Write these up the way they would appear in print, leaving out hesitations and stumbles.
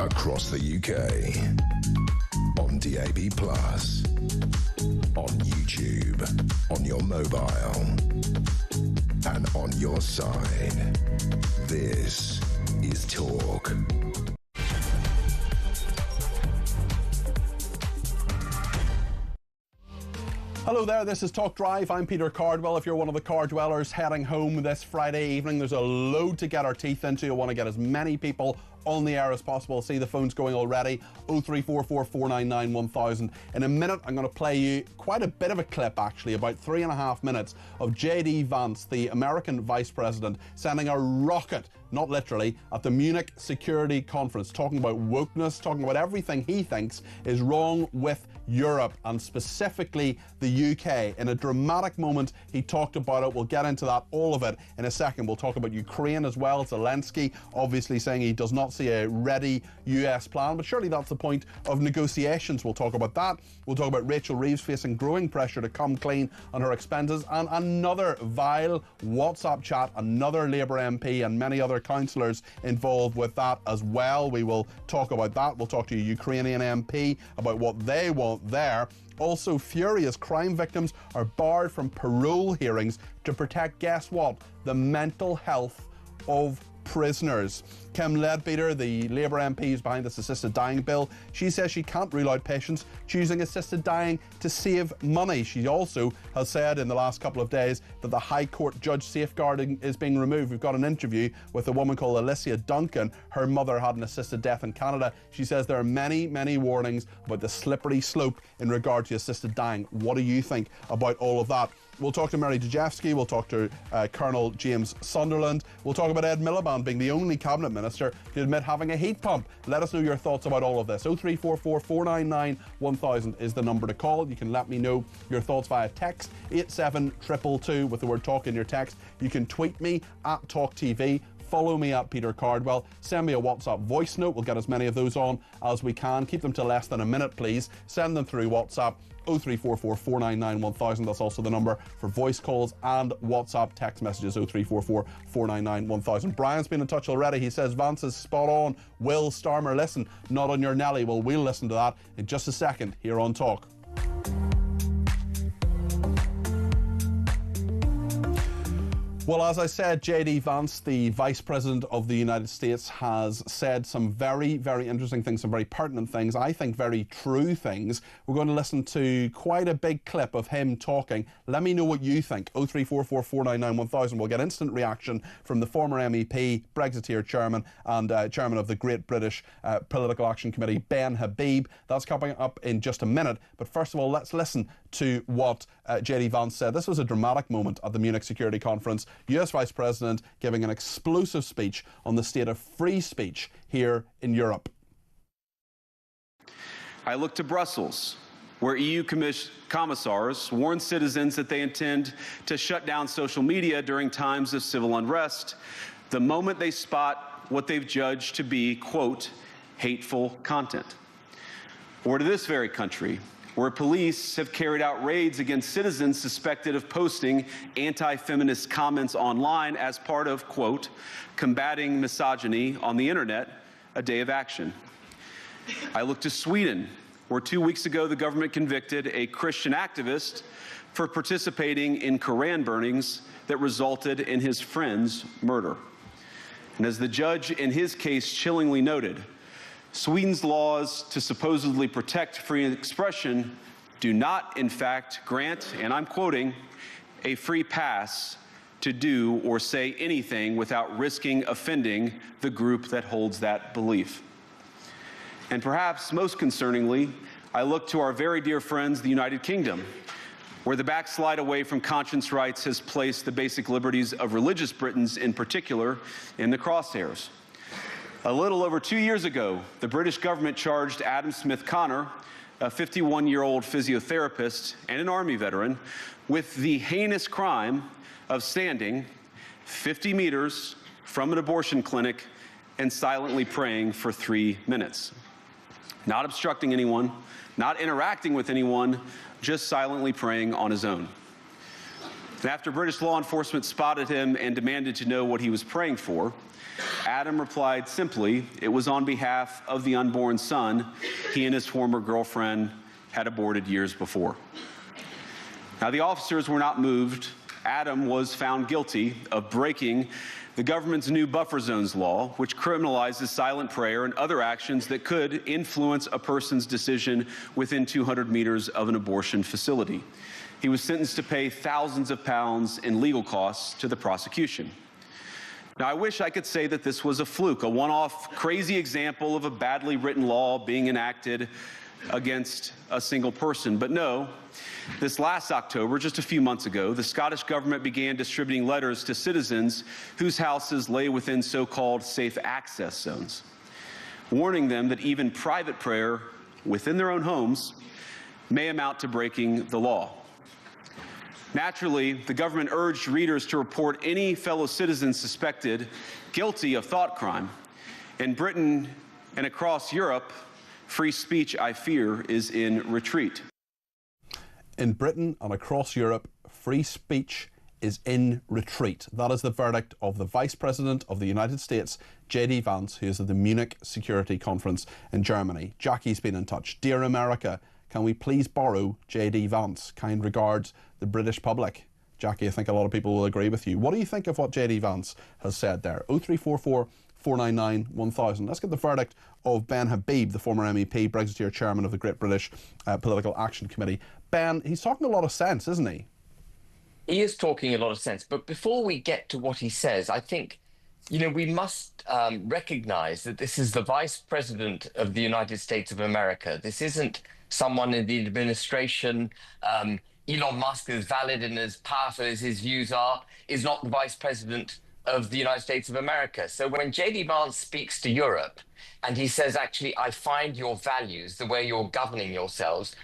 across the UK, on DAB+, on YouTube, on your mobile, and on your side. This is Talk. Hello there, this is Talk Drive. I'm Peter Cardwell. If you're one of the car dwellers heading home this Friday evening, there's a load to get our teeth into. I want to get as many people on the air as possible. See the phones going already. 0344 499 1000. In a minute, I'm going to play you quite a bit of a clip, actually, about 3.5 minutes of J.D. Vance, the American Vice President, sending a rocket, not literally, at the Munich Security Conference, talking about wokeness, talking about everything he thinks is wrong with Europe and specifically the UK. In a dramatic moment, he talked about it. We'll get into that, all of it, in a second. We'll talk about Ukraine as well. Zelensky obviously saying he does not see a ready US plan, but surely that's the point of negotiations. We'll talk about that. We'll talk about Rachel Reeves facing growing pressure to come clean on her expenses, and another vile WhatsApp chat, another Labour MP and many other councillors involved with that as well. We will talk about that. We'll talk to a Ukrainian MP about what they want there. Also, furious crime victims are barred from parole hearings to protect, guess what, the mental health of prisoners. Kim Leadbeater, the Labour MP who's behind this assisted dying bill, she says she can't rule out patients choosing assisted dying to save money. She also has said in the last couple of days that the High Court judge safeguarding is being removed. We've got an interview with a woman called Alicia Duncan. Her mother had an assisted death in Canada. She says there are many, many warnings about the slippery slope in regard to assisted dying. What do you think about all of that? We'll talk to Mary Dejevsky. We'll talk to Colonel James Sunderland. We'll talk about Ed Miliband being the only cabinet minister to admit having a heat pump. Let us know your thoughts about all of this. 0344 499 1000 is the number to call. You can let me know your thoughts via text 87222 with the word talk in your text. You can tweet me at talkTV. Follow me at Peter Cardwell. Send me a WhatsApp voice note. We'll get as many of those on as we can. Keep them to less than a minute, please. Send them through WhatsApp. 0344 499 1000. That's also the number for voice calls and WhatsApp text messages. 0344 499 1000. Brian's been in touch already. He says Vance is spot on. Will Starmer listen? Not on your Nelly. Well, we'll listen to that in just a second here on Talk. Well, as I said, J.D. Vance, the Vice President of the United States, has said some very, very interesting things, some very pertinent things, I think very true things. We're going to listen to quite a big clip of him talking. Let me know what you think. 0344 499 1000. We'll get instant reaction from the former MEP, Brexiteer chairman, and chairman of the Great British Political Action Committee, Ben Habib. That's coming up in just a minute. But first of all, let's listen to what J.D. Vance said. This was a dramatic moment at the Munich Security Conference. US Vice President giving an explosive speech on the state of free speech here in Europe. I look to Brussels, where EU commissars warn citizens that they intend to shut down social media during times of civil unrest the moment they spot what they've judged to be, quote, hateful content. Or to this very country, where police have carried out raids against citizens suspected of posting anti-feminist comments online as part of, quote, combating misogyny on the internet, a day of action. I look to Sweden, where 2 weeks ago the government convicted a Christian activist for participating in Koran burnings that resulted in his friend's murder. And as the judge in his case chillingly noted, Sweden's laws to supposedly protect free expression do not, in fact, grant, and I'm quoting, a free pass to do or say anything without risking offending the group that holds that belief. And perhaps most concerningly, I look to our very dear friends, the United Kingdom, where the backslide away from conscience rights has placed the basic liberties of religious Britons in particular in the crosshairs. A little over 2 years ago, the British government charged Adam Smith Connor, a 51-year-old physiotherapist and an Army veteran, with the heinous crime of standing 50 meters from an abortion clinic and silently praying for 3 minutes. Not obstructing anyone, not interacting with anyone, just silently praying on his own. And after British law enforcement spotted him and demanded to know what he was praying for, Adam replied simply, it was on behalf of the unborn son he and his former girlfriend had aborted years before. Now, the officers were not moved. Adam was found guilty of breaking the government's new buffer zones law, which criminalizes silent prayer and other actions that could influence a person's decision within 200 meters of an abortion facility. He was sentenced to pay thousands of pounds in legal costs to the prosecution. Now, I wish I could say that this was a fluke, a one-off crazy example of a badly written law being enacted against a single person. But no, this last October, just a few months ago, the Scottish government began distributing letters to citizens whose houses lay within so-called safe access zones, warning them that even private prayer within their own homes may amount to breaking the law. Naturally, the government urged readers to report any fellow citizens suspected guilty of thought crime. In Britain and across Europe, free speech, I fear, is in retreat. In Britain and across Europe, free speech is in retreat. That is the verdict of the Vice President of the United States, J.D. Vance, who is at the Munich Security Conference in Germany. Jackie's been in touch. Dear America, can we please borrow J.D. Vance? Kind regards, the British public. Jackie, I think a lot of people will agree with you. What do you think of what J.D. Vance has said there? 0344 499 1000. Let's get the verdict of Ben Habib, the former MEP, Brexiteer chairman of the Great British Political Action Committee. Ben, he's talking a lot of sense, isn't he? He is talking a lot of sense. But before we get to what he says, I think, we must recognize that this is the Vice President of the United States of America. This isn't someone in the administration. Elon Musk, as valid and as powerful as his views are, is not the Vice President of the United States of America. So when J.D. Vance speaks to Europe and he says, actually, I find your values, the way you're governing yourselves,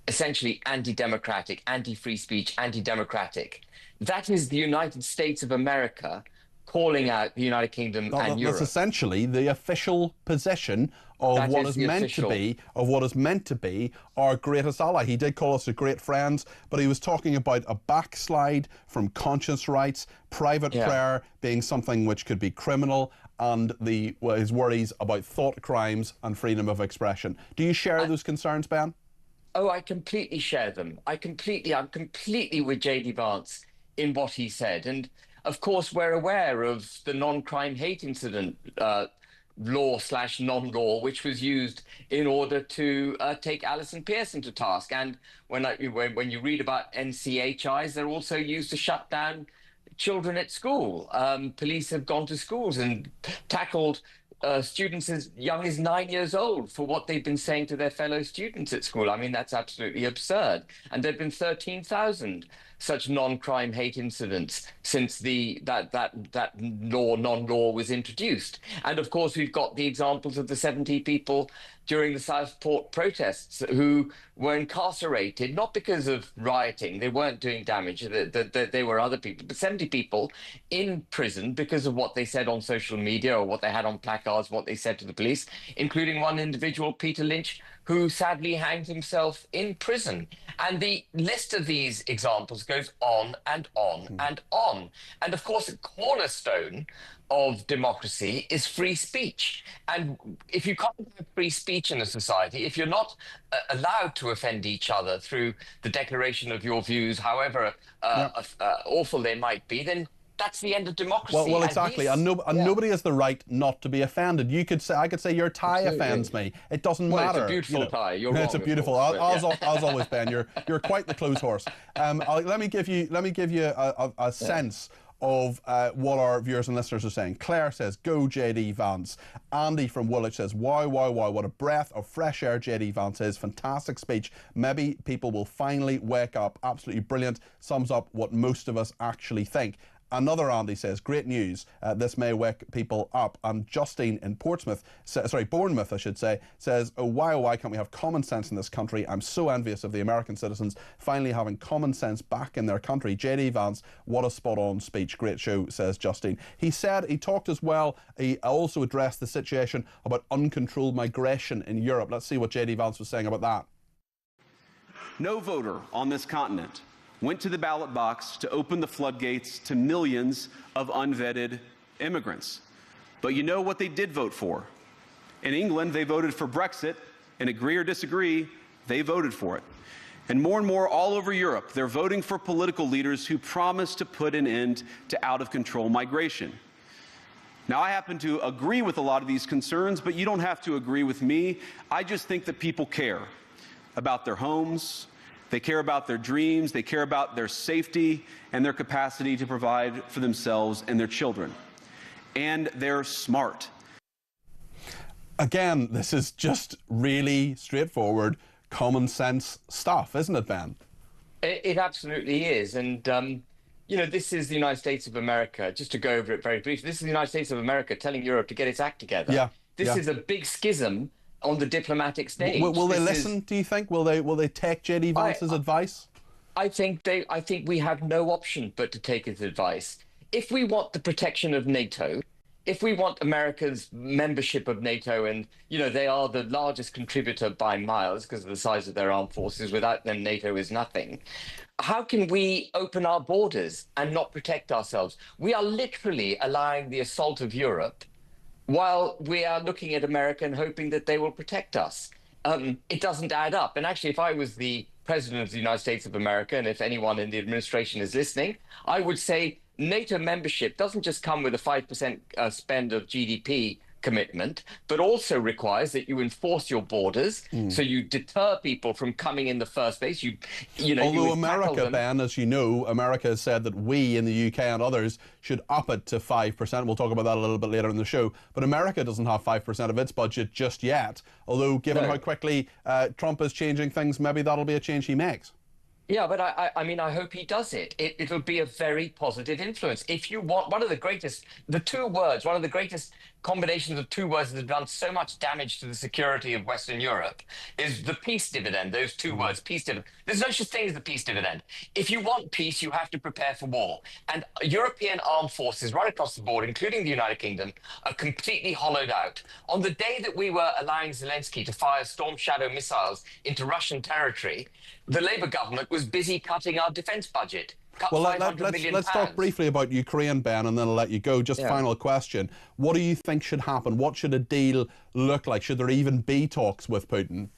essentially anti-democratic, anti-free speech, anti-democratic, that is the United States of America calling out the United Kingdom and Europe. That's essentially the official position of what is meant to be our greatest ally. He did call us a great friends, but he was talking about a backslide from conscience rights, private prayer being something which could be criminal, and his worries about thought crimes and freedom of expression. Do you share those concerns, Ben? Oh, I completely share them. I'm completely with J.D. Vance in what he said. And of course, we're aware of the non-crime hate incident law/non-law, which was used in order to take Alison Pearson to task. And when you read about NCHIs, they're also used to shut down children at school. Police have gone to schools and tackled students as young as 9 years old for what they've been saying to their fellow students at school. I mean, that's absolutely absurd. And there have been 13,000 such non-crime hate incidents since that non-law was introduced. And of course, we've got the examples of the 70 people during the Southport protests who were incarcerated, not because of rioting, they weren't doing damage, they were other people, but 70 people in prison because of what they said on social media or what they had on placards, what they said to the police, including one individual, Peter Lynch, who sadly hanged himself in prison. And the list of these examples goes on and on and on. And of course, a cornerstone of democracy is free speech. And if you can't have free speech in a society, if you're not allowed to offend each other through the declaration of your views, however awful they might be, then that's the end of democracy. Well, exactly. And nobody has the right not to be offended. I could say your tie offends me. It doesn't matter. It's a beautiful tie. You're wrong. It's a beautiful. As always, Ben, you're quite the clothes horse. Let me give you a sense of what our viewers and listeners are saying. Claire says, go J.D. Vance. Andy from Woolwich says, wow, what a breath of fresh air J.D. Vance is. Fantastic speech. Maybe people will finally wake up. Absolutely brilliant. Sums up what most of us actually think. Another Andy says, great news. This may wake people up. And Justine in Bournemouth, I should say, says, oh, why can't we have common sense in this country? I'm so envious of the American citizens finally having common sense back in their country. J.D. Vance, what a spot-on speech. Great show, says Justine. He talked as well, he also addressed the situation about uncontrolled migration in Europe. Let's see what J.D. Vance was saying about that. No voter on this continent went to the ballot box to open the floodgates to millions of unvetted immigrants. But you know what they did vote for? In England, they voted for Brexit, and agree or disagree, they voted for it. And more all over Europe, they're voting for political leaders who promise to put an end to out-of-control migration. Now, I happen to agree with a lot of these concerns, but you don't have to agree with me. I just think that people care about their homes, they care about their dreams, they care about their safety and their capacity to provide for themselves and their children. And they're smart. Again, this is just really straightforward, common sense stuff, isn't it, Ben? It absolutely is. And, you know, this is the United States of America. Just to go over it very briefly, this is the United States of America telling Europe to get its act together. Yeah. This is a big schism on the diplomatic stage. Will they listen, do you think? Will they take J.D. Vance's advice? I think we have no option but to take his advice. If we want the protection of NATO, if we want America's membership of NATO, and, you know, they are the largest contributor by miles because of the size of their armed forces. Without them, NATO is nothing. How can we open our borders and not protect ourselves? We are literally allowing the assault of Europe while we are looking at America and hoping that they will protect us. It doesn't add up. And actually, if I was the president of the United States of America, and if anyone in the administration is listening, I would say NATO membership doesn't just come with a 5% spend of GDP commitment, but also requires that you enforce your borders, so you deter people from coming in the first place. Although America, Ben, as you know, America has said that we in the UK and others should up it to 5%. We'll talk about that a little bit later in the show. But America doesn't have 5% of its budget just yet. Although, given how quickly Trump is changing things, maybe that'll be a change he makes. Yeah, but I mean, I hope he does it. It'll be a very positive influence. If you want one of the greatest combinations of two words that have done so much damage to the security of Western Europe is the peace dividend. Those two words, peace dividend. There's no such thing as the peace dividend. If you want peace, you have to prepare for war. And European armed forces right across the board, including the United Kingdom, are completely hollowed out. On the day that we were allowing Zelensky to fire Storm Shadow missiles into Russian territory, the Labour government was busy cutting our defence budget. Well, let's talk briefly about Ukraine, Ben, and then I'll let you go. Just final question. What do you think should happen? What should a deal look like? Should there even be talks with Putin?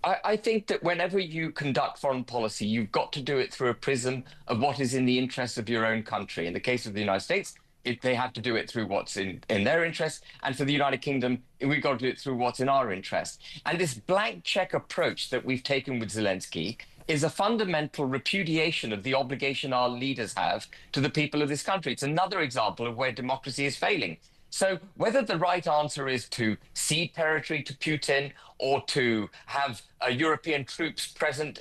I think that whenever you conduct foreign policy, you've got to do it through a prism of what is in the interests of your own country. In the case of the United States, they have to do it through what's in their interest. And for the United Kingdom, we've got to do it through what's in our interest. And this blank check approach that we've taken with Zelensky is a fundamental repudiation of the obligation our leaders have to the people of this country. It's another example of where democracy is failing. So whether the right answer is to cede territory to Putin or to have European troops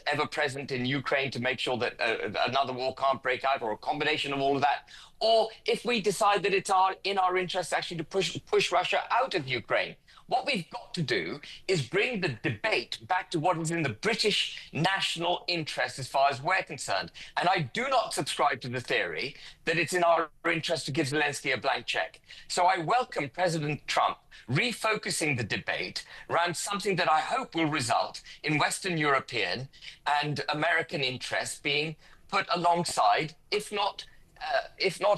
ever present in Ukraine to make sure that another war can't break out, or a combination of all of that, or if we decide that it's in our interest actually to push Russia out of Ukraine, what we've got to do is bring the debate back to what is in the British national interest as far as we're concerned. And I do not subscribe to the theory that it's in our interest to give Zelensky a blank check. So I welcome President Trump refocusing the debate around something that I hope will result in Western European and American interests being put alongside, if not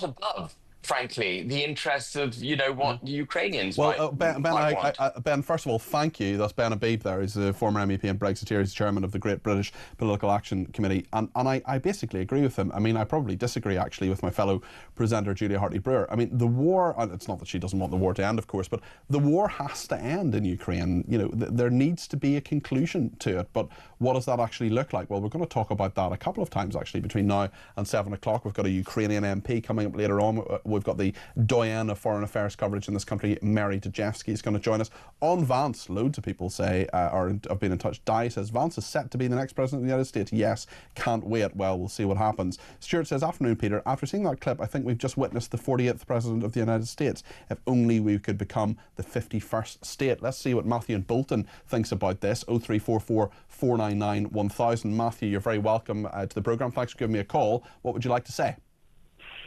above, frankly, the interests of, what Ukrainians might want. Ben, first of all, thank you. That's Ben Habib there. He's a former MEP and Brexiteer. He's chairman of the Great British Political Action Committee. And I basically agree with him. I mean, I probably disagree, actually, with my fellow presenter, Julia Hartley-Brewer. I mean, the war, and it's not that she doesn't want the war to end, of course, but the war has to end in Ukraine. There needs to be a conclusion to it. But what does that actually look like? Well, we're going to talk about that a couple of times, actually, between now and 7 o'clock. We've got a Ukrainian MP coming up later on. We've got the doyen of foreign affairs coverage in this country, Mary Dejevsky, is going to join us. On Vance, loads of people say, have been in touch. Di says, Vance is set to be the next president of the United States. Yes, can't wait. Well, we'll see what happens. Stuart says, afternoon, Peter. After seeing that clip, I think we've just witnessed the 40th president of the United States. If only we could become the 51st state. Let's see what Matthew in Bolton thinks about this. 0344 499 1000. Matthew, you're very welcome to the programme. Thanks for giving me a call. What would you like to say?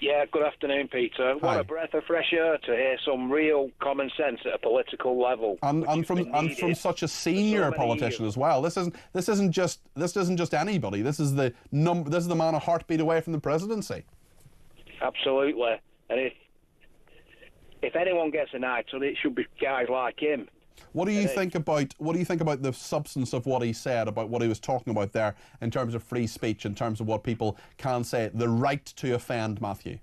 Yeah, good afternoon, Peter. What Hi. a breath of fresh air to hear some real common sense at a political level. And from such a senior politician as well. This isn't just anybody. This is the man a heartbeat away from the presidency. Absolutely. And if anyone gets an eye to it, it should be guys like him. What do you think about the substance of what he said, about what he was talking about there in terms of free speech, in terms of what people can say, the right to offend, Matthew?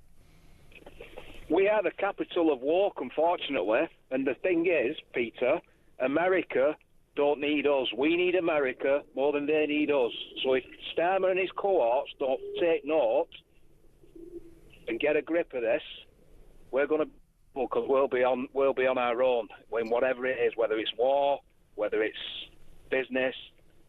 We are the capital of walk, unfortunately. And the thing is, Peter, America don't need us. We need America more than they need us. So if Starmer and his cohorts don't take note and get a grip of this, we're going to, because we'll be on our own when whatever it is, whether it's war, whether it's business,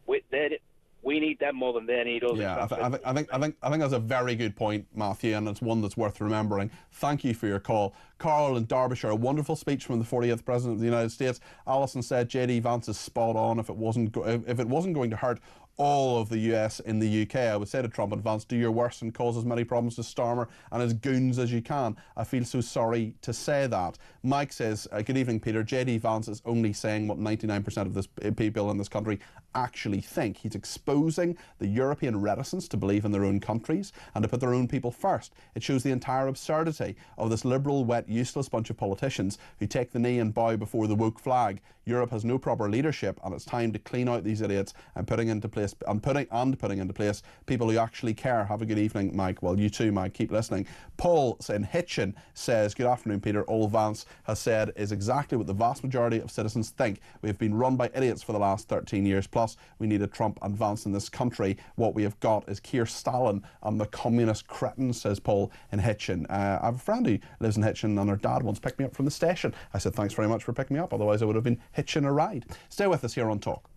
we need them more than they need us. Yeah, I think that's a very good point, Matthew, and it's one that's worth remembering. Thank you for your call. Carl in Derbyshire, a wonderful speech from the 40th President of the United States. Alison said J.D. Vance is spot on. If it wasn't going to hurt all of the US in the UK, I would say to Trump and Vance, do your worst and cause as many problems to Starmer and his goons as you can. I feel so sorry to say that. Mike says, good evening, Peter. J.D. Vance is only saying what 99% of this people in this country actually think. He's exposing the European reticence to believe in their own countries and to put their own people first. It shows the entire absurdity of this liberal, wet, useless bunch of politicians who take the knee and bow before the woke flag. Europe has no proper leadership, and it's time to clean out these idiots and putting into place people who actually care. Have a good evening, Mike. Well, you too, Mike. Keep listening. Paul in Hitchin says, good afternoon, Peter. All Vance has said is exactly what the vast majority of citizens think. We have been run by idiots for the last 13 years plus. We needed Trump and Vance in this country. What we have got is Keir Stalin and the communist cretins, says Paul in Hitchin. I have a friend who lives in Hitchin, and her dad once picked me up from the station. I said, thanks very much for picking me up, otherwise I would have been hitching a ride. Stay with us here on Talk.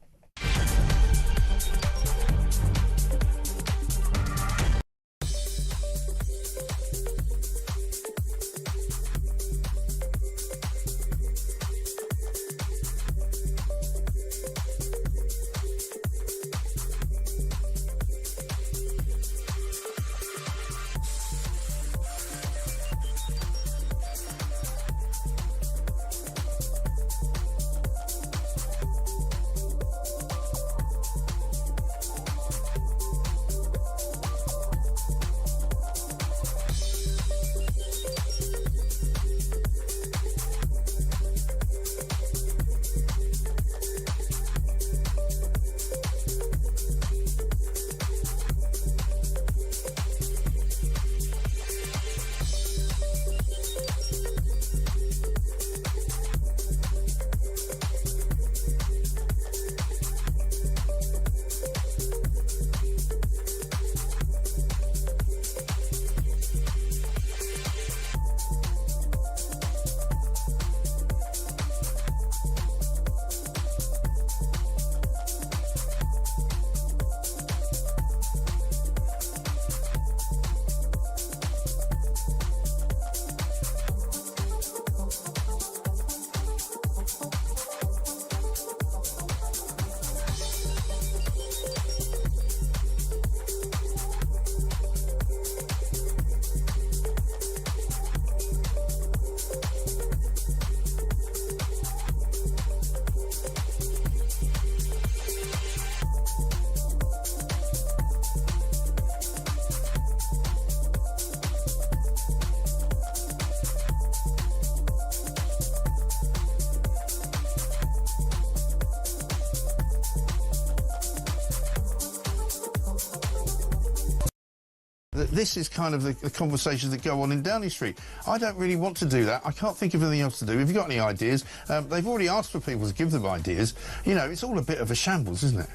This is kind of the conversations that go on in Downing Street. I don't really want to do that. I can't think of anything else to do. Have you got any ideas? They've already asked for people to give them ideas. You know, it's all a bit of a shambles, isn't it?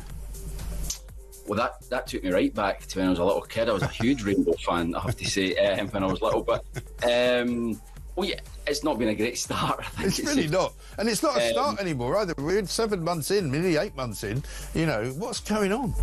Well, that took me right back to when I was a little kid. I was a huge Rainbow fan, I have to say, when I was little. But, well, yeah, it's not been a great start, I think. It's really not. And it's not a start anymore, either. We're 7 months in, nearly 8 months in. You know, what's going on?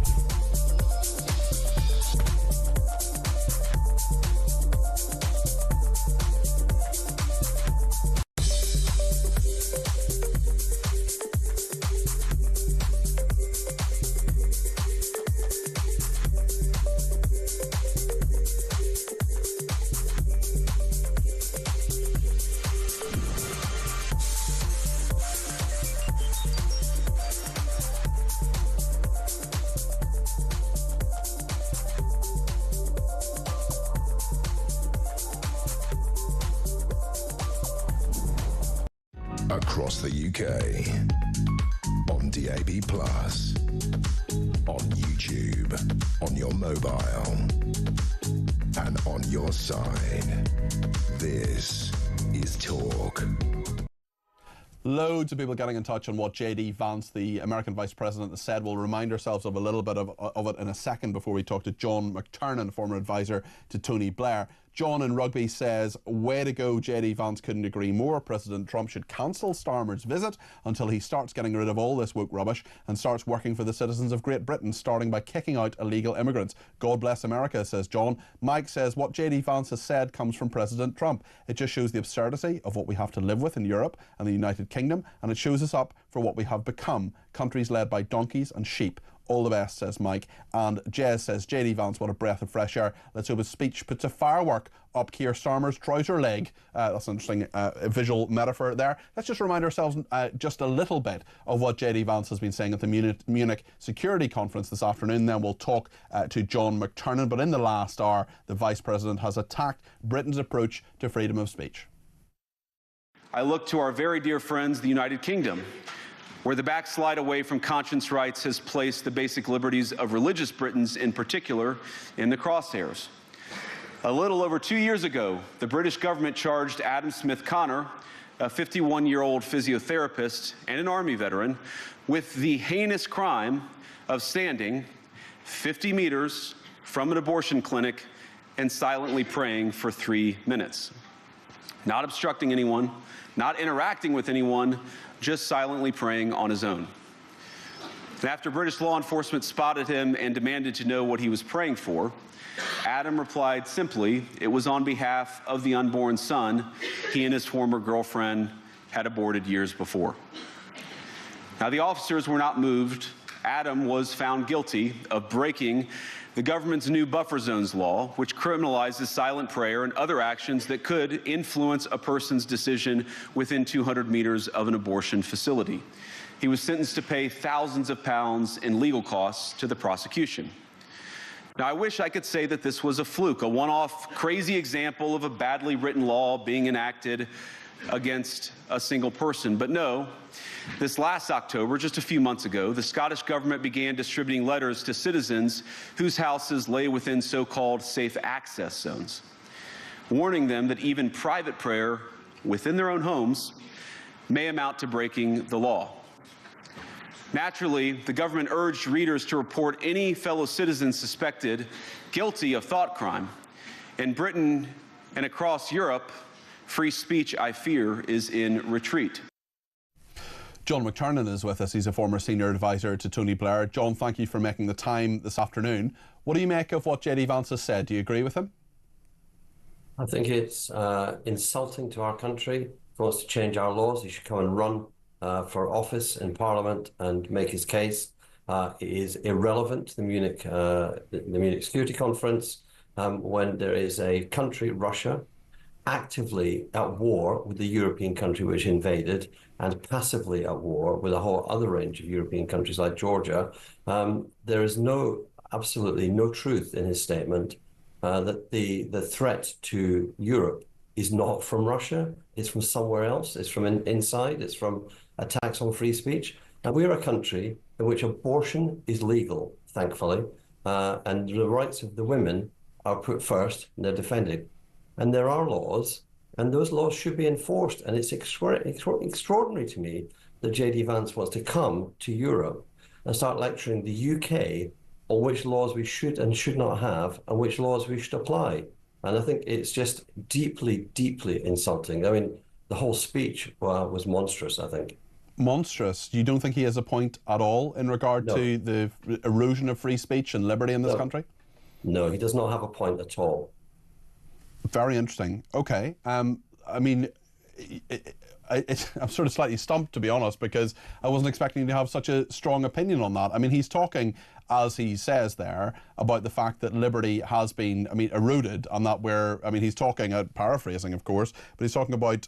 across the UK, on DAB+, on YouTube, on your mobile, and on your side. This is Talk. Loads of people getting in touch on what J.D. Vance, the American Vice President, has said. We'll remind ourselves of a little bit of it in a second before we talk to John McTernan, former advisor to Tony Blair. John in Rugby says, way to go, J.D. Vance, couldn't agree more. President Trump should cancel Starmer's visit until he starts getting rid of all this woke rubbish and starts working for the citizens of Great Britain, starting by kicking out illegal immigrants. God bless America, says John. Mike says, what J.D. Vance has said comes from President Trump. It just shows the absurdity of what we have to live with in Europe and the United Kingdom, and it shows us up for what we have become, countries led by donkeys and sheep. All the best, says Mike. And Jez says, J.D. Vance, what a breath of fresh air. Let's hope his speech puts a firework up Keir Starmer's trouser leg. That's an interesting visual metaphor there. Let's just remind ourselves just a little bit of what J.D. Vance has been saying at the Munich Security Conference this afternoon. Then we'll talk to John McTernan. But in the last hour, the Vice President has attacked Britain's approach to freedom of speech. I look to our very dear friends, the United Kingdom, where the backslide away from conscience rights has placed the basic liberties of religious Britons in particular in the crosshairs. A little over 2 years ago, the British government charged Adam Smith Connor, a 51-year-old physiotherapist and an Army veteran, with the heinous crime of standing 50 meters from an abortion clinic and silently praying for 3 minutes. Not obstructing anyone, not interacting with anyone, just silently praying on his own. And after British law enforcement spotted him and demanded to know what he was praying for, Adam replied simply, it was on behalf of the unborn son he and his former girlfriend had aborted years before. Now, the officers were not moved. Adam was found guilty of breaking the government's new buffer zones law, which criminalizes silent prayer and other actions that could influence a person's decision within 200 meters of an abortion facility. He was sentenced to pay thousands of pounds in legal costs to the prosecution. Now, I wish I could say that this was a fluke, a one-off crazy example of a badly written law being enacted against a single person. But no, this last October, just a few months ago, the Scottish government began distributing letters to citizens whose houses lay within so-called safe access zones, warning them that even private prayer within their own homes may amount to breaking the law. Naturally, the government urged readers to report any fellow citizen suspected guilty of thought crime. In Britain and across Europe, free speech, I fear, is in retreat. John McTernan is with us. He's a former senior advisor to Tony Blair. John, thank you for making the time this afternoon. What do you make of what J.D. Vance has said? Do you agree with him? I think it's insulting to our country. If he wants to change our laws, he should come and run for office in Parliament and make his case. It is irrelevant to the Munich Security Conference when there is a country, Russia, actively at war with the European country which invaded and passively at war with a whole other range of European countries like Georgia. There is absolutely no truth in his statement that the threat to Europe is not from Russia, it's from somewhere else, it's from inside, it's from attacks on free speech. And we're a country in which abortion is legal, thankfully, and the rights of the women are put first and they're defended. And there are laws, and those laws should be enforced. And it's extraordinary to me that J.D. Vance wants to come to Europe and start lecturing the UK on which laws we should and should not have and which laws we should apply. And I think it's just deeply, deeply insulting. I mean, the whole speech was monstrous, I think. Monstrous? You don't think he has a point at all in regard to the erosion of free speech and liberty in this country? No, he does not have a point at all. Very interesting. Okay. I mean, I'm sort of slightly stumped, to be honest, because I wasn't expecting to have such a strong opinion on that. I mean, he's talking, as he says there, about the fact that liberty has been, eroded, and that he's talking, paraphrasing, of course, but he's talking about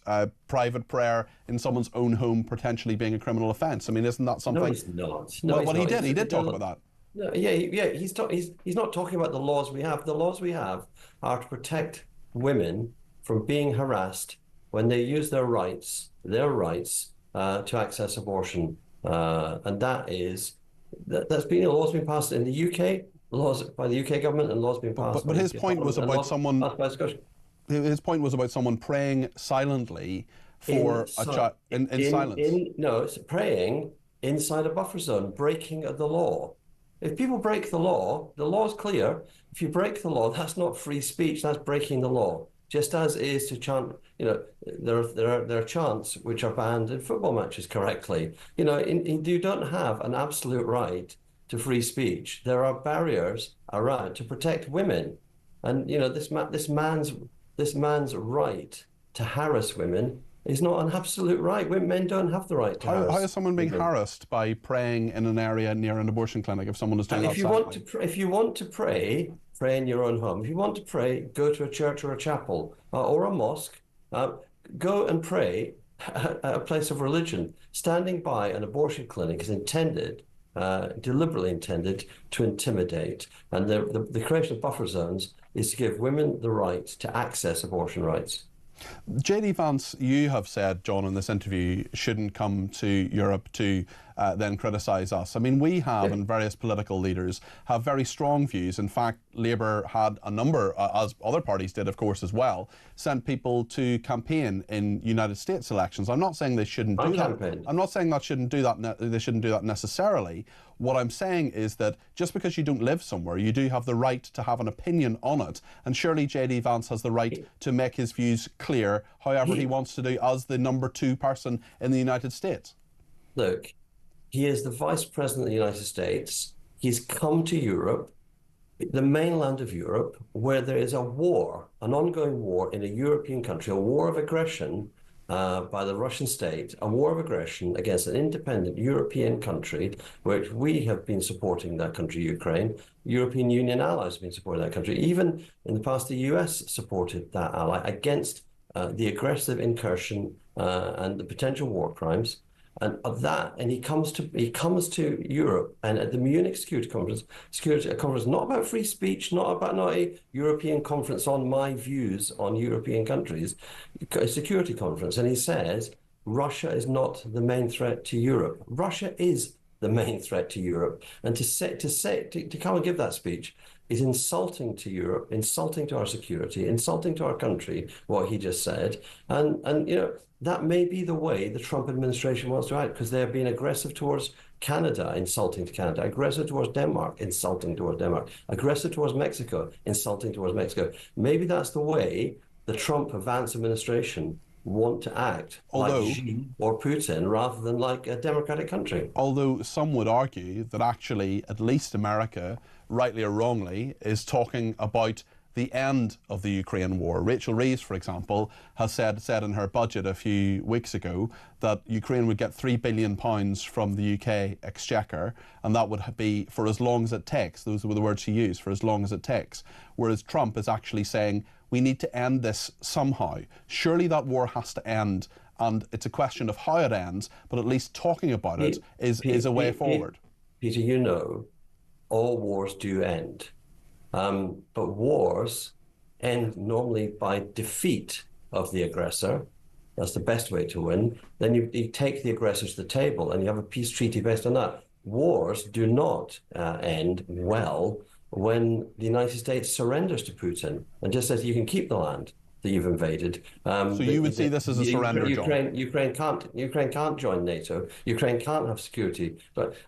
private prayer in someone's own home potentially being a criminal offence. I mean, isn't that something? No, he's not. Well, he did talk about that. No, yeah. He's not talking about the laws we have. The laws we have are to protect women from being harassed when they use their rights to access abortion. And that's been a law's been passed in the UK, laws by the UK government, and laws been passed. But his point was about someone. His point was about someone praying silently for a child in silence. No, it's praying inside a buffer zone, breaking the law. If people break the law is clear. If you break the law, that's not free speech. That's breaking the law. Just as it is to chant, there are chants which are banned in football matches correctly. You don't have an absolute right to free speech. There are barriers around to protect women, and this man's right to harass women is not an absolute right. Men don't have the right to harass. How is someone being harassed by praying in an area near an abortion clinic if someone is doing that? If you want to pray in your own home. If you want to pray, go to a church or a chapel or a mosque. Go and pray at a place of religion. Standing by an abortion clinic is deliberately intended to intimidate. And the creation of buffer zones is to give women the right to access abortion rights. JD Vance, you have said, John, in this interview, shouldn't come to Europe to then criticise us. I mean, we have, and various political leaders have very strong views. In fact, Labour had a number, as other parties did, of course, as well, sent people to campaign in United States elections. I'm not saying they shouldn't do that. I'm not saying they shouldn't do that necessarily. What I'm saying is that just because you don't live somewhere, you do have the right to have an opinion on it. And surely JD Vance has the right to make his views clear, however he wants to do, as the number 2 person in the United States. Look, he is the Vice President of the United States. He's come to Europe, the mainland of Europe, where there is a war, an ongoing war in a European country, a war of aggression by the Russian state, a war of aggression against an independent European country, which we have been supporting that country, Ukraine. European Union allies have been supporting that country. Even in the past, the US supported that ally against the aggressive incursion and the potential war crimes. And he comes to Europe, and at the Munich Security Conference, not about free speech, not a European conference on my views on European countries, a security conference, and he says Russia is not the main threat to Europe. Russia is the main threat to Europe, and to come and give that speech is insulting to Europe, insulting to our security, insulting to our country, what he just said. And that may be the way the Trump administration wants to act, because they're being aggressive towards Canada, insulting to Canada, aggressive towards Denmark, insulting towards Denmark, aggressive towards Mexico, insulting towards Mexico. Maybe that's the way the Trump-Vance administration want to act, like Xi or Putin, rather than like a democratic country. Although some would argue that actually, at least America, rightly or wrongly, is talking about the end of the Ukraine war. Rachel Reeves, for example, has said in her budget a few weeks ago that Ukraine would get £3 billion from the UK exchequer, and that would be for as long as it takes. Those were the words she used, for as long as it takes. Whereas Trump is actually saying, we need to end this somehow. Surely that war has to end, and it's a question of how it ends, but at least talking about it is a way forward. Peter, all wars do end. But wars end normally by defeat of the aggressor. That's the best way to win. Then you take the aggressor to the table and you have a peace treaty based on that. Wars do not end well when the United States surrenders to Putin and just says you can keep the land that you've invaded. So you would see this as a surrender, John? Ukraine can't join NATO. Ukraine can't have security.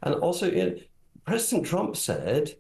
And also, President Trump said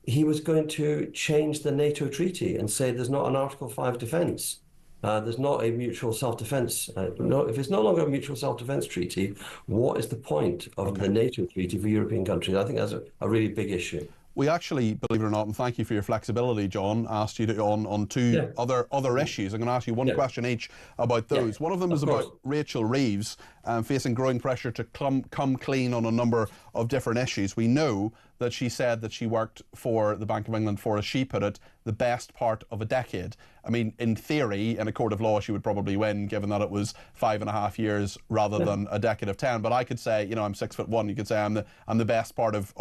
he was going to change the NATO treaty and say there's not an Article 5 defense. There's not a mutual self-defense. If it's no longer a mutual self-defense treaty, what is the point of the NATO treaty for European countries? I think that's a really big issue. We actually, believe it or not, and thank you for your flexibility, John, asked you on two other issues. I'm going to ask you one question each about those. One of them is about Rachel Reeves facing growing pressure to come clean on a number of different issues. We know that she said that she worked for the Bank of England for, as she put it, the best part of a decade. I mean, in theory, in a court of law, she would probably win, given that it was 5.5 years rather than a decade of 10. But I could say, you know, I'm 6'1". You could say I'm the best part of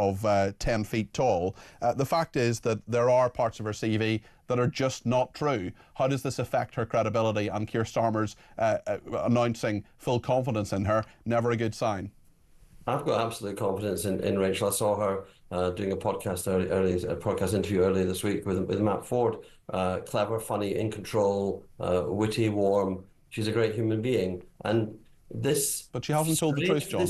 10 feet tall. The fact is that there are parts of her CV that are just not true. How does this affect her credibility? And Keir Starmer's announcing full confidence in her, never a good sign. I've got absolute confidence in Rachel. I saw her doing a podcast podcast interview earlier this week with Matt Ford. Clever, funny, in control, witty, warm. She's a great human being. And this... But she hasn't told the truth, John.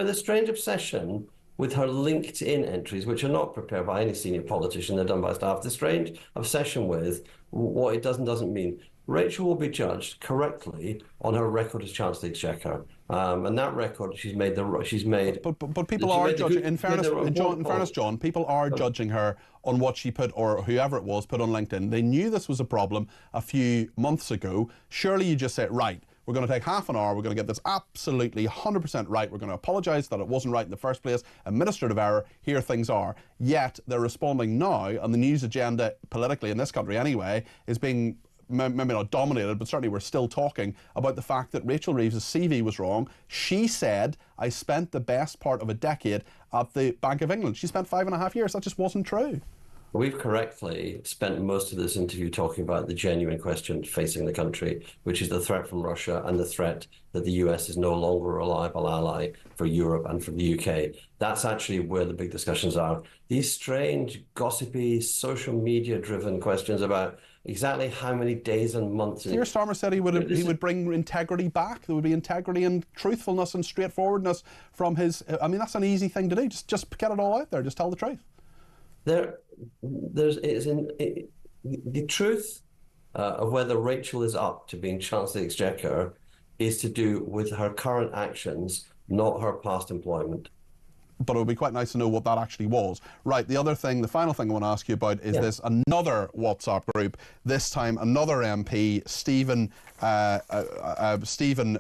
This strange obsession with her LinkedIn entries, which are not prepared by any senior politician, they're done by staff. The strange obsession with what it does and doesn't mean. Rachel will be judged correctly on her record as Chancellor of the Exchequer, and that record she's made. But people are judging. In fairness, John, people are judging her on what she put, or whoever it was put on LinkedIn. They knew this was a problem a few months ago. Surely you just say, right, we're going to take half an hour, we're going to get this absolutely 100% right, we're going to apologise that it wasn't right in the first place, administrative error, here things are. Yet they're responding now, and the news agenda, politically in this country anyway, is being maybe not dominated, but certainly we're still talking about the fact that Rachel Reeves' CV was wrong. She said, I spent the best part of a decade at the Bank of England. She spent 5.5 years. That just wasn't true. We've correctly spent most of this interview talking about the genuine question facing the country, which is the threat from Russia and the threat that the US is no longer a reliable ally for Europe and for the UK. That's actually where the big discussions are. These strange, gossipy, social media-driven questions about exactly how many days and months... Keir Starmer said he would bring integrity back. There would be integrity and truthfulness and straightforwardness from his... I mean, that's an easy thing to do. Just get it all out there. Just tell the truth. The truth of whether Rachel is up to being Chancellor of the Exchequer is to do with her current actions, not her past employment. But it would be quite nice to know what that actually was. Right, the final thing I want to ask you about is this another WhatsApp group, this time another MP, Stephen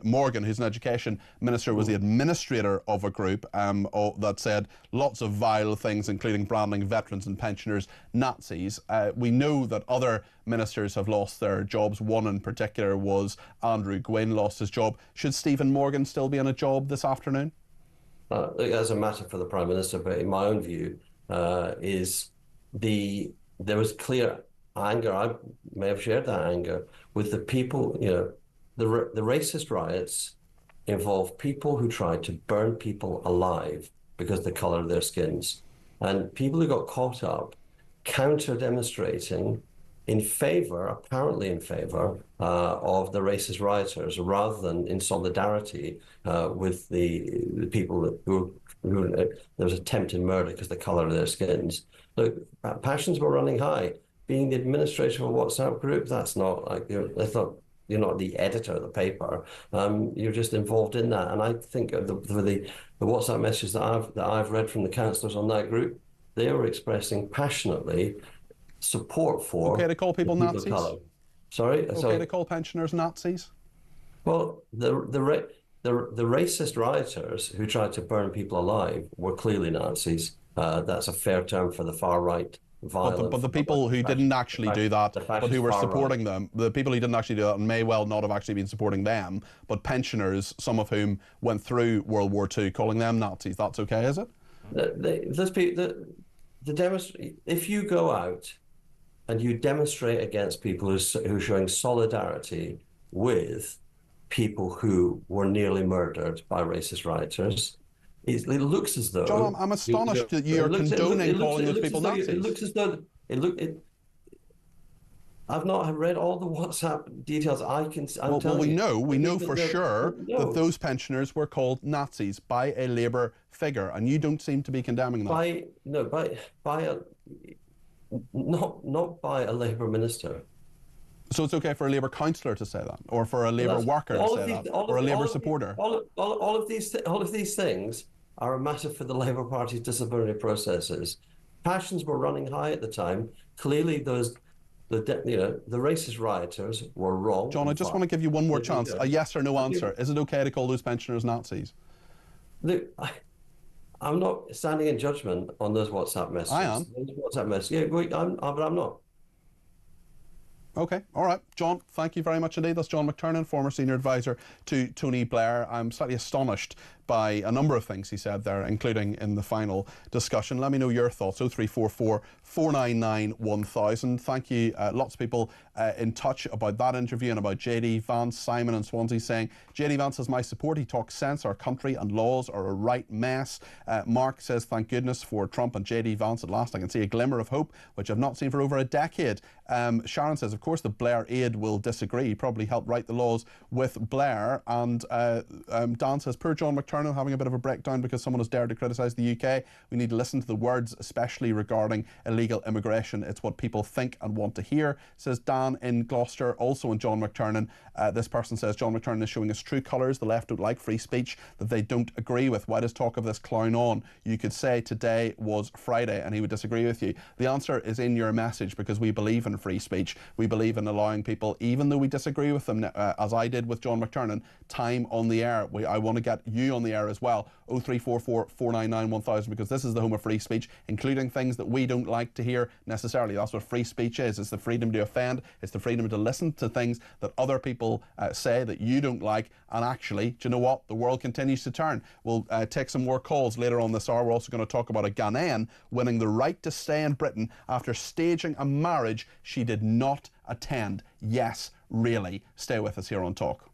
Morgan, who's an education minister, was the administrator of a group that said lots of vile things, including branding veterans and pensioners Nazis. We know that other ministers have lost their jobs. One in particular was Andrew Gwynn, lost his job. Should Stephen Morgan still be in a job this afternoon? As a matter for the Prime Minister, but in my own view, there was clear anger. I may have shared that anger with the people. You know, the racist riots involve people who tried to burn people alive because of the colour of their skins, and people who got caught up counter-demonstrating apparently in favour of the racist rioters, rather than in solidarity with the people who there was attempted murder because of the colour of their skins. Look, passions were running high. Being the administrator of a WhatsApp group, that's not like you're not the editor of the paper. You're just involved in that. And I think the WhatsApp messages that I've read from the councillors on that group, they were expressing passionately support for... Okay to call people Nazis? Sorry? Okay to call pensioners Nazis? Well, the racist rioters who tried to burn people alive were clearly Nazis. That's a fair term for the far-right violence. But the people who didn't actually do that, but who were supporting them, the people who didn't actually do that may well not have actually been supporting them, but pensioners, some of whom went through World War II, calling them Nazis, that's okay, is it? If you go out and you demonstrate against people who are showing solidarity with people who were nearly murdered by racist rioters, it looks as though... John, I'm astonished that you're condoning calling those people Nazis. It looks as though... I've not read all the WhatsApp details. We know for sure that those pensioners were called Nazis by a Labour figure, and you don't seem to be condemning that. Not by a Labour minister. So it's okay for a Labour councillor to say that, or for a Labour worker to say that, or a Labour supporter? All of these things are a matter for the Labour Party's disciplinary processes. Passions were running high at the time. Clearly, the racist rioters were wrong. John, I just want to give you one more chance, a yes or no answer. Is it okay to call those pensioners Nazis? Look, I'm not standing in judgment on those WhatsApp messages. I am. Those WhatsApp messages. Yeah, but I'm not. Okay, all right. John, thank you very much indeed. That's John McTernan, former senior advisor to Tony Blair. I'm slightly astonished by a number of things he said there, including in the final discussion. Let me know your thoughts. 0344 499 1000. Thank you. Lots of people in touch about that interview and about JD Vance. Simon in Swansea saying, JD Vance has my support. He talks sense. Our country and laws are a right mess. Mark says, thank goodness for Trump and JD Vance. At last I can see a glimmer of hope, which I've not seen for over a decade. Sharon says, of course the Blair aide will disagree. He probably helped write the laws with Blair. And Dan says, poor John McTernan having a bit of a breakdown because someone has dared to criticise the UK. We need to listen to the words, especially regarding illegal immigration. It's what people think and want to hear, says Dan in Gloucester. Also in John McTernan, this person says, John McTernan is showing us true colours. The left don't like free speech that they don't agree with. Why does talk of this clown on? You could say today was Friday and he would disagree with you. The answer is in your message, because we believe in free speech. We believe in allowing people, even though we disagree with them, as I did with John McTernan, time on the air. I want to get you on the air as well. 0344 499 1000, because this is the home of free speech, including things that we don't like to hear necessarily. That's what free speech is. It's the freedom to offend. It's the freedom to listen to things that other people say that you don't like. And actually, do you know what? The world continues to turn. We'll take some more calls later on this hour. We're also going to talk about a Ghanaian winning the right to stay in Britain after staging a marriage she did not attend. Yes, really. Stay with us here on Talk.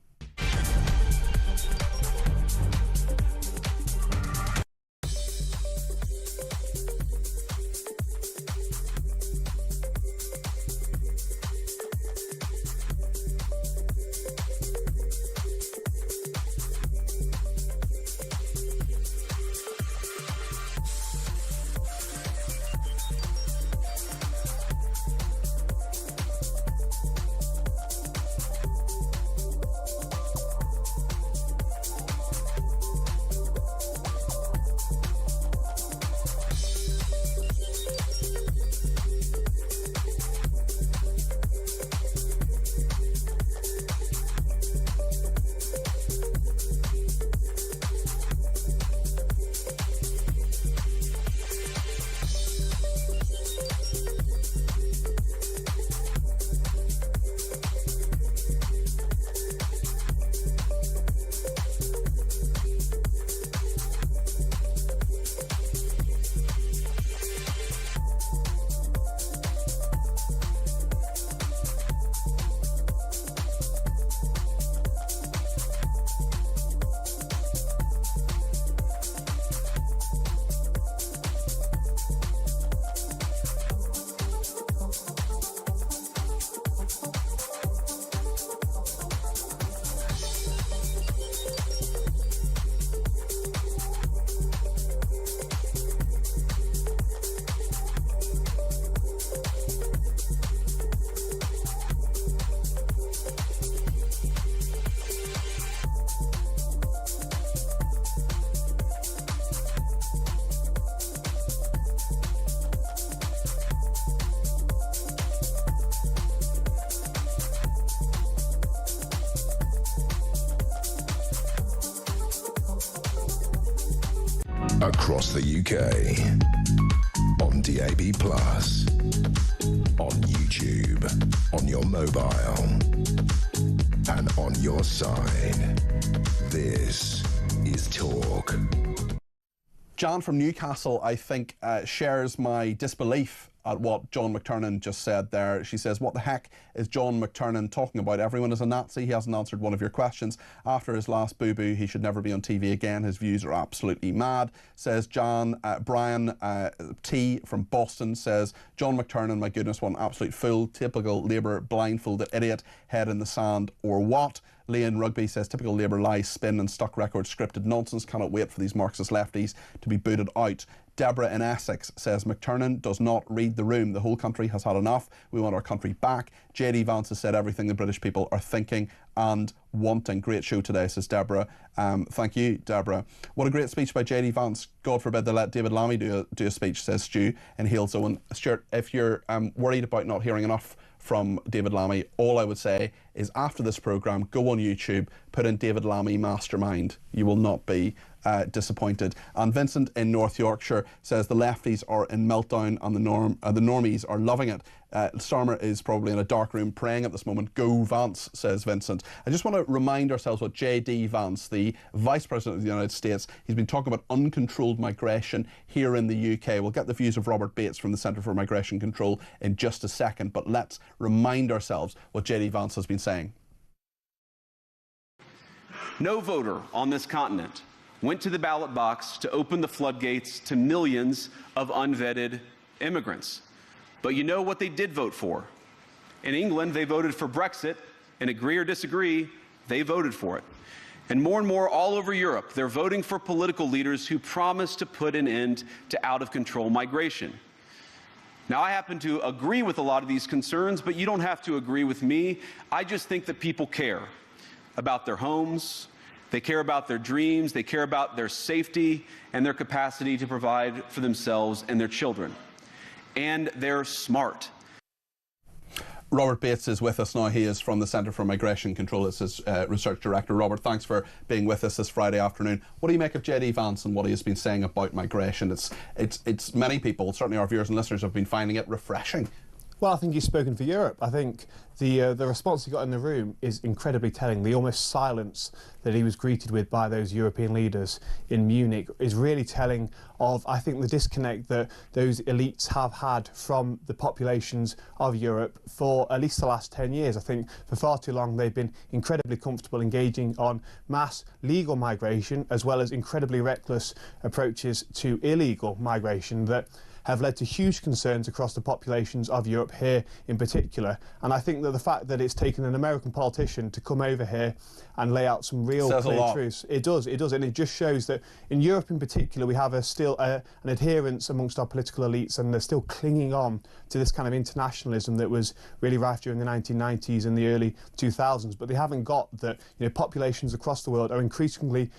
Across the UK, on DAB+, on YouTube, on your mobile, and on your side. This is Talk. Jan from Newcastle, I think, shares my disbelief at what John McTernan just said there. She says, what the heck is John McTernan talking about? Everyone is a Nazi. He hasn't answered one of your questions. After his last boo-boo, he should never be on TV again. His views are absolutely mad, says Jan. Brian T from Boston says, John McTernan, my goodness, what an absolute fool. Typical Labour blindfolded idiot, head in the sand or what? Liam Rugby says, typical Labour lies, spin and stock record scripted nonsense. Cannot wait for these Marxist lefties to be booted out. Deborah in Essex says, McTernan does not read the room. The whole country has had enough. We want our country back. JD Vance has said everything the British people are thinking and wanting. Great show today, says Deborah. Thank you, Deborah. What a great speech by JD Vance. God forbid they let David Lammy do a speech, says Stu in Halesowen. Stuart, if you're worried about not hearing enough from David Lammy, all I would say is after this programme, go on YouTube, put in David Lammy Mastermind. You will not be disappointed. And Vincent in North Yorkshire says the lefties are in meltdown and the normies are loving it. Starmer is probably in a dark room praying at this moment. Go Vance, says Vincent. I just want to remind ourselves what J.D. Vance, the Vice President of the United States, he's been talking about uncontrolled migration here in the UK. We'll get the views of Robert Bates from the Centre for Migration Control in just a second, but let's remind ourselves what J.D. Vance has been saying. No voter on this continent went to the ballot box to open the floodgates to millions of unvetted immigrants. But you know what they did vote for? In England, they voted for Brexit, and agree or disagree, they voted for it. And more all over Europe, they're voting for political leaders who promise to put an end to out-of-control migration. Now, I happen to agree with a lot of these concerns, but you don't have to agree with me. I just think that people care about their homes, they care about their dreams, they care about their safety and their capacity to provide for themselves and their children. And they're smart. Robert Bates is with us now. He is from the Centre for Migration Control. It's his research director. Robert, thanks for being with us this Friday afternoon. What do you make of J.D. Vance and what he has been saying about migration? It's many people, certainly our viewers and listeners, have been finding it refreshing. Well, I think he's spoken for Europe. I think the response he got in the room is incredibly telling. The almost silence that he was greeted with by those European leaders in Munich is really telling of, I think, the disconnect that those elites have had from the populations of Europe for at least the last 10 years. I think for far too long they've been incredibly comfortable engaging on mass legal migration as well as incredibly reckless approaches to illegal migration that have led to huge concerns across the populations of Europe, here in particular. And I think that the fact that it's taken an American politician to come over here and lay out some real clear truths, it does, and it just shows that in Europe in particular we have still an adherence amongst our political elites, and they're still clinging on to this kind of internationalism that was really rife during the 1990s and the early 2000s. But they haven't got that, populations across the world are increasingly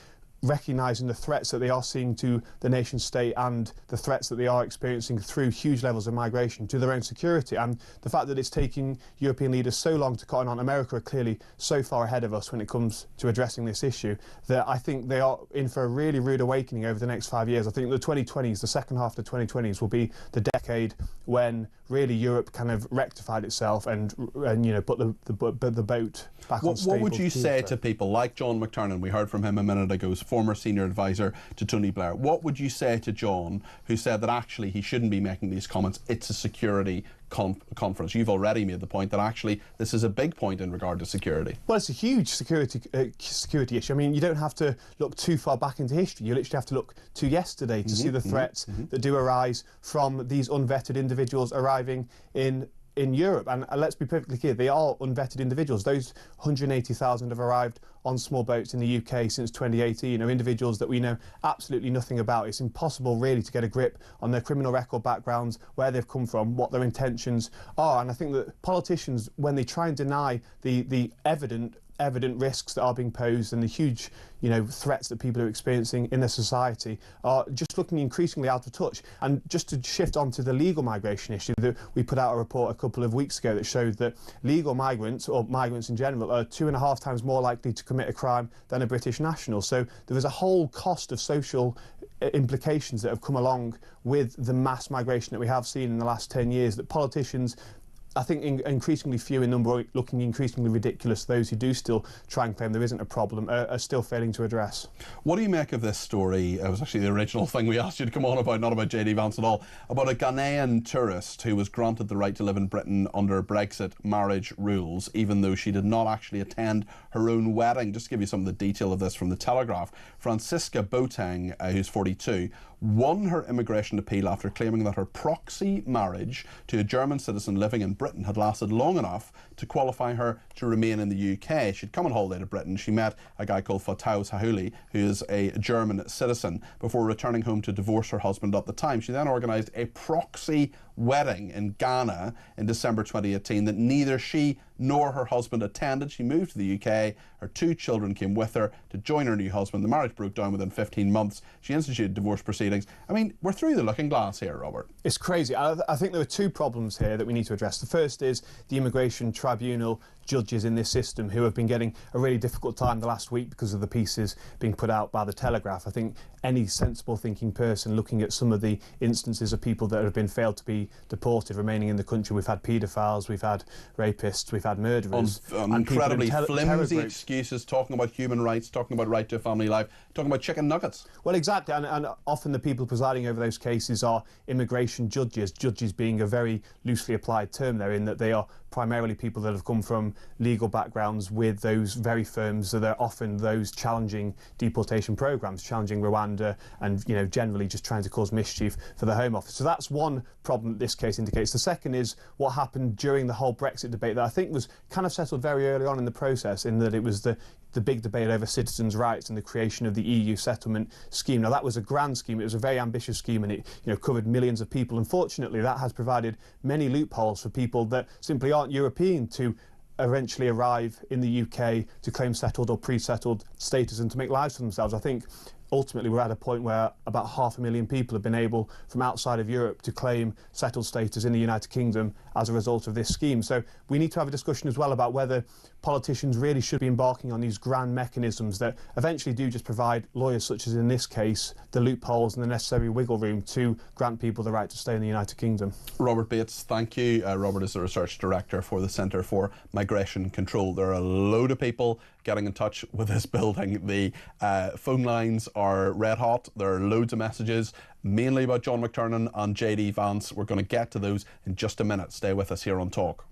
recognising the threats that they are seeing to the nation state and the threats that they are experiencing through huge levels of migration to their own security. And the fact that it's taking European leaders so long to cotton on, America are clearly so far ahead of us when it comes to addressing this issue, that I think they are in for a really rude awakening over the next 5 years. I think the 2020s, the second half of the 2020s, will be the decade when really Europe kind of rectified itself and put the boat back on stable. What would you say to people like John McTernan? We heard from him a minute ago, former senior advisor to Tony Blair. What would you say to John, who said that actually he shouldn't be making these comments? It's a security conference. You've already made the point that actually this is a big point in regard to security. Well, it's a huge security issue. I mean, you don't have to look too far back into history. You literally have to look to yesterday to see the threats that do arise from these unvetted individuals arriving in Europe. And let's be perfectly clear, they are unvetted individuals. Those 180,000 have arrived on small boats in the UK since 2018 are individuals that we know absolutely nothing about. It's impossible really to get a grip on their criminal record backgrounds, where they've come from, what their intentions are. And I think that politicians, when they try and deny the evident risks that are being posed and the huge threats that people are experiencing in their society, are just looking increasingly out of touch. And just to shift onto the legal migration issue, that we put out a report a couple of weeks ago that showed that legal migrants, or migrants in general, are 2.5 times more likely to commit a crime than a British national. So there is a whole cost of social implications that have come along with the mass migration that we have seen in the last 10 years, that politicians, I think, increasingly few in number, looking increasingly ridiculous, those who do still try and claim there isn't a problem, are still failing to address. What do you make of this story? It was actually the original thing we asked you to come on about, not about J.D. Vance at all, about a Ghanaian tourist who was granted the right to live in Britain under Brexit marriage rules, even though she did not actually attend her own wedding. Just to give you some of the detail of this from the Telegraph, Francisca Boateng, who's 42, won her immigration appeal after claiming that her proxy marriage to a German citizen living in Britain had lasted long enough to qualify her to remain in the UK. She'd come on holiday to Britain. She met a guy called Fatau Sahouli, who is a German citizen, before returning home to divorce her husband at the time. She then organised a proxy wedding in Ghana in December 2018 that neither she nor her husband attended. She moved to the UK. Her 2 children came with her to join her new husband. The marriage broke down within 15 months. She instituted divorce proceedings. I mean, we're through the looking glass here, Robert. It's crazy. I think there are 2 problems here that we need to address. The first is the immigration tribunal judges in this system who have been getting a really difficult time the last week because of the pieces being put out by the Telegraph. I think any sensible thinking person looking at some of the instances of people that have been failed to be deported remaining in the country, we've had paedophiles, we've had rapists, we've had murderers, incredibly flimsy excuses, talking about human rights, talking about right to a family life, talking about chicken nuggets. Well, exactly, and often the people presiding over those cases are immigration judges, judges being a very loosely applied term there, in that they are primarily people that have come from legal backgrounds with those very firms that are often those challenging deportation programs, challenging Rwanda, and, you know, generally just trying to cause mischief for the Home Office. So that's one problem that this case indicates. The second is what happened during the whole Brexit debate that I think was kind of settled very early on in the process, in that it was the big debate over citizens' rights and the creation of the EU settlement scheme. Now, that was a grand scheme. It was a very ambitious scheme, and it, you know, covered millions of people. Unfortunately, that has provided many loopholes for people that simply aren't European to eventually arrive in the UK to claim settled or pre-settled status and to make lives for themselves. I think ultimately we're at a point where about 500,000 people have been able from outside of Europe to claim settled status in the United Kingdom as a result of this scheme. So we need to have a discussion as well about whether politicians really should be embarking on these grand mechanisms that eventually do just provide lawyers, such as in this case, the loopholes and the necessary wiggle room to grant people the right to stay in the United Kingdom. Robert Bates, thank you. Robert is the Research Director for the Centre for Migration Control. There are a load of people getting in touch with this building. The phone lines are red hot. There are loads of messages, mainly about John McTernan and JD Vance. We're going to get to those in just a minute. Stay with us here on Talk.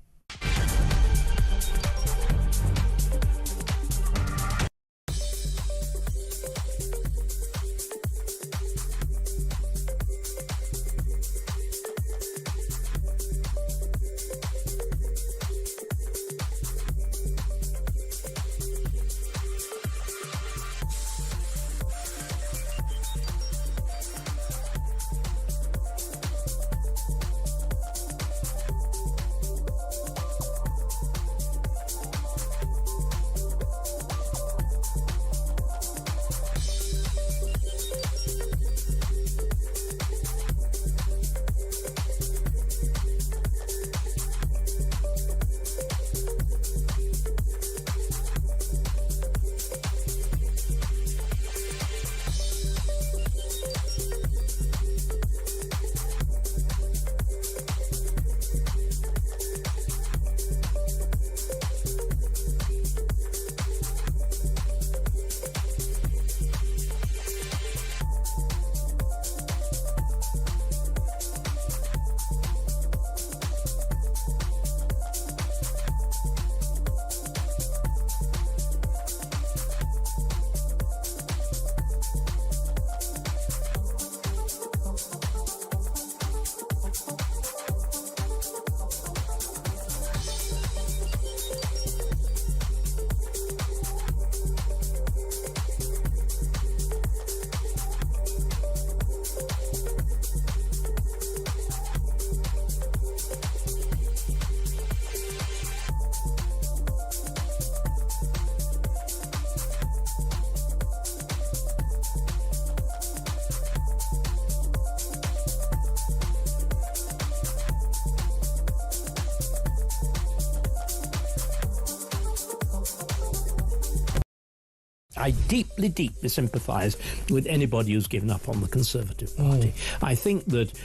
I deeply, deeply sympathise with anybody who's given up on the Conservative Party. I think that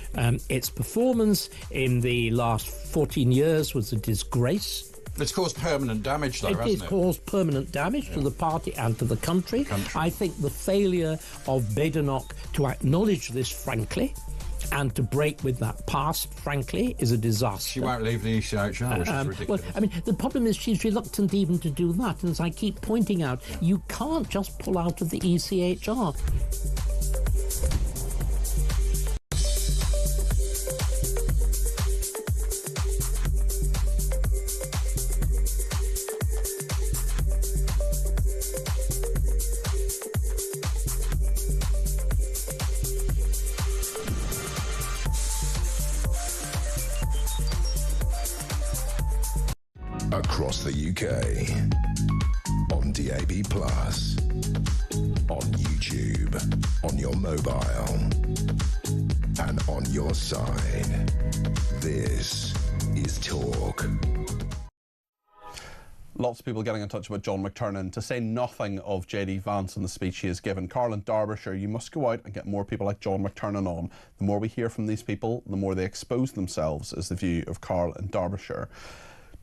its performance in the last 14 years was a disgrace. It's caused permanent damage, though, hasn't it? It has caused permanent damage to the party and to the country. I think the failure of Badenoch to acknowledge this, frankly, and to break with that past, frankly, is a disaster. She won't leave the ECHR, which is ridiculous. Well, I mean, the problem is she's reluctant even to do that, and as I keep pointing out, you can't just pull out of the ECHR. Across the UK, on DAB+, on YouTube, on your mobile, and on your side. This is Talk. Lots of people getting in touch about John McTernan, to say nothing of JD Vance and the speech he has given. Carl in Derbyshire, you must go out and get more people like John McTernan on. The more we hear from these people, the more they expose themselves, is the view of Carl in Derbyshire.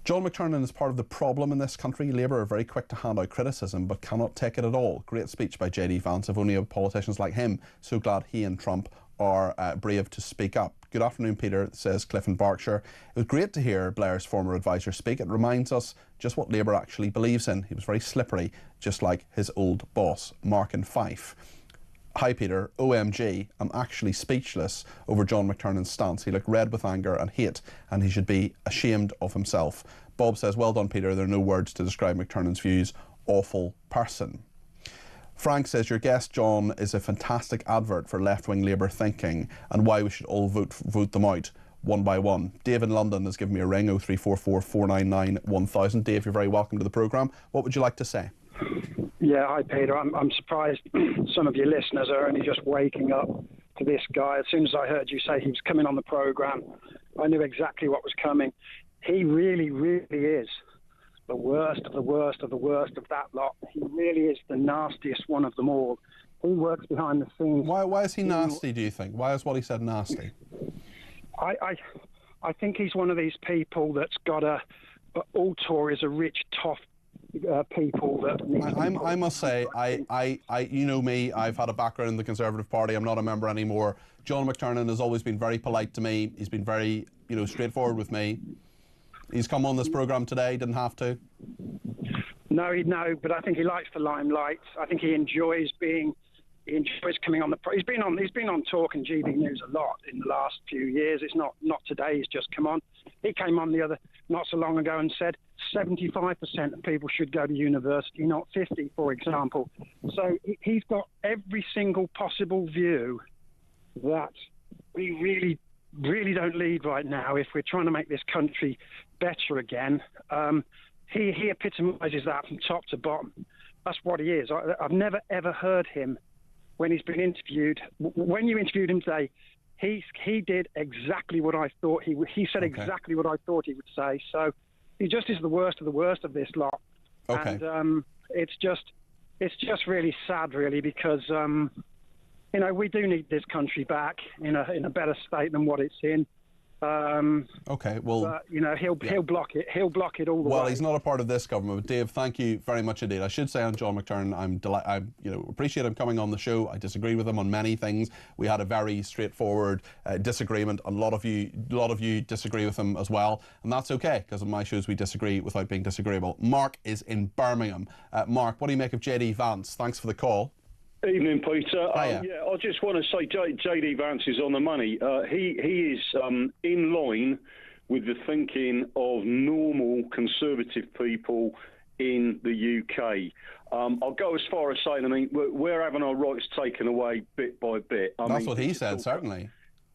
John McTernan is part of the problem in this country. Labour are very quick to hand out criticism but cannot take it at all. Great speech by JD Vance. If only politicians like him. So glad he and Trump are brave to speak up. Good afternoon, Peter, says Cliff in Berkshire. It was great to hear Blair's former advisor speak. It reminds us just what Labour actually believes in. He was very slippery, just like his old boss, Mark in Fife. Hi Peter, OMG, I'm actually speechless over John McTernan's stance. He looked red with anger and hate, and he should be ashamed of himself. Bob says, well done Peter, there are no words to describe McTernan's views. Awful person. Frank says, your guest John is a fantastic advert for left-wing Labour thinking and why we should all vote them out one by one. Dave in London has given me a ring, 0344 499 1000. Dave, you're very welcome to the programme. What would you like to say? Yeah, hi Peter. I'm surprised some of your listeners are only just waking up to this guy. As soon as I heard you say he was coming on the programme, I knew exactly what was coming. He really, really is the worst of the worst of the worst of that lot. He really is the nastiest one of them all. He works behind the scenes. Why is he nasty, do you think? Why is what he said nasty? I think he's one of these people that's got all Tories are rich, tough people that... I must say, you know me, I've had a background in the Conservative Party. I'm not a member anymore. John McTernan has always been very polite to me. He's been very, straightforward with me. He's come on this programme today, didn't have to. No, but I think he likes the limelight. I think he enjoys coming on the... He's been on Talk and GB News a lot in the last few years. It's not today, he's just come on. He came on not so long ago and said 75% of people should go to university, not 50, for example. So he's got every single possible view that we really, really don't lead right now if we're trying to make this country better again. He epitomises that from top to bottom. That's what he is. I've never, ever heard him when he's been interviewed. When you interviewed him today, he did exactly what I thought he said exactly what I thought he would say. So he just is the worst of this lot. Okay. And it's just really sad, really, because we do need this country back in a better state than what it's in. Okay, well, but, he'll block it. He'll block it all the way. Well, he's not a part of this government. But Dave, thank you very much indeed. I should say on John McTernan, I appreciate him coming on the show. I disagree with him on many things. We had a very straightforward disagreement. A lot of you disagree with him as well, and that's okay because on my shows we disagree without being disagreeable. Mark is in Birmingham. Mark, what do you make of JD Vance? Thanks for the call. Evening, Peter. I just want to say JD Vance is on the money. He is in line with the thinking of normal Conservative people in the UK. I'll go as far as saying, we're having our rights taken away bit by bit. That's what he said, certainly.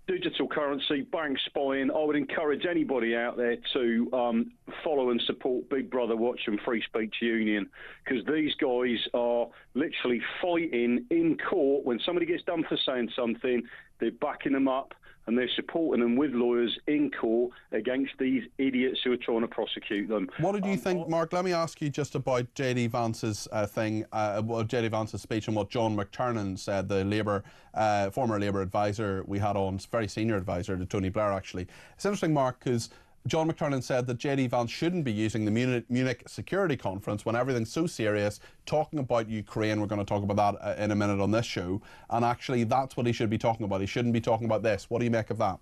Digital currency, bank spying. I would encourage anybody out there to follow and support Big Brother Watch and Free Speech Union, because these guys are literally fighting in court. When somebody gets done for saying something, they're backing them up and they're supporting them with lawyers in court against these idiots who are trying to prosecute them. What did you think, Mark? Let me ask you just about JD Vance's JD Vance's speech and what John McTernan said, the former Labour advisor we had on, very senior advisor to Tony Blair, actually. It's interesting, Mark, because John McTernan said that JD Vance shouldn't be using the Munich Security Conference when everything's so serious, talking about Ukraine. We're going to talk about that in a minute on this show. And actually, that's what he should be talking about. He shouldn't be talking about this. What do you make of that?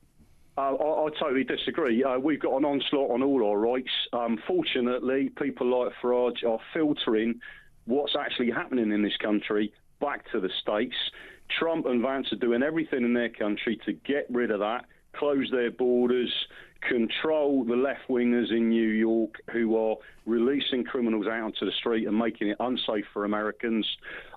I totally disagree. We've got an onslaught on all our rights. Fortunately, people like Farage are filtering what's actually happening in this country back to the States. Trump and Vance are doing everything in their country to get rid of that, close their borders, control the left-wingers in New York who are releasing criminals out onto the street and making it unsafe for Americans.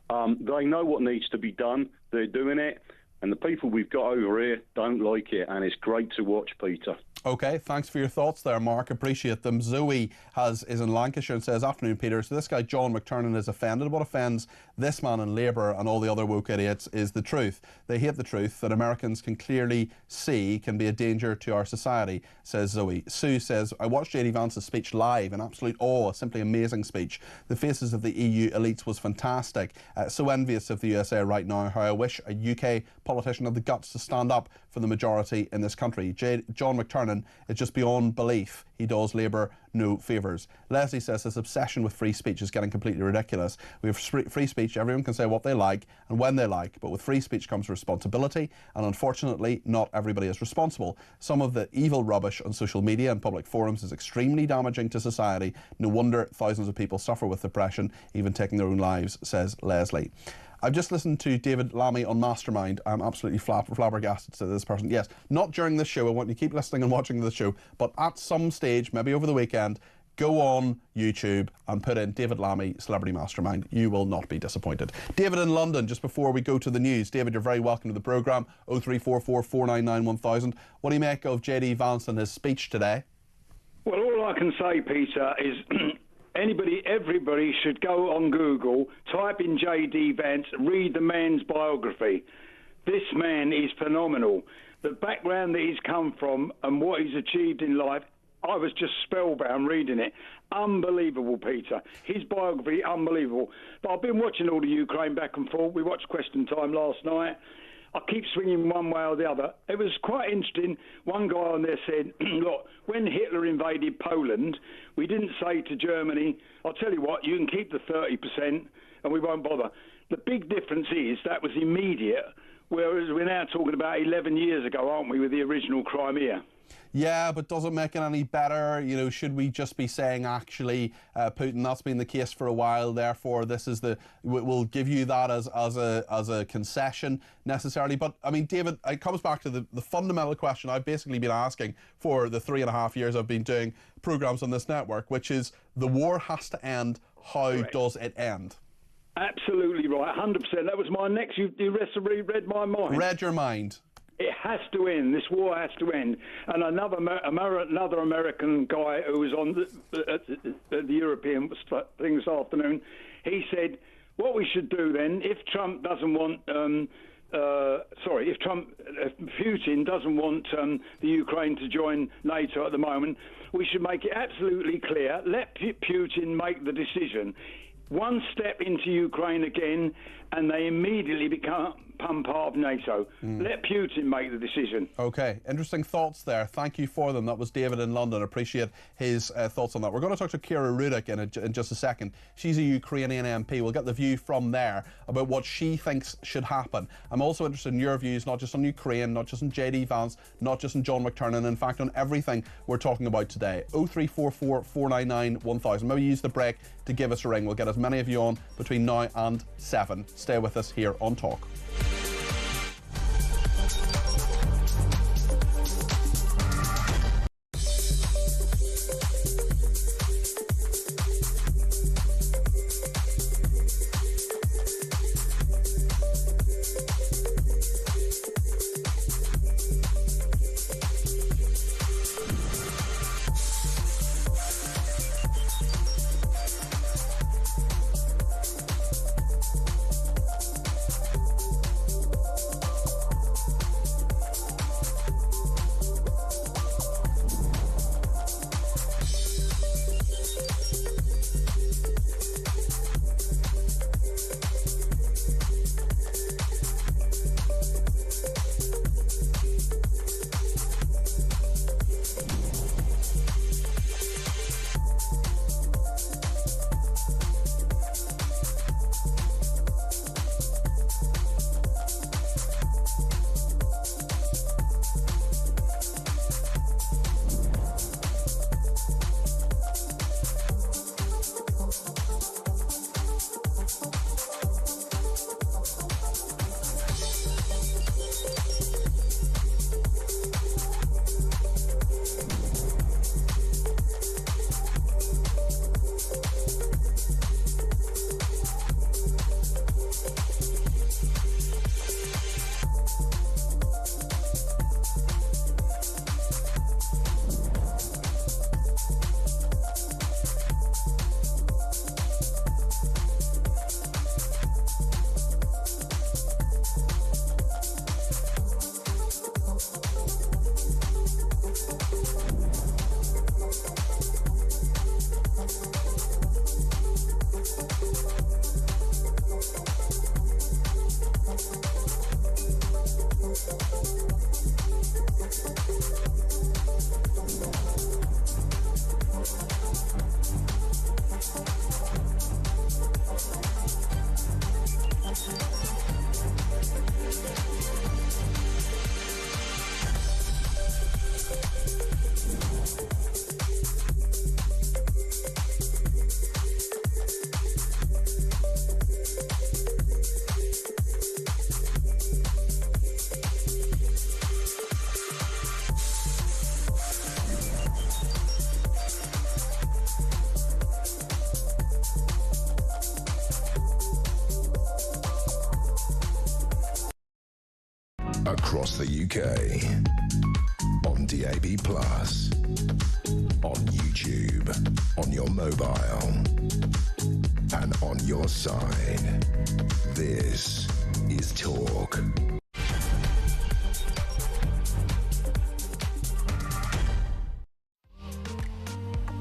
They know what needs to be done. They're doing it. And the people we've got over here don't like it, and it's great to watch, Peter. Okay, thanks for your thoughts there, Mark. Appreciate them. Zoe is in Lancashire and says, "Afternoon, Peter. So this guy John McTernan is offended. What offends this man in Labour and all the other woke idiots is the truth. They hate the truth that Americans can clearly see can be a danger to our society," says Zoe. Sue says, "I watched JD Vance's speech live in absolute awe. A simply amazing speech. The faces of the EU elites was fantastic. So envious of the USA right now. How I wish a UK politician had the guts to stand up for the majority in this country. John McTernan, it's just beyond belief he does Labour no favours." Leslie says this obsession with free speech is getting completely ridiculous. We have free speech, everyone can say what they like and when they like, but with free speech comes responsibility, and unfortunately not everybody is responsible. Some of the evil rubbish on social media and public forums is extremely damaging to society. No wonder thousands of people suffer with depression, even taking their own lives, says Leslie. I've just listened to David Lammy on Mastermind. I'm absolutely flabbergasted to this person. Yes, not during this show. I want you to keep listening and watching the show. But at some stage, maybe over the weekend, go on YouTube and put in David Lammy, Celebrity Mastermind. You will not be disappointed. David in London, just before we go to the news. David, you're very welcome to the programme. 0344 499 1000. What do you make of JD Vance and his speech today? Well, all I can say, Peter, is... everybody should go on Google, type in JD Vance, read the man's biography. This man is phenomenal. The background that he's come from and what he's achieved in life, I was just spellbound reading it. Unbelievable, Peter. His biography, unbelievable. But I've been watching all the Ukraine back and forth. We watched Question Time last night. I keep swinging one way or the other. It was quite interesting. One guy on there said, look, when Hitler invaded Poland, we didn't say to Germany, I'll tell you what, you can keep the 30% and we won't bother. The big difference is that was immediate, whereas we're now talking about 11 years ago, aren't we, with the original Crimea? Yeah, but does it make it any better? You know, should we just be saying, actually, Putin, that's been the case for a while, therefore this is we'll give you that as a concession necessarily. But, I mean, David, it comes back to the fundamental question I've basically been asking for the 3.5 years I've been doing programmes on this network, which is the war has to end. How Correct. Does it end? Absolutely right, 100%. That was my next, you read my mind. Read your mind. It has to end. This war has to end. And another American guy who was on the European thing this afternoon, he said, what we should do then, if Trump doesn't want, if Putin doesn't want the Ukraine to join NATO at the moment, we should make it absolutely clear, let Putin make the decision. One step into Ukraine again, and they immediately become part of NATO. Let Putin make the decision. Okay, interesting thoughts there. Thank you for them. That was David in London. Appreciate his thoughts on that. We're going to talk to Kira Rudik in just a second. She's a Ukrainian MP. We'll get the view from there about what she thinks should happen. I'm also interested in your views, not just on Ukraine, not just on JD Vance, not just on John McTernan, in fact on everything we're talking about today. 0344 499 1000. Maybe use the break to give us a ring. We'll get as many of you on between now and 7. Stay with us here on Talk. Across the UK. On DAB+. On YouTube. On your mobile. And on your side. This is Talk.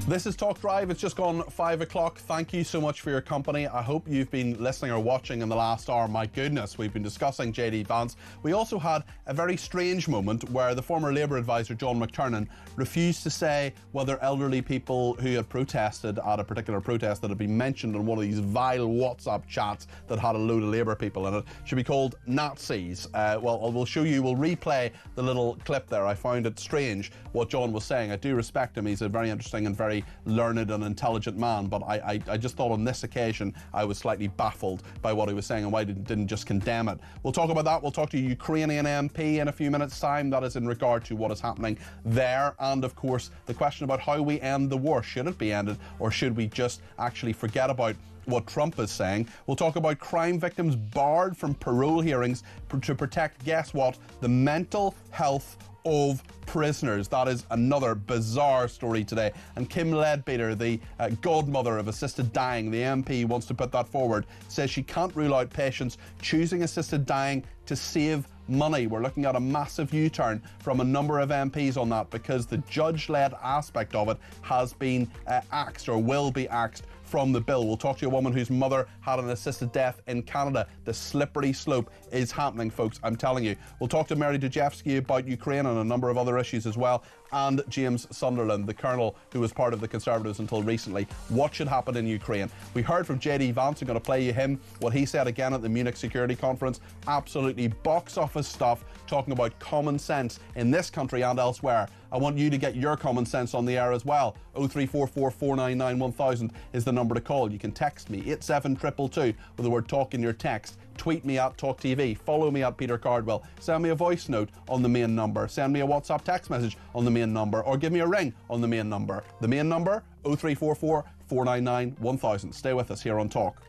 This is Talk Drive. It's just gone 5 o'clock. Thank you so much for your company. I hope you've been listening or watching in the last hour. My goodness, we've been discussing JD Vance. We also had a very strange moment where the former Labour advisor, John McTernan, refused to say whether elderly people who had protested at a particular protest that had been mentioned in one of these vile WhatsApp chats that had a load of Labour people in it should be called Nazis. Well, we'll show you, we'll replay the little clip there. I found it strange what John was saying. I do respect him. He's a very interesting and very learned and intelligent man, but I just thought on this occasion I was slightly baffled by what he was saying and why he didn't just condemn it. We'll talk about that. We'll talk to a Ukrainian MP in a few minutes' time. That is in regard to what is happening there, and of course the question about how we end the war. Should it be ended, or should we just actually forget about what Trump is saying? We'll talk about crime victims barred from parole hearings to protect, guess what, the mental health of prisoners. That is another bizarre story today. And Kim Leadbeater, the godmother of assisted dying, the MP, wants to put that forward, says she can't rule out patients choosing assisted dying to save money. We're looking at a massive U-turn from a number of MPs on that because the judge-led aspect of it has been axed or will be axed from the bill. We'll talk to a woman whose mother had an assisted death in Canada. The slippery slope is happening, folks, I'm telling you. We'll talk to Mary Dejevsky about Ukraine and a number of other issues as well, and James Sunderland, the colonel who was part of the Conservatives until recently. What should happen in Ukraine? We heard from JD Vance. I'm going to play you him, what he said again at the Munich Security Conference. Absolutely box office stuff, talking about common sense in this country and elsewhere. I want you to get your common sense on the air as well. 0344 499 1000 is the number to call. You can text me 87222 with the word talk in your text. Tweet me at talkTV. Follow me at Peter Cardwell. Send me a voice note on the main number. Send me a WhatsApp text message on the main number, or give me a ring on the main number. The main number 0344 499 1000. Stay with us here on Talk.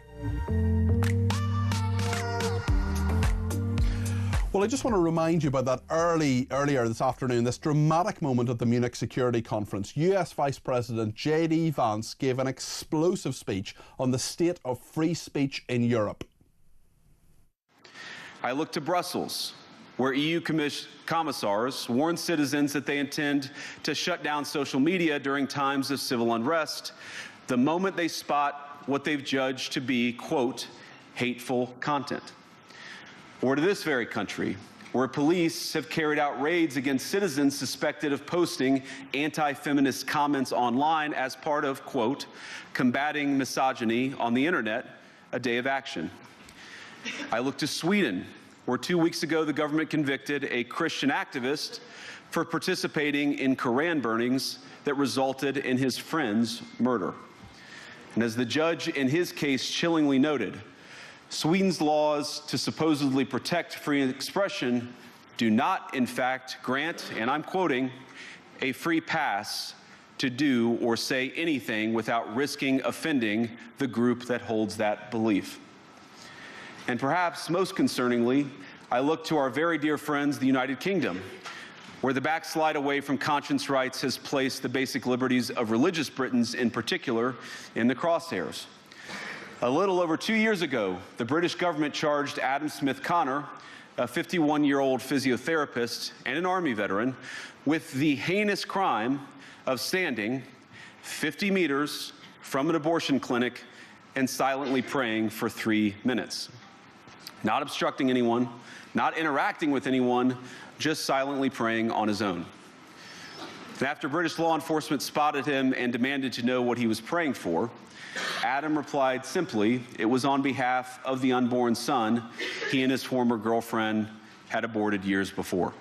Well, I just want to remind you about that earlier this afternoon, this dramatic moment at the Munich Security Conference. US Vice President JD Vance gave an explosive speech on the state of free speech in Europe. I look to Brussels, where EU commissars warn citizens that they intend to shut down social media during times of civil unrest the moment they spot what they've judged to be, quote, hateful content. Or to this very country, where police have carried out raids against citizens suspected of posting anti-feminist comments online as part of, quote, combating misogyny on the internet, a day of action. I look to Sweden, where 2 weeks ago the government convicted a Christian activist for participating in Koran burnings that resulted in his friend's murder. And as the judge in his case chillingly noted, Sweden's laws to supposedly protect free expression do not, in fact, grant, and I'm quoting, a free pass to do or say anything without risking offending the group that holds that belief. And perhaps most concerningly, I look to our very dear friends, the United Kingdom, where the backslide away from conscience rights has placed the basic liberties of religious Britons in particular in the crosshairs. A little over 2 years ago, the British government charged Adam Smith Connor, a 51-year-old physiotherapist and an Army veteran, with the heinous crime of standing 50 meters from an abortion clinic and silently praying for 3 minutes. Not obstructing anyone, not interacting with anyone, just silently praying on his own. And after British law enforcement spotted him and demanded to know what he was praying for, Adam replied simply, it was on behalf of the unborn son he and his former girlfriend had aborted years before.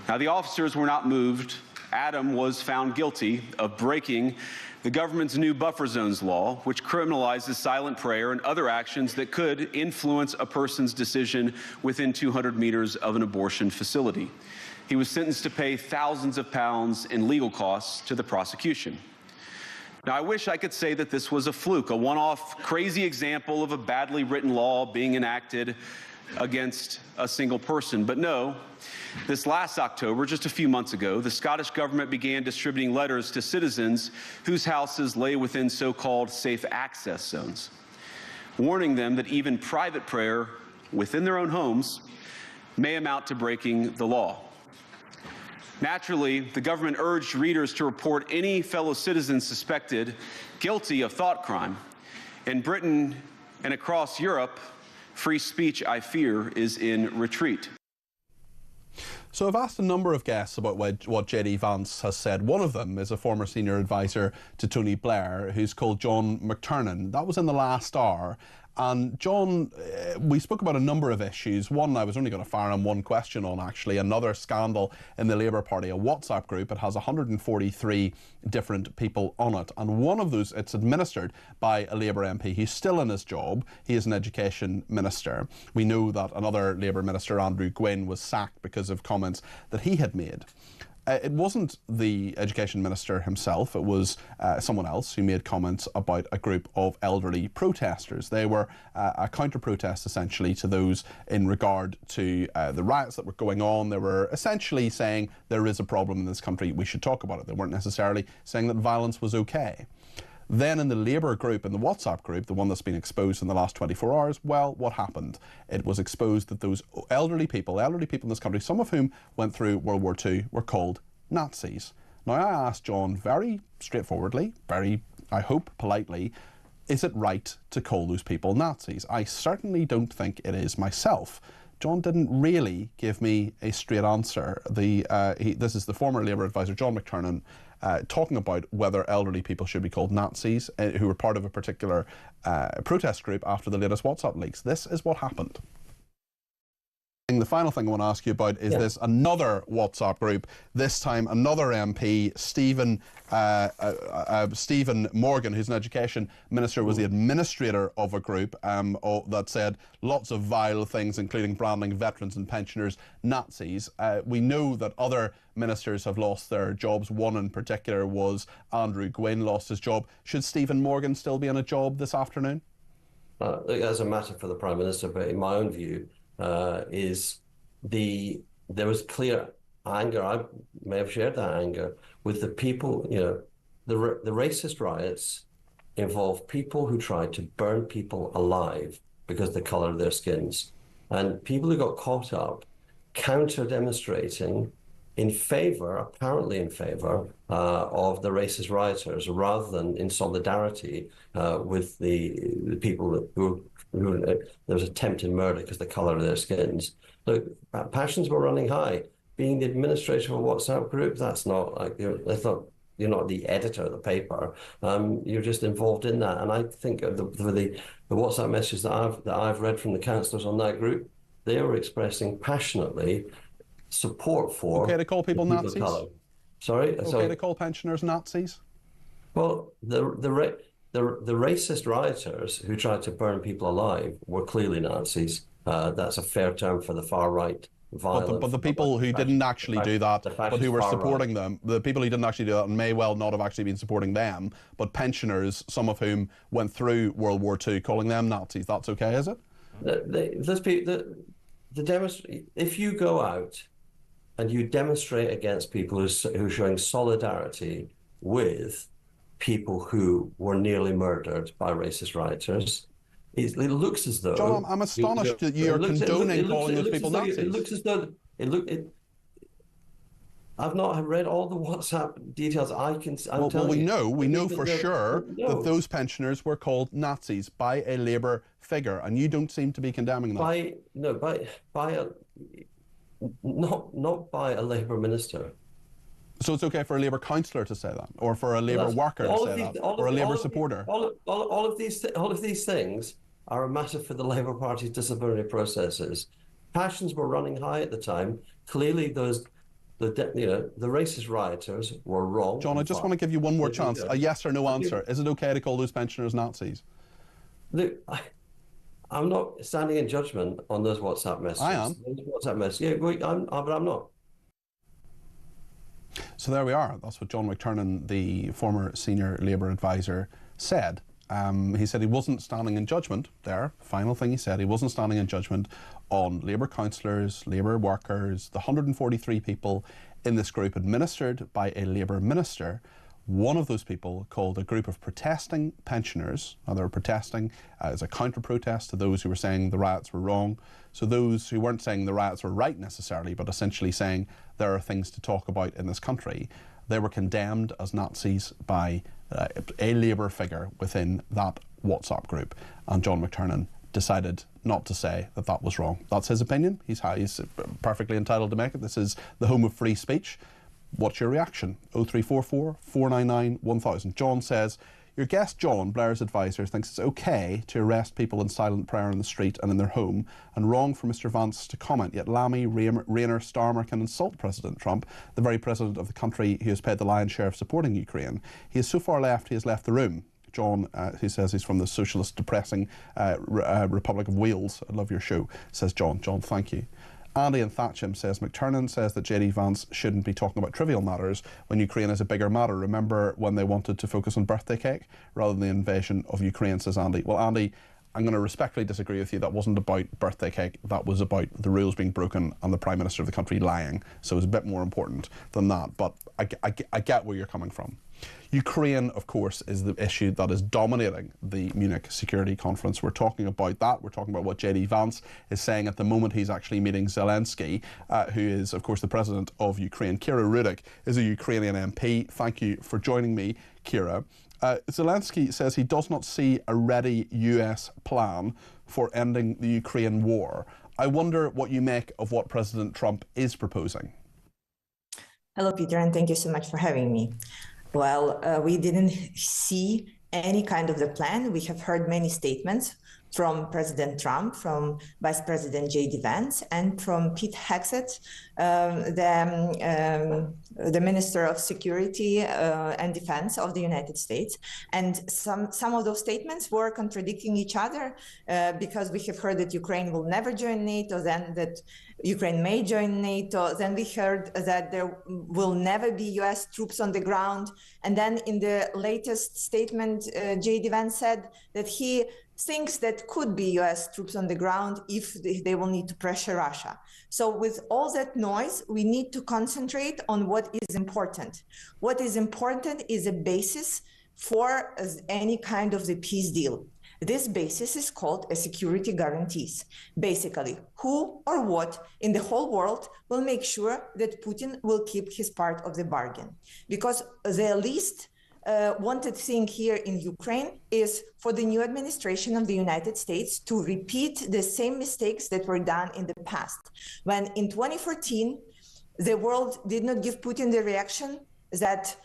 Now, the officers were not moved. Adam was found guilty of breaking the government's new buffer zones law, which criminalizes silent prayer and other actions that could influence a person's decision within 200 meters of an abortion facility. He was sentenced to pay thousands of pounds in legal costs to the prosecution. Now, I wish I could say that this was a fluke, a one-off crazy example of a badly written law being enacted against a single person. But no, this last October, just a few months ago, the Scottish government began distributing letters to citizens whose houses lay within so-called safe access zones, warning them that even private prayer within their own homes may amount to breaking the law. Naturally, the government urged readers to report any fellow citizens suspected guilty of thought crime. In Britain and across Europe, free speech, I fear, is in retreat. So I've asked a number of guests about what JD Vance has said. One of them is a former senior advisor to Tony Blair, who's called John McTernan. That was in the last hour. And John, we spoke about a number of issues. One, I was only going to fire him one question on, actually. Another scandal in the Labour Party, a WhatsApp group. It has 143 different people on it. And one of those, it's administered by a Labour MP. He's still in his job. He is an education minister. We know that another Labour minister, Andrew Gwynn, was sacked because of comments that he had made. It wasn't the education minister himself, it was someone else who made comments about a group of elderly protesters. They were a counter-protest essentially to those in regard to the riots that were going on. They were essentially saying there is a problem in this country, we should talk about it. They weren't necessarily saying that violence was okay. Then in the Labour group, in the WhatsApp group, the one that's been exposed in the last 24 hours, well, what happened? It was exposed that those elderly people in this country, some of whom went through World War II, were called Nazis. Now, I asked John very straightforwardly, very, I hope, politely, is it right to call those people Nazis? I certainly don't think it is myself. John didn't really give me a straight answer. This is the former Labour advisor, John McTernan, talking about whether elderly people should be called Nazis, who were part of a particular protest group after the latest WhatsApp leaks. This is what happened. The final thing I want to ask you about is this another WhatsApp group, this time another MP, Stephen Morgan, who's an education minister, was the administrator of a group that said lots of vile things, including branding veterans and pensioners Nazis. We know that other ministers have lost their jobs. One in particular was Andrew Gwynn, lost his job. Should Stephen Morgan still be in a job this afternoon? As a matter for the Prime Minister, but in my own view, there was clear anger. I may have shared that anger with the people. The racist riots involve people who tried to burn people alive because of the color of their skins, and people who got caught up counter-demonstrating apparently in favor of the racist rioters, rather than in solidarity with the people who there was attempted murder because of the color of their skins. Look, passions were running high. Being the administrator of a WhatsApp group, that's not like you're not the editor of the paper. You're just involved in that. And I think the WhatsApp messages that I've read from the councillors on that group, they were expressing passionately support for. Okay to call people Nazis? Sorry? Okay to call pensioners Nazis? Well, the racist rioters who tried to burn people alive were clearly Nazis. That's a fair term for the far right violence. But the people who didn't actually do that, but who were supporting them, the people who didn't actually do that may well not have actually been supporting them, but pensioners, some of whom went through World War II, calling them Nazis, that's okay, is it? If you go out and you demonstrate against people who are showing solidarity with people who were nearly murdered by racist rioters, it looks as though... John, I'm astonished that you're condoning calling those people Nazis. It looks as though... I've not read all the WhatsApp details. We know for sure that those pensioners were called Nazis by a Labour figure, and you don't seem to be condemning that. Not by a Labour minister. So it's okay for a Labour councillor to say that, or for a Labour worker to say that, or a Labour supporter? All of these things are a matter for the Labour Party's disciplinary processes. Passions were running high at the time. Clearly, the racist rioters were wrong. John, I just want to give you one more chance, a yes or no answer. Is it okay to call those pensioners Nazis? Look, I'm not standing in judgment on those WhatsApp messages. I am. Those WhatsApp messages. Yeah, but I'm not. So there we are. That's what John McTernan, the former senior Labour advisor, said. He said he wasn't standing in judgment there. Final thing he said, he wasn't standing in judgment on Labour councillors, Labour workers, the 143 people in this group administered by a Labour minister. One of those people called a group of protesting pensioners. Now, they were protesting as a counter-protest to those who were saying the riots were wrong. So those who weren't saying the riots were right necessarily, but essentially saying there are things to talk about in this country, they were condemned as Nazis by a Labour figure within that WhatsApp group. And John McTernan decided not to say that that was wrong. That's his opinion. He's perfectly entitled to make it. This is the home of free speech. What's your reaction? 0344 499 1000. John says, your guest John, Blair's advisor, thinks it's okay to arrest people in silent prayer in the street and in their home, and wrong for Mr Vance to comment, yet Lammy, Rayner, Starmer can insult President Trump, the very president of the country who has paid the lion's share of supporting Ukraine. He is so far left, he has left the room. John, who says he's from the socialist depressing Republic of Wales. I love your show, says John. John, thank you. Andy in Thatcham says, McTernan says that JD Vance shouldn't be talking about trivial matters when Ukraine is a bigger matter. Remember when they wanted to focus on birthday cake rather than the invasion of Ukraine, says Andy. Well, Andy, I'm going to respectfully disagree with you. That wasn't about birthday cake. That was about the rules being broken and the Prime Minister of the country lying. So it's a bit more important than that. But I get where you're coming from. Ukraine, of course, is the issue that is dominating the Munich Security Conference. We're talking about that. We're talking about what JD Vance is saying at the moment. He's actually meeting Zelensky, who is, of course, the president of Ukraine. Kira Rudik is a Ukrainian MP. Thank you for joining me, Kira. Zelensky says he does not see a ready US plan for ending the Ukraine war. I wonder what you make of what President Trump is proposing. Hello, Peter, and thank you so much for having me. Well, we didn't see any kind of the plan. We have heard many statements from President Trump, from Vice President J.D. Vance, and from Pete Hegseth, the Minister of Security and Defense of the United States. And some of those statements were contradicting each other because we have heard that Ukraine will never join NATO, then that Ukraine may join NATO, then we heard that there will never be US troops on the ground. And then in the latest statement, J.D. Vance said that he thinks that could be US troops on the ground if they will need to pressure Russia. So with all that noise, we need to concentrate on what is important. What is important is a basis for any kind of the peace deal. This basis is called a security guarantees. Basically, who or what in the whole world will make sure that Putin will keep his part of the bargain. Because the least wanted thing here in Ukraine is for the new administration of the United States to repeat the same mistakes that were done in the past. When in 2014, the world did not give Putin the reaction that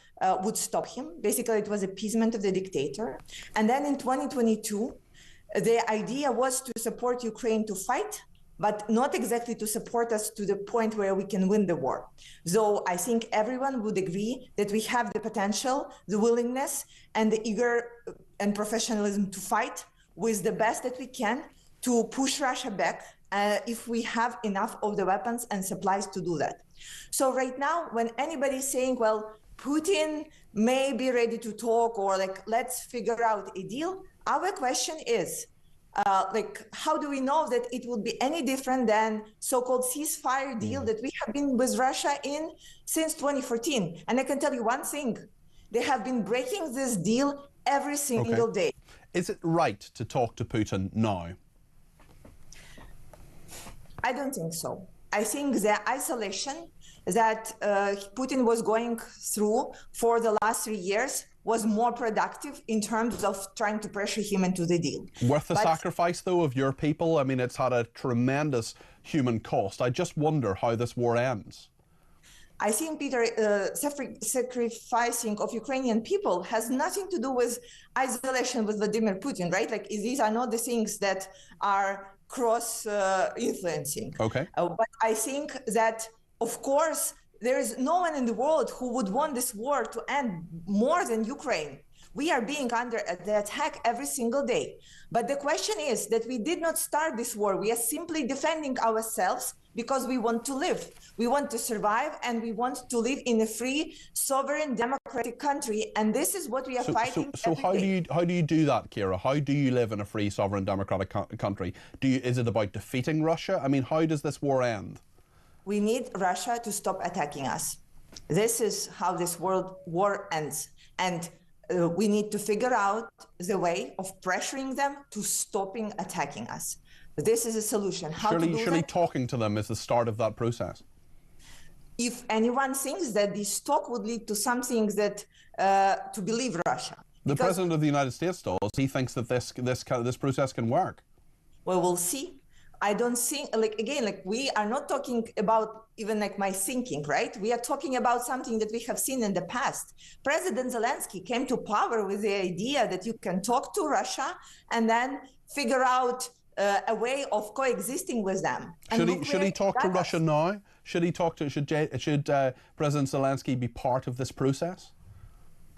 would stop him. Basically, it was appeasement of the dictator. And then in 2022, the idea was to support Ukraine to fight, but not exactly to support us to the point where we can win the war. So I think everyone would agree that we have the potential, the willingness, and the eager and professionalism to fight with the best that we can to push Russia back if we have enough of the weapons and supplies to do that. So right now, when anybody is saying, well, Putin may be ready to talk, or like, let's figure out a deal, our question is, how do we know that it would be any different than so-called ceasefire deal that we have been with Russia in since 2014? And I can tell you one thing, they have been breaking this deal every single day. Is it right to talk to Putin now? I don't think so. I think the isolation that Putin was going through for the last 3 years was more productive in terms of trying to pressure him into the deal. Worth the sacrifice, though, of your people? I mean, it's had a tremendous human cost. I just wonder how this war ends. I think, Peter, sacrificing of Ukrainian people has nothing to do with isolation with Vladimir Putin, right? Like, these are not the things that are cross-influencing. Okay. But I think that, of course, there is no one in the world who would want this war to end more than Ukraine. We are being under the attack every single day. But the question is that we did not start this war. We are simply defending ourselves because we want to live. We want to survive, and we want to live in a free, sovereign, democratic country. And this is what we are fighting. So how do you do that, Kira? How do you live in a free, sovereign, democratic country? Is it about defeating Russia? I mean, how does this war end? We need Russia to stop attacking us. This is how this world war ends. And we need to figure out the way of pressuring them to stopping attacking us. This is a solution. Surely talking to them is the start of that process. If anyone thinks that this talk would lead to something that to believe Russia. The President of the United States does. He thinks that this process can work. Well, we'll see. I don't think, we are not talking about even my thinking, right? We are talking about something that we have seen in the past. President Zelensky came to power with the idea that you can talk to Russia and then figure out a way of coexisting with them. Should he talk to Russia now? Should President Zelensky be part of this process?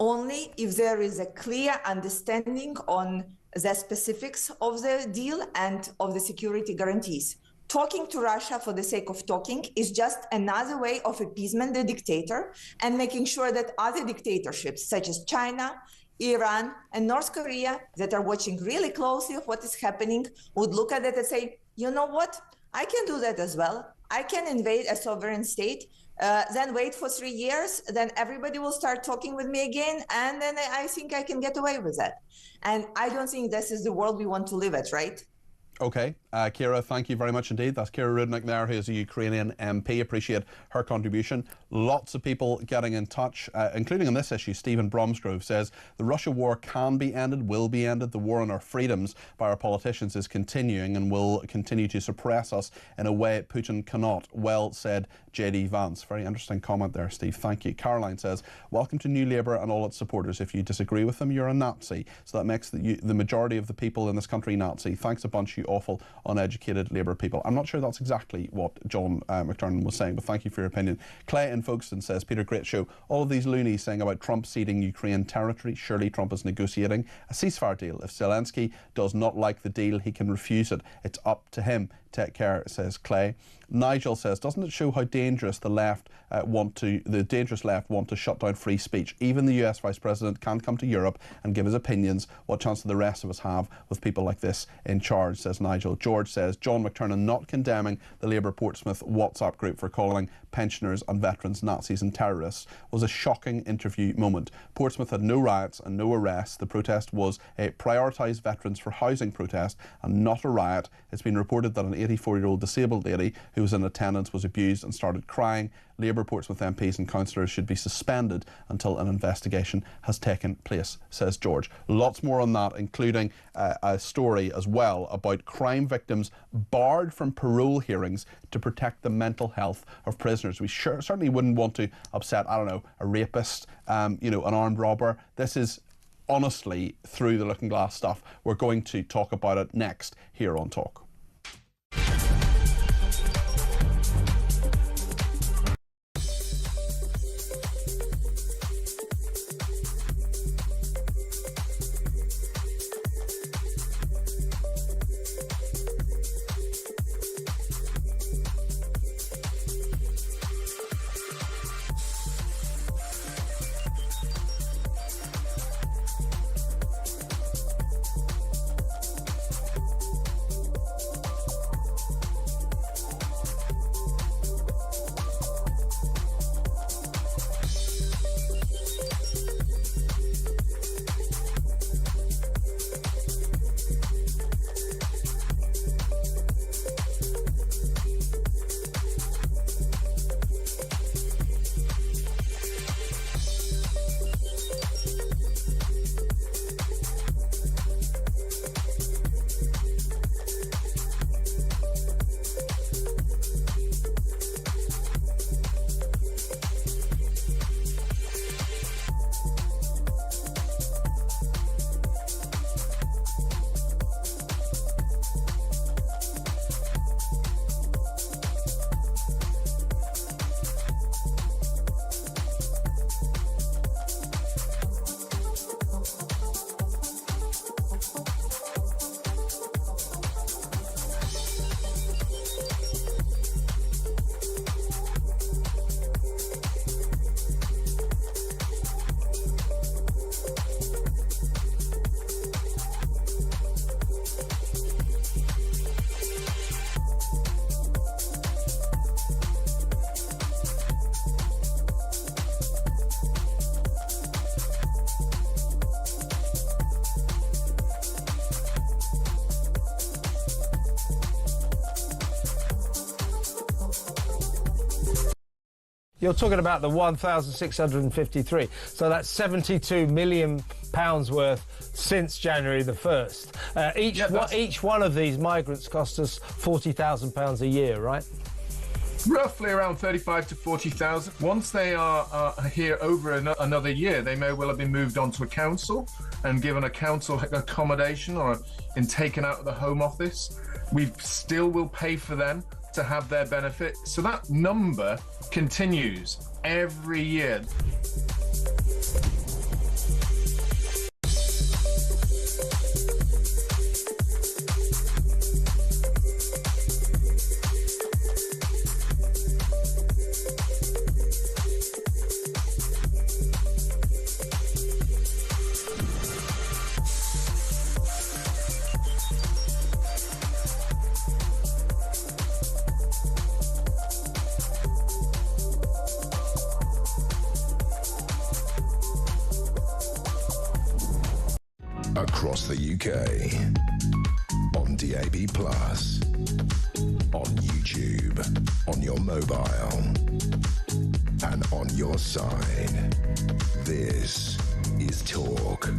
Only if there is a clear understanding on the specifics of the deal and of the security guarantees. Talking to Russia for the sake of talking is just another way of appeasement the dictator and making sure that other dictatorships such as China, Iran, and North Korea that are watching really closely of what is happening would look at it and say, you know what? I can do that as well. I can invade a sovereign state, then wait for 3 years, then everybody will start talking with me again, and then I think I can get away with that. And I don't think this is the world we want to live at, right? Okay, Kira, thank you very much indeed. That's Kira Rudnick there, who is a Ukrainian MP. Appreciate her contribution. Lots of people getting in touch, including on this issue. Stephen Bromsgrove says, the Russia war can be ended, will be ended. The war on our freedoms by our politicians is continuing and will continue to suppress us in a way Putin cannot. Well said, JD Vance. Very interesting comment there, Steve. Thank you. Caroline says, welcome to New Labour and all its supporters. If you disagree with them, you're a Nazi. So that makes the majority of the people in this country Nazi. Thanks a bunch, you awful, uneducated Labour people. I'm not sure that's exactly what John McTernan was saying, but thank you for your opinion. Clay in Folkestone says, Peter, great show. All of these loonies saying about Trump ceding Ukraine territory. Surely Trump is negotiating a ceasefire deal. If Zelensky does not like the deal, he can refuse it. It's up to him. Take care, says Clay. Nigel says, doesn't it show how dangerous the dangerous left want to shut down free speech? Even the US Vice President can't come to Europe and give his opinions. What chance do the rest of us have with people like this in charge, says Nigel. George says, John McTernan not condemning the Labour Portsmouth WhatsApp group for calling pensioners and veterans Nazis and terrorists was a shocking interview moment. Portsmouth had no riots and no arrests. The protest was a prioritised veterans for housing protest and not a riot. It's been reported that an 84-year-old disabled lady who was in attendance was abused and started crying. Labour Portsmouth MPs and councillors should be suspended until an investigation has taken place, says George. Lots more on that, including a story as well about crime victims barred from parole hearings to protect the mental health of prisoners. We certainly wouldn't want to upset, I don't know, a rapist, an armed robber. This is honestly through the looking glass stuff. We're going to talk about it next here on Talk. You're talking about the 1,653. So that's £72 million worth since January the 1st. Each one of these migrants cost us £40,000 a year, right? Roughly around 35 to 40,000. Once they are here over another year, they may well have been moved on to a council and given a council accommodation or taken out of the Home Office. We still will pay for them to have their benefit. So that number continues every year. Across the UK, on DAB+, on YouTube, on your mobile, and on your side. This is Talk.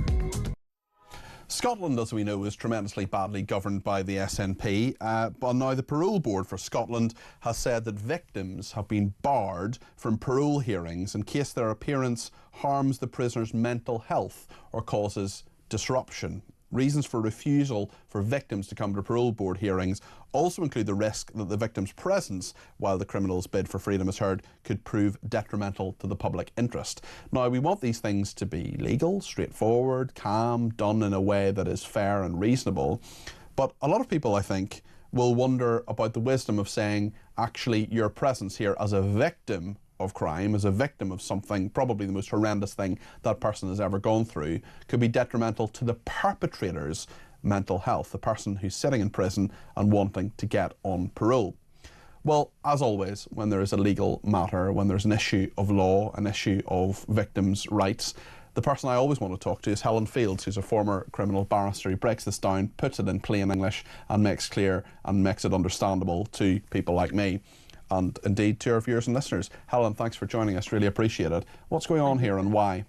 Scotland, as we know, is tremendously badly governed by the SNP, but now the Parole Board for Scotland has said that victims have been barred from parole hearings in case their appearance harms the prisoner's mental health or causes disruption. Reasons for refusal for victims to come to parole board hearings also include the risk that the victim's presence while the criminal's bid for freedom is heard could prove detrimental to the public interest. Now, we want these things to be legal, straightforward, calm, done in a way that is fair and reasonable. But a lot of people, I think, will wonder about the wisdom of saying, actually, your presence here as a victim of crime, as a victim of something, probably the most horrendous thing that person has ever gone through, could be detrimental to the perpetrator's mental health, the person who's sitting in prison and wanting to get on parole. Well, as always, when there is a legal matter, when there's an issue of law, an issue of victims' rights, the person I always want to talk to is Helen Fields, who's a former criminal barrister. He breaks this down, puts it in plain English and makes clear and makes it understandable to people like me. And indeed to our viewers and listeners. Helen, thanks for joining us, really appreciate it. What's going on here and why?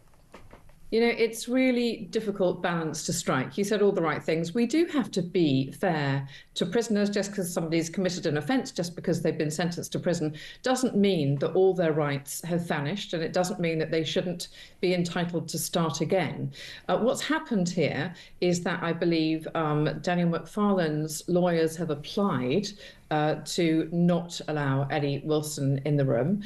You know, it's really difficult balance to strike. You said all the right things. We do have to be fair to prisoners. Just because somebody's committed an offence, just because they've been sentenced to prison, doesn't mean that all their rights have vanished, and it doesn't mean that they shouldn't be entitled to start again. What's happened here is that I believe Daniel McFarlane's lawyers have applied to not allow Eddie Wilson in the room.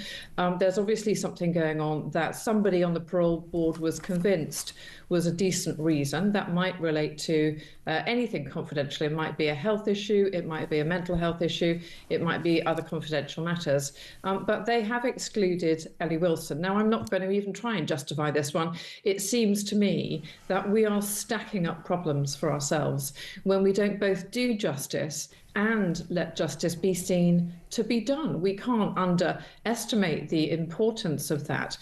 There's obviously something going on that somebody on the parole board was convinced was a decent reason. That might relate to anything confidential. It might be a health issue, it might be a mental health issue, it might be other confidential matters. But they have excluded Eddie Wilson. Now, I'm not going to even try and justify this one. It seems to me that we are stacking up problems for ourselves when we don't both do justice and let justice be seen to be done. We can't underestimate the importance of that.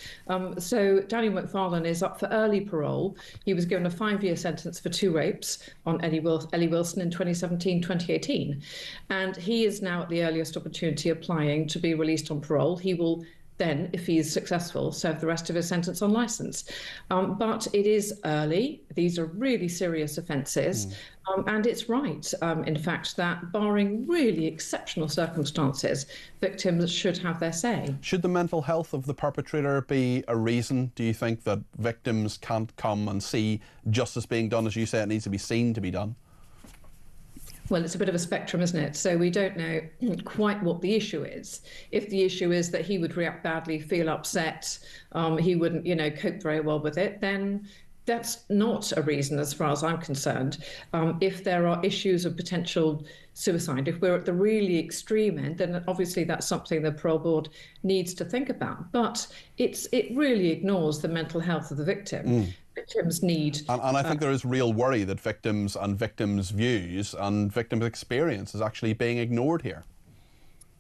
So Daniel McFarlane is up for early parole. He was given a 5-year sentence for 2 rapes on Ellie Wilson in 2017-2018. And he is now at the earliest opportunity applying to be released on parole. He will then, if he is successful, serve the rest of his sentence on licence. But it is early. These are really serious offences. And it's right, in fact, that barring really exceptional circumstances, victims should have their say. Should the mental health of the perpetrator be a reason, do you think, that victims can't come and see justice being done? As you say, it needs to be seen to be done. Well, it's a bit of a spectrum, isn't it? So we don't know quite what the issue is. If the issue is that he would react badly, feel upset, he wouldn't, cope very well with it, then that's not a reason as far as I'm concerned. If there are issues of potential suicide, if we're at the really extreme end, then obviously that's something the parole board needs to think about. But it really ignores the mental health of the victim. Victims need... And I think there is real worry that victims and victims' views and victims' experience is actually being ignored here.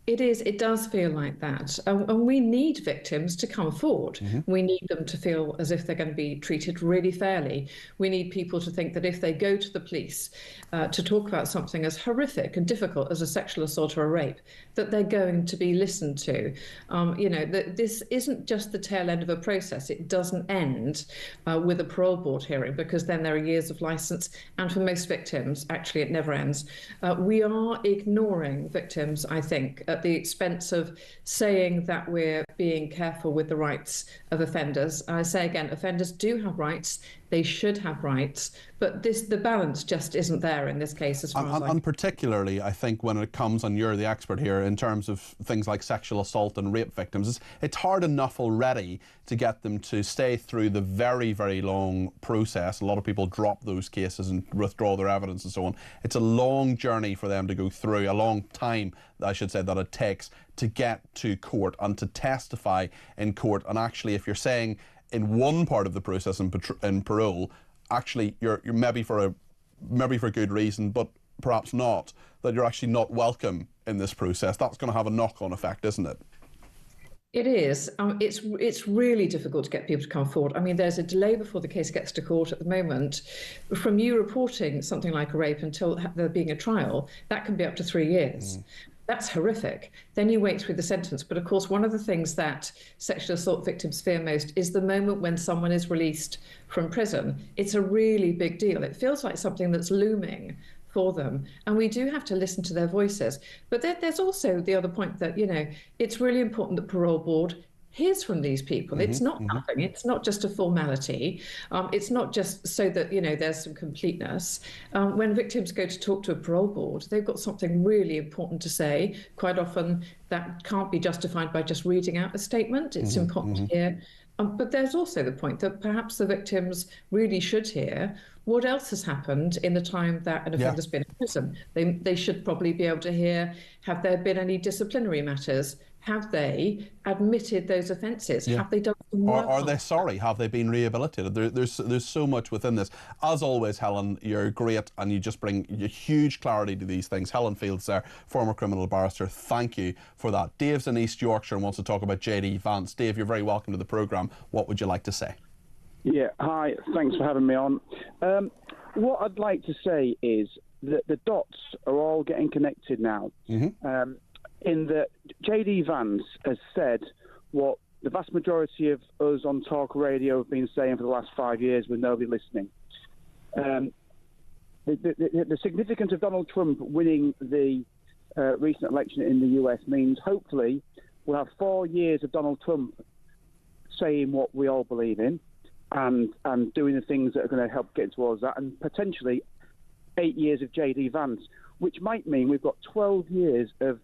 It is. It does feel like that. And we need victims to come forward. We need them to feel as if they're going to be treated really fairly. We need people to think that if they go to the police to talk about something as horrific and difficult as a sexual assault or a rape, that they're going to be listened to. That this isn't just the tail end of a process. It doesn't end with a parole board hearing, because then there are years of licence. And for most victims, actually, it never ends. We are ignoring victims, I think, at the expense of saying that we're being careful with the rights of offenders. I say again, offenders do have rights. They should have rights, but the balance just isn't there in this case. As far as and particularly, I think, when it comes, and you're the expert here, in terms of things like sexual assault and rape victims, it's hard enough already to get them to stay through the very, very long process. A lot of people drop those cases and withdraw their evidence and so on. It's a long journey for them to go through, a long time, I should say, that it takes to get to court and to testify in court. And actually, if you're saying in one part of the process in parole, actually you're maybe for good reason, but perhaps not, that you're actually not welcome in this process, that's going to have a knock-on effect, isn't it? It is. It's really difficult to get people to come forward. I mean, there's a delay before the case gets to court at the moment. From you reporting something like a rape until there being a trial, that can be up to 3 years. That's horrific. Then you wait through the sentence. But of course, one of the things that sexual assault victims fear most is the moment when someone is released from prison. It's a really big deal. It feels like something that's looming for them. And we do have to listen to their voices. But there's also the other point that, it's really important that parole board hears from these people. It's not nothing. It's not just a formality. It's not just so that, there's some completeness. When victims go to talk to a parole board, they've got something really important to say. Quite often that can't be justified by just reading out a statement. It's important to hear. But there's also the point that perhaps the victims really should hear what else has happened in the time that an offender's been in prison. They should probably be able to hear, have there been any disciplinary matters? Have they admitted those offences? Have they done some work? Or are they sorry? Have they been rehabilitated? There's so much within this. As always, Helen, you're great, and you just bring huge clarity to these things. Helen Fields there, former criminal barrister. Thank you for that. Dave's in East Yorkshire and wants to talk about JD Vance. Dave, you're very welcome to the programme. What would you like to say? Yeah, hi. Thanks for having me on. What I'd like to say is that the dots are all getting connected now. In that JD Vance has said what the vast majority of us on talk radio have been saying for the last 5 years with nobody listening. The significance of Donald Trump winning the recent election in the US means hopefully we'll have 4 years of Donald Trump saying what we all believe in and doing the things that are going to help get towards that, and potentially 8 years of JD Vance, which might mean we've got 12 years of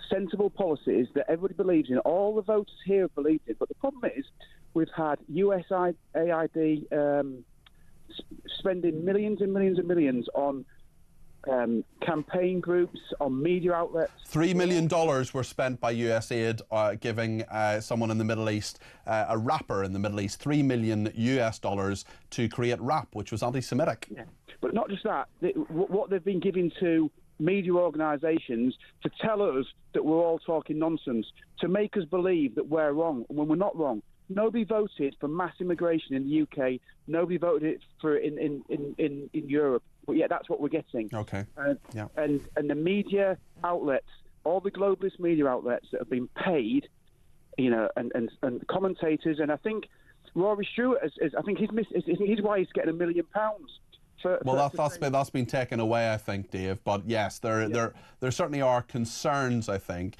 sensible policies that everybody believes in. All the voters here have believed in. But the problem is we've had USAID spending millions and millions and millions on campaign groups, on media outlets. $3 million were spent by USAID giving someone in the Middle East, a rapper in the Middle East, $3 million to create rap, which was anti-Semitic. Yeah. But not just that, what they've been giving to media organisations to tell us that we're all talking nonsense, to make us believe that we're wrong when we're not wrong. Nobody voted for mass immigration in the UK. Nobody voted for it in Europe. But yeah, that's what we're getting. Okay. And the media outlets, all the globalist media outlets that have been paid, and commentators, and I think Rory Stewart I think his wife's getting £1 million. That's been taken away, I think, Dave. But yes, there certainly are concerns, I think.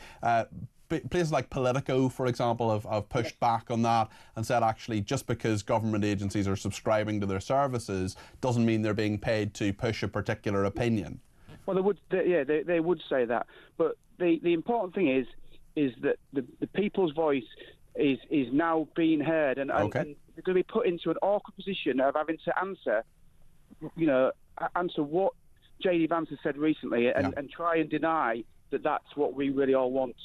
Places like Politico, for example, have pushed back on that and said actually just because government agencies are subscribing to their services doesn't mean they're being paid to push a particular opinion. Well, they would say that. But the important thing is that the people's voice is now being heard, and they're going to be put into an awkward position of having to answer what JD Vance has said recently and try and deny that that's what we really all want.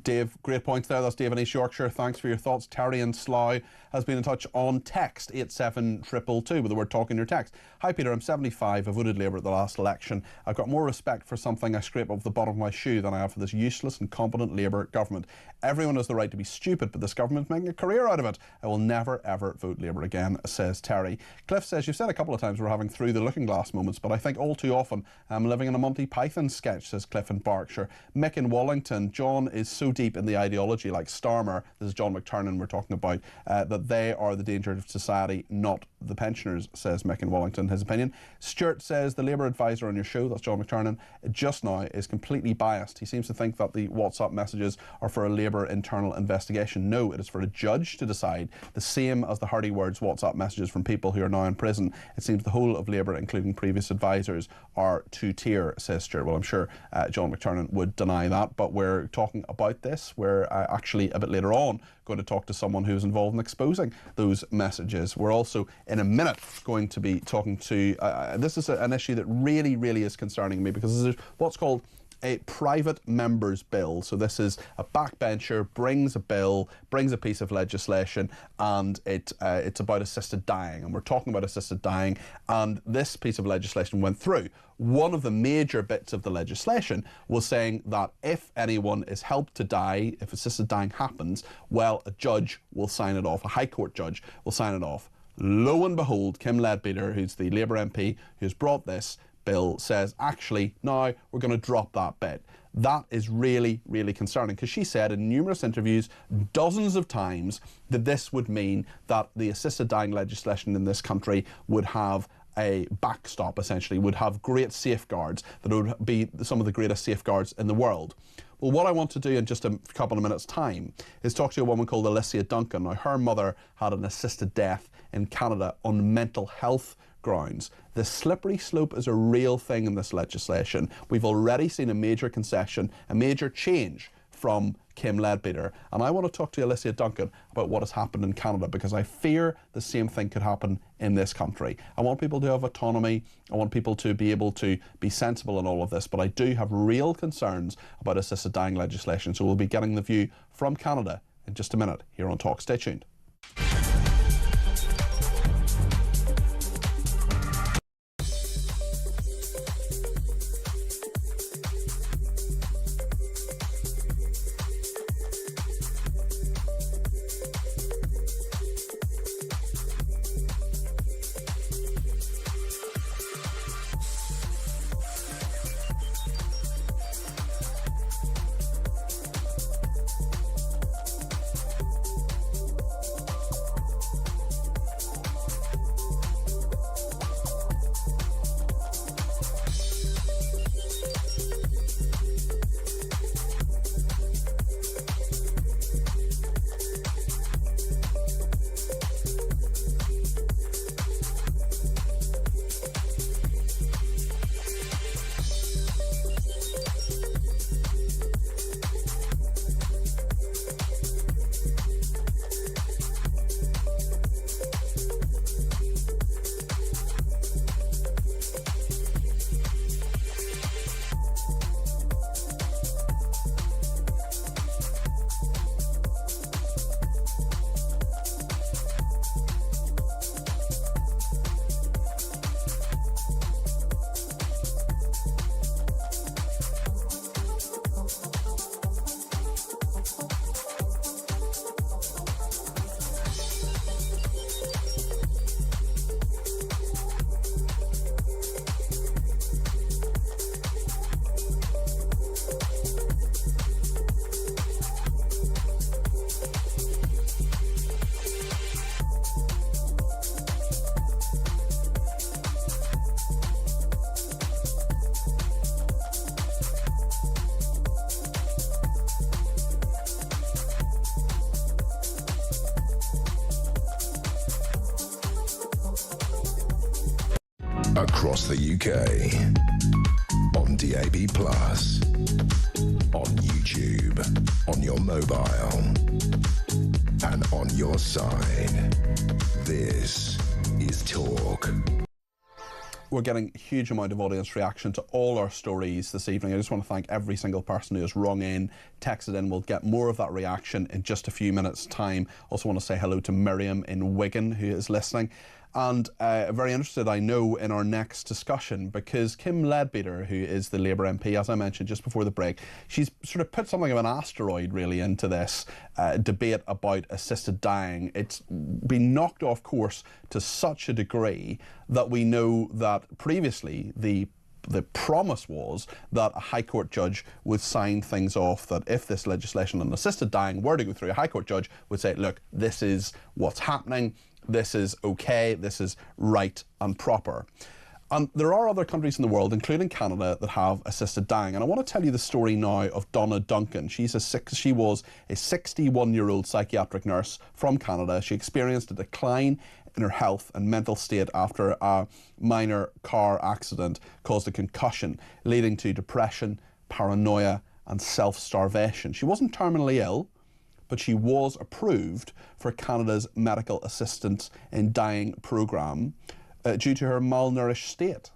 Dave, great points there. That's Dave in East Yorkshire. Thanks for your thoughts. Terry in Slough has been in touch on text 87222 with the word talk in your text. Hi Peter, I'm 75. I voted Labour at the last election. I've got more respect for something I scrape off the bottom of my shoe than I have for this useless and incompetent Labour government. Everyone has the right to be stupid, but this government's making a career out of it. I will never ever vote Labour again, says Terry. Cliff says, you've said a couple of times we're having through the looking glass moments, but I think all too often I'm living in a Monty Python sketch, says Cliff in Berkshire. Mick in Wallington, John is so deep in the ideology like Starmer, this is John McTurnan we're talking about, that they are the danger of society, not the pensioners, says Mick in Wallington, his opinion. Stuart says the Labour advisor on your show, that's John McTurnan, just now is completely biased. He seems to think that the WhatsApp messages are for a Labour internal investigation. No, it is for a judge to decide, the same as the hearty words WhatsApp messages from people who are now in prison. It seems the whole of Labour, including previous advisors, are two-tier, says Stuart. Well, I'm sure John McTurnan would deny that, but we're talking about this. We're actually a bit later on going to talk to someone who's involved in exposing those messages. We're also in a minute going to be talking to this is an issue that really is concerning me, because this is what's called a private member's bill. So this is a backbencher brings a bill, brings a piece of legislation, and it's about assisted dying, and we're talking about assisted dying, and this piece of legislation went through. One of the major bits of the legislation was saying that if anyone is helped to die, if assisted dying happens, well, a judge will sign it off, a High Court judge will sign it off. Lo and behold, Kim Leadbeater, who's the Labour MP who's brought this bill, says actually now we're going to drop that bit. That is really concerning, because she said in numerous interviews, dozens of times, that this would mean that the assisted dying legislation in this country would have a backstop, essentially, would have great safeguards, that it would be some of the greatest safeguards in the world. Well, what I want to do in just a couple of minutes' time is talk to a woman called Alicia Duncan. Now, her mother had an assisted death in Canada on mental health grounds. The slippery slope is a real thing in this legislation. We've already seen a major concession, a major change from Kim Leadbeater, and I want to talk to Alicia Duncan about what has happened in Canada, because I fear the same thing could happen in this country. I want people to have autonomy, I want people to be able to be sensible in all of this, but I do have real concerns about assisted dying legislation, so we'll be getting the view from Canada in just a minute here on Talk. Stay tuned. Across the UK, on DAB+, on YouTube, on your mobile, and on your side. This is Talk. We're getting a huge amount of audience reaction to all our stories this evening. I just want to thank every single person who has rung in, texted in. We'll get more of that reaction in just a few minutes' time. Also want to say hello to Miriam in Wigan, who is listening. And very interested, I know, in our next discussion, because Kim Leadbeater, who is the Labour MP, as I mentioned just before the break, she's sort of put something of an asteroid really into this debate about assisted dying. It's been knocked off course to such a degree that we know that previously the promise was that a High Court judge would sign things off, that if this legislation on assisted dying were to go through, a High Court judge would say, look, this is what's happening, this is okay, this is right and proper. And there are other countries in the world, including Canada, that have assisted dying. And I want to tell you the story now of Donna Duncan. She was a 61-year-old psychiatric nurse from Canada. She experienced a decline in her health and mental state after a minor car accident caused a concussion, leading to depression, paranoia and self-starvation. She wasn't terminally ill, but she was approved for Canada's Medical Assistance in Dying programme due to her malnourished state.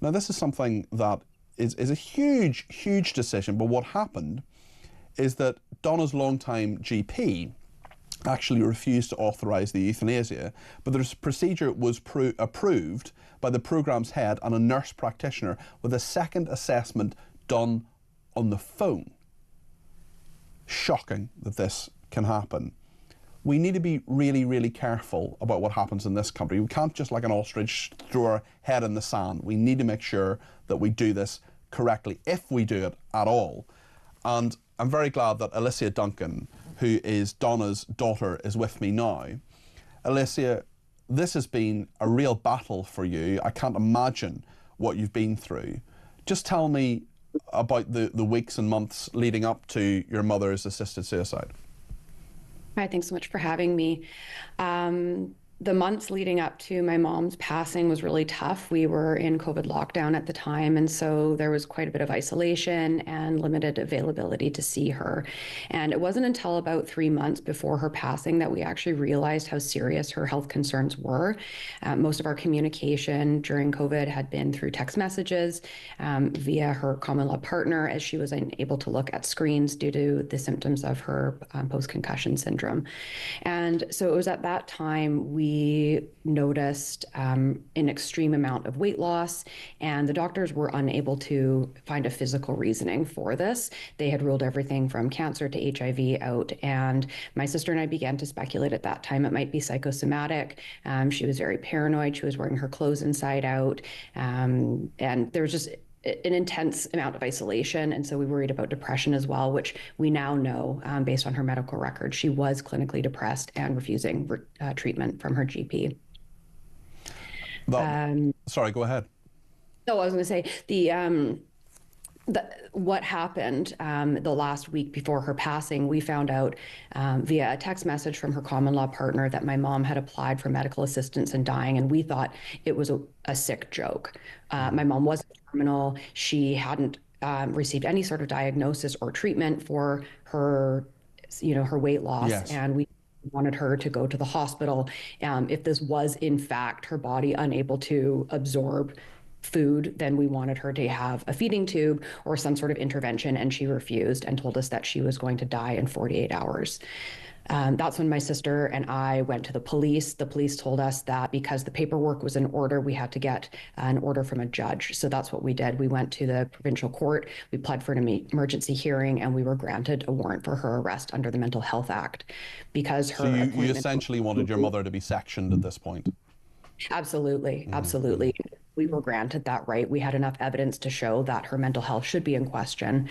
Now, this is something that is a huge, huge decision, but what happened is that Donna's longtime GP actually refused to authorise the euthanasia, but the procedure was approved by the programme's head and a nurse practitioner with a second assessment done on the phone. Shocking that this can happen. We need to be really, really careful about what happens in this country. We can't just like an ostrich throw our head in the sand. We need to make sure that we do this correctly, if we do it at all. And I'm very glad that Alicia Duncan, who is Donna's daughter, is with me now. Alicia, this has been a real battle for you. I can't imagine what you've been through. Just tell me about the weeks and months leading up to your mother's assisted suicide. Hi, thanks so much for having me. The months leading up to my mom's passing was really tough. We were in COVID lockdown at the time, and so there was quite a bit of isolation and limited availability to see her. And it wasn't until about 3 months before her passing that we actually realized how serious her health concerns were. Most of our communication during COVID had been through text messages via her common law partner, as she was unable to look at screens due to the symptoms of her post-concussion syndrome. And so it was at that time we noticed an extreme amount of weight loss, and the doctors were unable to find a physical reasoning for this. They had ruled everything from cancer to HIV out, and my sister and I began to speculate at that time it might be psychosomatic. She was very paranoid. She was wearing her clothes inside out, and there was just an intense amount of isolation, and so we worried about depression as well, which we now know, based on her medical record, she was clinically depressed and refusing treatment from her GP. Sorry, go ahead. No, I was going to say what happened the last week before her passing, we found out via a text message from her common law partner that my mom had applied for medical assistance in dying, and we thought it was a sick joke. My mom wasn't terminal. She hadn't received any sort of diagnosis or treatment for her, her weight loss, yes. And we wanted her to go to the hospital if this was in fact her body unable to absorb food, then we wanted her to have a feeding tube or some sort of intervention, and she refused and told us that she was going to die in 48 hours. That's when my sister and I went to the police. The police told us that because the paperwork was in order, we had to get an order from a judge. So that's what we did. We went to the provincial court, we applied for an emergency hearing, and we were granted a warrant for her arrest under the Mental Health Act. Because her So you essentially wanted your mother to be sectioned at this point? Absolutely, absolutely. We were granted that right. We had enough evidence to show that her mental health should be in question.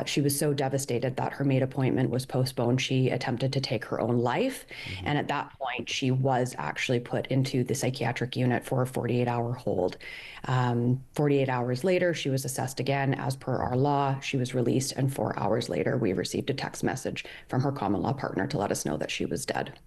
She was so devastated that her May appointment was postponed. She attempted to take her own life. And at that point, she was actually put into the psychiatric unit for a 48-hour hold. 48 hours later, she was assessed again as per our law. She was released, and 4 hours later, we received a text message from her common law partner to let us know that she was dead.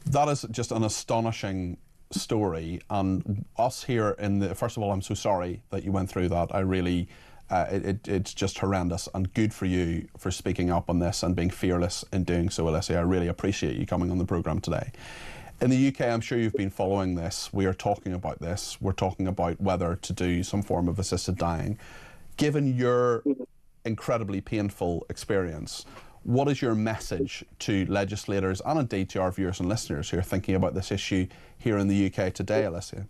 That is just an astonishing story, and us here in the, first of all, I'm so sorry that you went through that. I really, it's just horrendous, and good for you for speaking up on this and being fearless in doing so, Alicia. I really appreciate you coming on the programme today. In the UK, I'm sure you've been following this. We are talking about this. We're talking about whether to do some form of assisted dying. Given your incredibly painful experience, what is your message to legislators and indeed to our viewers and listeners who are thinking about this issue here in the UK today, Alicia?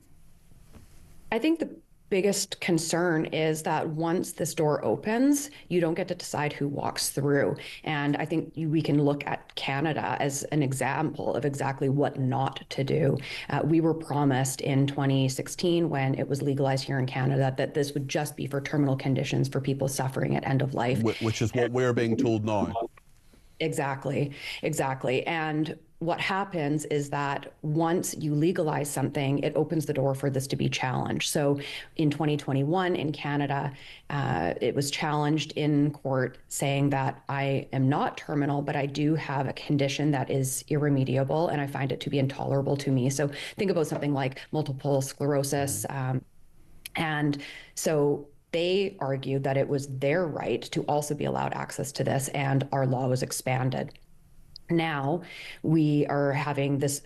I think the biggest concern is that once this door opens, you don't get to decide who walks through. And I think we can look at Canada as an example of exactly what not to do. We were promised in 2016, when it was legalized here in Canada, that this would just be for terminal conditions for people suffering at end of life. Which is what we're being told now. Exactly. And what happens is that once you legalize something, it opens the door for this to be challenged. So in 2021 in Canada, it was challenged in court saying that I am not terminal, but I do have a condition that is irremediable and I find it to be intolerable to me. So think about something like multiple sclerosis. And so they argued that it was their right to also be allowed access to this, and our law was expanded. Now we are having this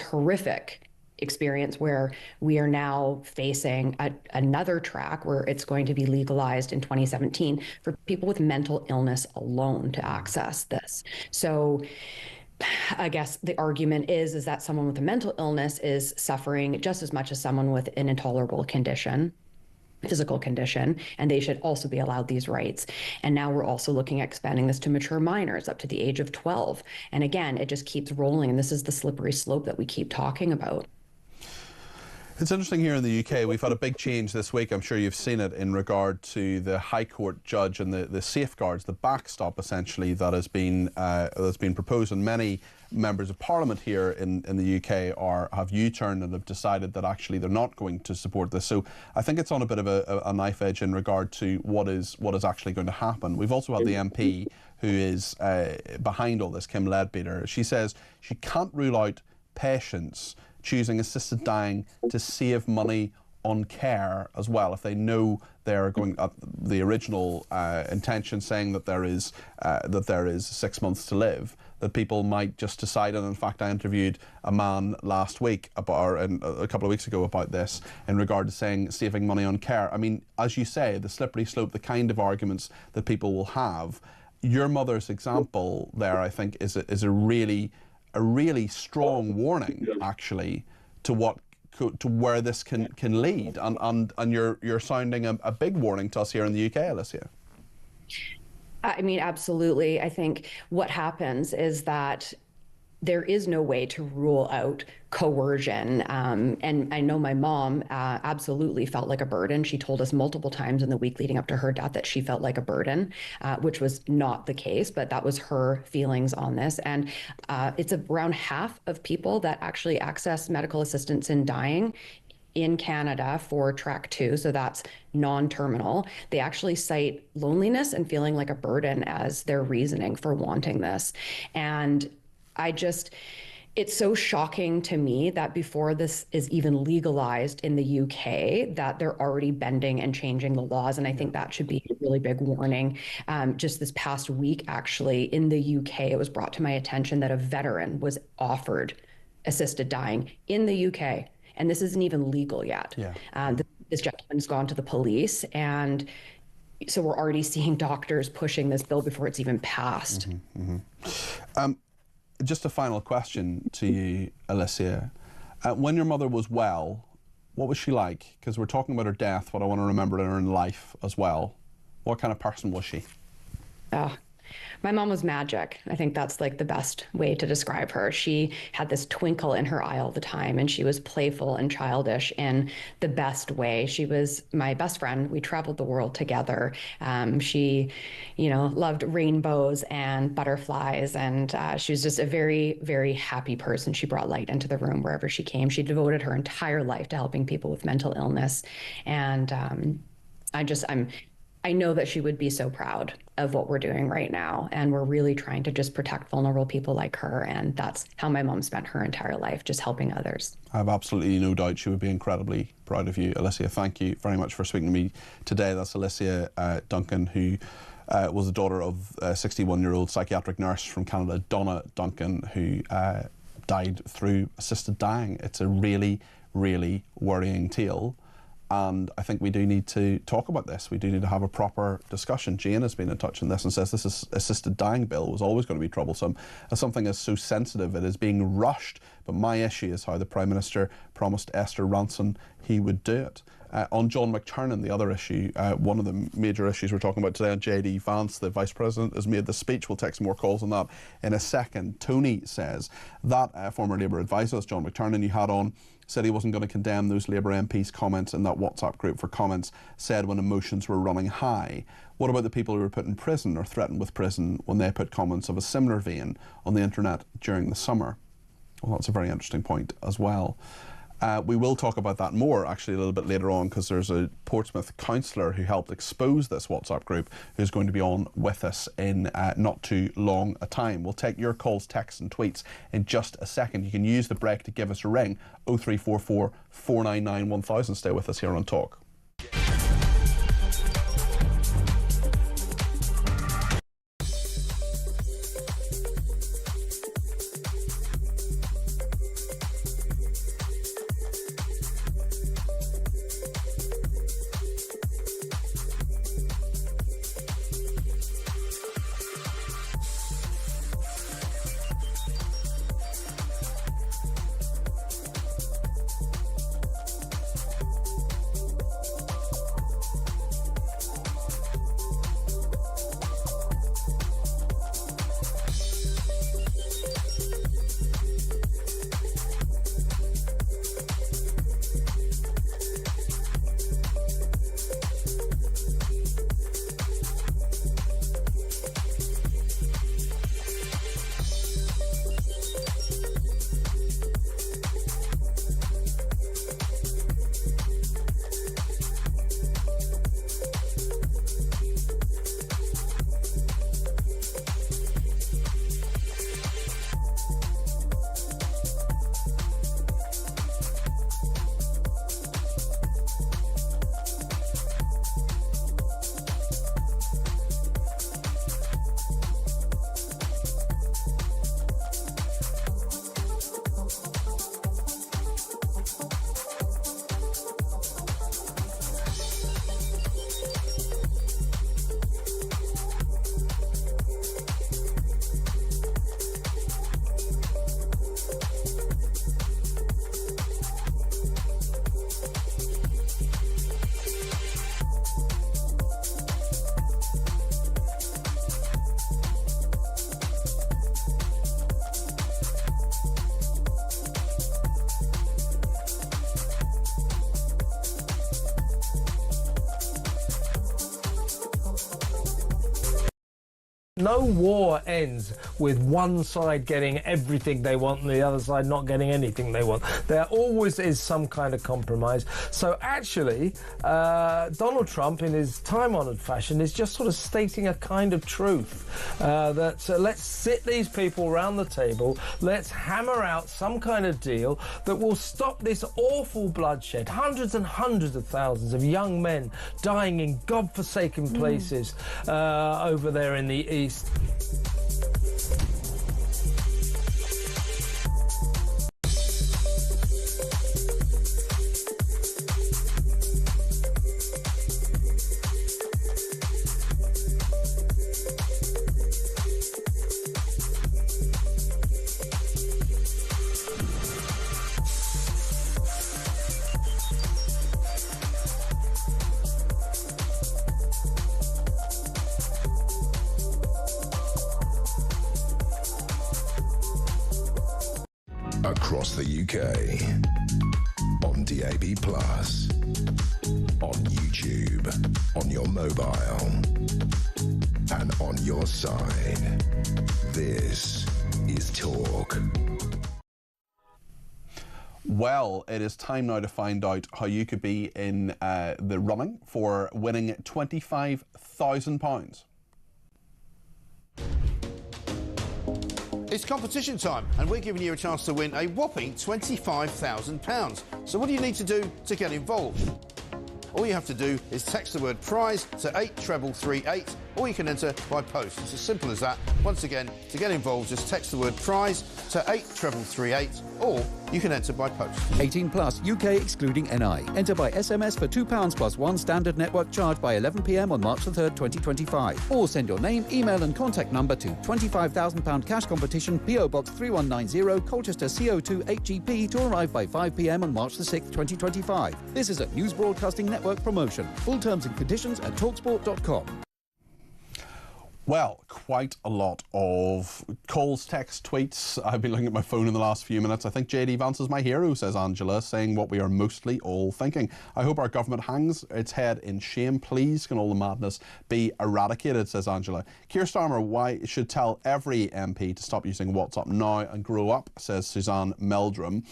horrific experience where we are now facing another track where it's going to be legalized in 2017 for people with mental illness alone to access this. So I guess the argument is that someone with a mental illness is suffering just as much as someone with an intolerable condition, physical condition, and they should also be allowed these rights. And now we're also looking at expanding this to mature minors up to the age of 12. And again, it just keeps rolling, and this is the slippery slope that we keep talking about. It's interesting here in the UK, we've had a big change this week, I'm sure you've seen it, in regard to the High Court judge and the safeguards, the backstop essentially that has been proposed, and many members of Parliament here in the UK have U-turned and have decided that actually they're not going to support this. So I think it's on a bit of a knife edge in regard to what is actually going to happen. We've also had the MP who is behind all this, Kim Leadbeater. She says she can't rule out patients choosing assisted dying to save money on care as well, if they know they're going at the original intention saying that there is 6 months to live, that people might just decide. And in fact, I interviewed a man last week a couple of weeks ago about this in regard to saying saving money on care. I mean, as you say, the slippery slope, the kind of arguments that people will have. Your mother's example there, I think, is a really strong warning, actually, to where this can lead, and you're sounding a big warning to us here in the UK, Alicia. I mean, absolutely. I think what happens is that there is no way to rule out coercion. And I know my mom absolutely felt like a burden. She told us multiple times in the week leading up to her death that she felt like a burden, which was not the case, but that was her feelings on this. And it's around half of people that actually access medical assistance in dying in Canada for track 2, so that's non-terminal. They actually cite loneliness and feeling like a burden as their reasoning for wanting this. And it's so shocking to me that before this is even legalized in the UK, that they're already bending and changing the laws. And I think that should be a really big warning. Just this past week, actually, in the UK, it was brought to my attention that a veteran was offered assisted dying in the UK. And this isn't even legal yet. Yeah. This gentleman's gone to the police, and so we're already seeing doctors pushing this bill before it's even passed. Just a final question to you, Alicia. When your mother was well, what was she like? Because we're talking about her death, but I want to remember her in life as well. What kind of person was she? My mom was magic. I think that's like the best way to describe her. She had this twinkle in her eye all the time, and she was playful and childish in the best way. She was my best friend. We traveled the world together. She, loved rainbows and butterflies, and she was just a very, very happy person. She brought light into the room wherever she came. She devoted her entire life to helping people with mental illness. And I know that she would be so proud of what we're doing right now. And we're really trying to just protect vulnerable people like her. And that's how my mom spent her entire life, just helping others. I have absolutely no doubt she would be incredibly proud of you. Alicia, thank you very much for speaking to me today. That's Alicia Duncan, who was the daughter of a 61-year-old psychiatric nurse from Canada, Donna Duncan, who died through assisted dying. It's a really, really worrying tale. And I think we do need to talk about this. We do need to have a proper discussion. Jane has been in touch on this and says this is assisted dying bill was always going to be troublesome. As something is so sensitive, it is being rushed. But my issue is how the Prime Minister promised Esther Ranson he would do it. On John McTernan, the other issue, one of the major issues we're talking about today on JD Vance, the Vice President, has made the speech. We'll take some more calls on that in a second. Tony says that former Labour advisor, that's John McTernan, you had on, said he wasn't going to condemn those Labour MPs' comments in that WhatsApp group for comments said when emotions were running high. What about the people who were put in prison or threatened with prison when they put comments of a similar vein on the internet during the summer? Well, that's a very interesting point as well. We will talk about that more actually a little bit later on, because there's a Portsmouth councillor who helped expose this WhatsApp group who's going to be on with us in not too long a time. We'll take your calls, texts and tweets in just a second. You can use the break to give us a ring, 0344 499 1000. Stay with us here on Talk. No war ends with one side getting everything they want and the other side not getting anything they want. There always is some kind of compromise. So actually, Donald Trump, in his time-honoured fashion, is just sort of stating a kind of truth that let's sit these people around the table, let's hammer out some kind of deal that will stop this awful bloodshed. Hundreds and hundreds of thousands of young men dying in godforsaken places over there in the East. Across the UK, on DAB+, on YouTube, on your mobile, and on your side. This is Talk. Well, it is time now to find out how you could be in the running for winning £25,000. It's competition time, and we're giving you a chance to win a whopping £25,000. So what do you need to do to get involved? All you have to do is text the word prize to 83338 or you can enter by post. It's as simple as that. Once again, to get involved, just text the word prize to 83338, or you can enter by post. 18 plus, UK excluding NI. Enter by SMS for £2 plus one standard network charge by 11 p.m. on March the 3rd, 2025. Or send your name, email and contact number to £25,000 cash competition, PO Box 3190, Colchester CO2 8GP, to arrive by 5 p.m. on March the 6th, 2025. This is a News Broadcasting Network promotion. Full terms and conditions at talksport.com. Well, quite a lot of calls, texts, tweets. I've been looking at my phone in the last few minutes. I think JD Vance is my hero, says Angela, saying what we are mostly all thinking. I hope our government hangs its head in shame. Please, can all the madness be eradicated, says Angela. Keir Starmer, why should tell every MP to stop using WhatsApp now and grow up, says Suzanne Meldrum.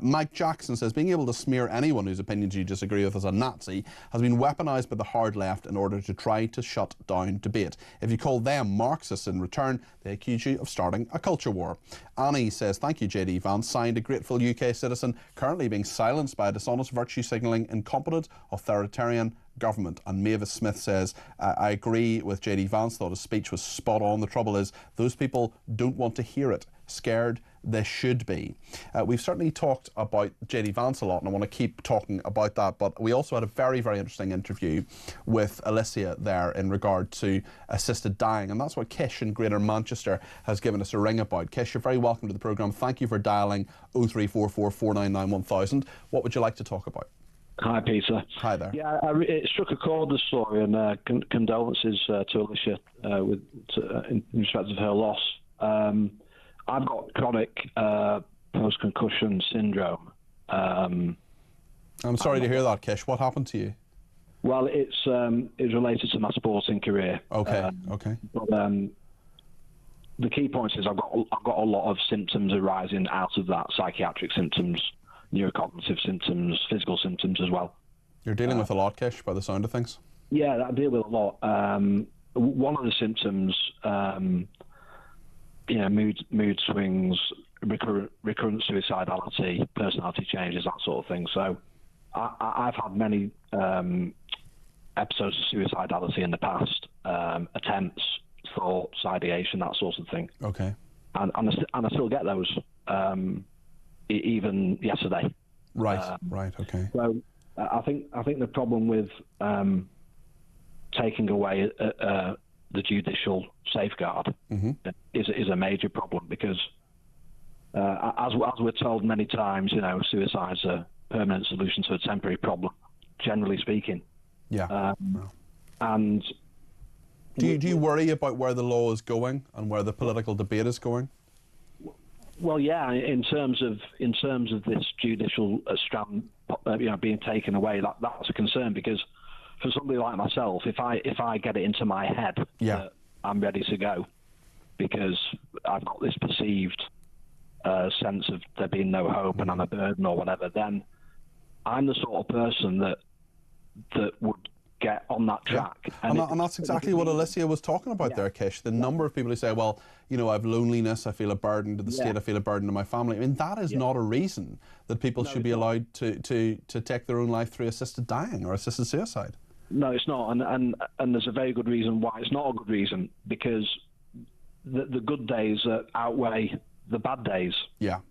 Mike Jackson says being able to smear anyone whose opinions you disagree with as a Nazi has been weaponised by the hard left in order to try to shut down debate. If you call them Marxists in return, they accuse you of starting a culture war. Annie says, thank you, JD Vance. Signed, a grateful UK citizen currently being silenced by a dishonest virtue signalling incompetent authoritarian government. And Mavis Smith says, I agree with JD Vance, thought his speech was spot on. The trouble is those people don't want to hear it. Scared they should be. We've certainly talked about JD Vance a lot, and I want to keep talking about that, but we also had a very, very interesting interview with Alicia there in regard to assisted dying, and that's what Kish in Greater Manchester has given us a ring about. Kish, you're very welcome to the programme. Thank you for dialling 0344 499 1000. What would you like to talk about? Hi, Peter. Hi there. Yeah, it struck a chord, the story, and condolences to Alicia in respect of her loss. I've got chronic post-concussion syndrome. I'm sorry to hear that, Kish. What happened to you? Well, it's related to my sporting career. Okay, okay. But the key point is I've got a lot of symptoms arising out of that: psychiatric symptoms, neurocognitive symptoms, physical symptoms as well. You're dealing with a lot, Kish, by the sound of things. Yeah, I deal with a lot. One of the symptoms, mood swings, recurrent suicidality, personality changes, that sort of thing. So I've had many episodes of suicidality in the past, attempts, thoughts, ideation, that sort of thing. Okay. And I still get those, even yesterday. Right, right, okay. So I think the problem with taking away the judicial safeguard is a major problem, because as we're told many times, suicide's a permanent solution to a temporary problem, generally speaking. Yeah. And do you worry about where the law is going and where the political debate is going? Well, yeah. In terms of this judicial strand, being taken away, that's a concern, because for somebody like myself, if I get it into my head that I'm ready to go because I've got this perceived sense of there being no hope and I'm a burden or whatever, then I'm the sort of person that would get on that track. Yeah. And that's exactly what Alicia was talking about there, Kish. The number of people who say, well, I have loneliness, I feel a burden to the state, I feel a burden to my family. I mean, that is not a reason that people should be allowed to take their own life through assisted dying or assisted suicide. No, it's not, and there's a very good reason why it's not a good reason, because the good days outweigh the bad days. Yeah.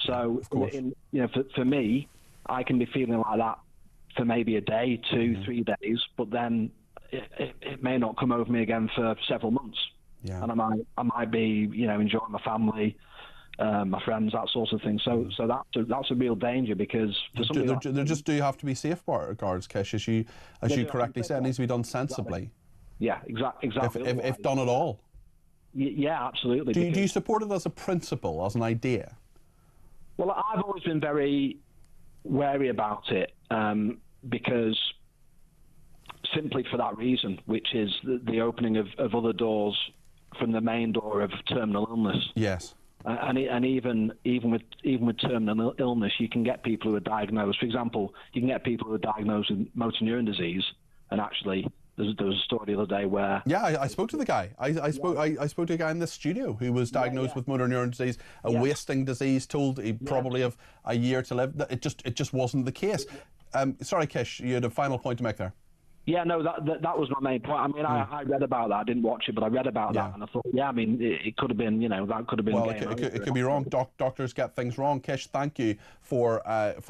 So, for me, I can be feeling like that for maybe a day, 2, 3 days, but then it may not come over me again for several months. Yeah. And I might be enjoying my family, my friends, that sort of thing. So that's a real danger, because for there just do have to be safeguards, Kish, as you correctly said. It needs to be done sensibly. Yeah, exactly. If done at all. Yeah, absolutely. Do you support it as a principle, as an idea? Well, I've always been very wary about it, because simply for that reason, which is the opening of other doors from the main door of terminal illness. Yes. And even with terminal illness, you can get people who are diagnosed. For example, you can get people who are diagnosed with motor neuron disease, and actually there was a story the other day where I spoke to the guy. I spoke to a guy in this studio who was diagnosed with motor neuron disease, a wasting disease, told he probably have a year to live. It just wasn't the case. Sorry, Kish, you had a final point to make there. Yeah, no, that was my main point. I mean, I read about that. I didn't watch it, but I read about that, and I thought, I mean, it could have been, that could have been. Well, it could be wrong. Doctors get things wrong. Kish, thank you for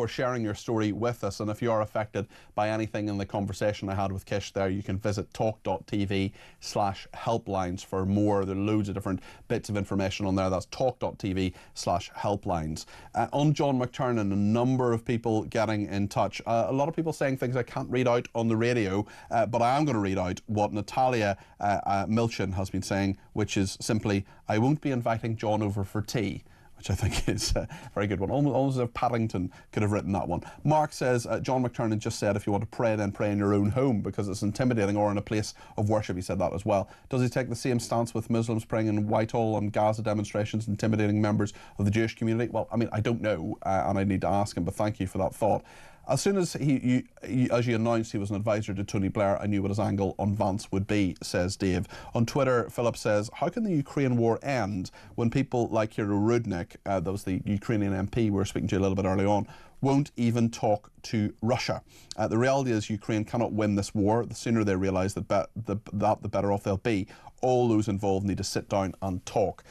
sharing your story with us. And if you are affected by anything in the conversation I had with Kish there, you can visit talk.tv/helplines for more. There are loads of different bits of information on there. That's talk.tv/helplines. On John McTernan, a number of people getting in touch. A lot of people saying things I can't read out on the radio. But I am going to read out what Natalia Milchin has been saying, which is simply, I won't be inviting John over for tea, which I think is a very good one. Almost as if Paddington could have written that one. Mark says, John McTernan just said, if you want to pray, then pray in your own home because it's intimidating, or in a place of worship. He said that as well. Does he take the same stance with Muslims praying in Whitehall on Gaza demonstrations, intimidating members of the Jewish community? Well, I mean, I don't know, and I need to ask him, but thank you for that thought. As soon as as you announced he was an advisor to Tony Blair, I knew what his angle on Vance would be, says Dave. On Twitter, Philip says, how can the Ukraine war end when people like Hiro Rudnik, that was the Ukrainian MP we were speaking to a little bit early on, won't even talk to Russia? The reality is Ukraine cannot win this war. The sooner they realise that, the better off they'll be. All those involved need to sit down and talk.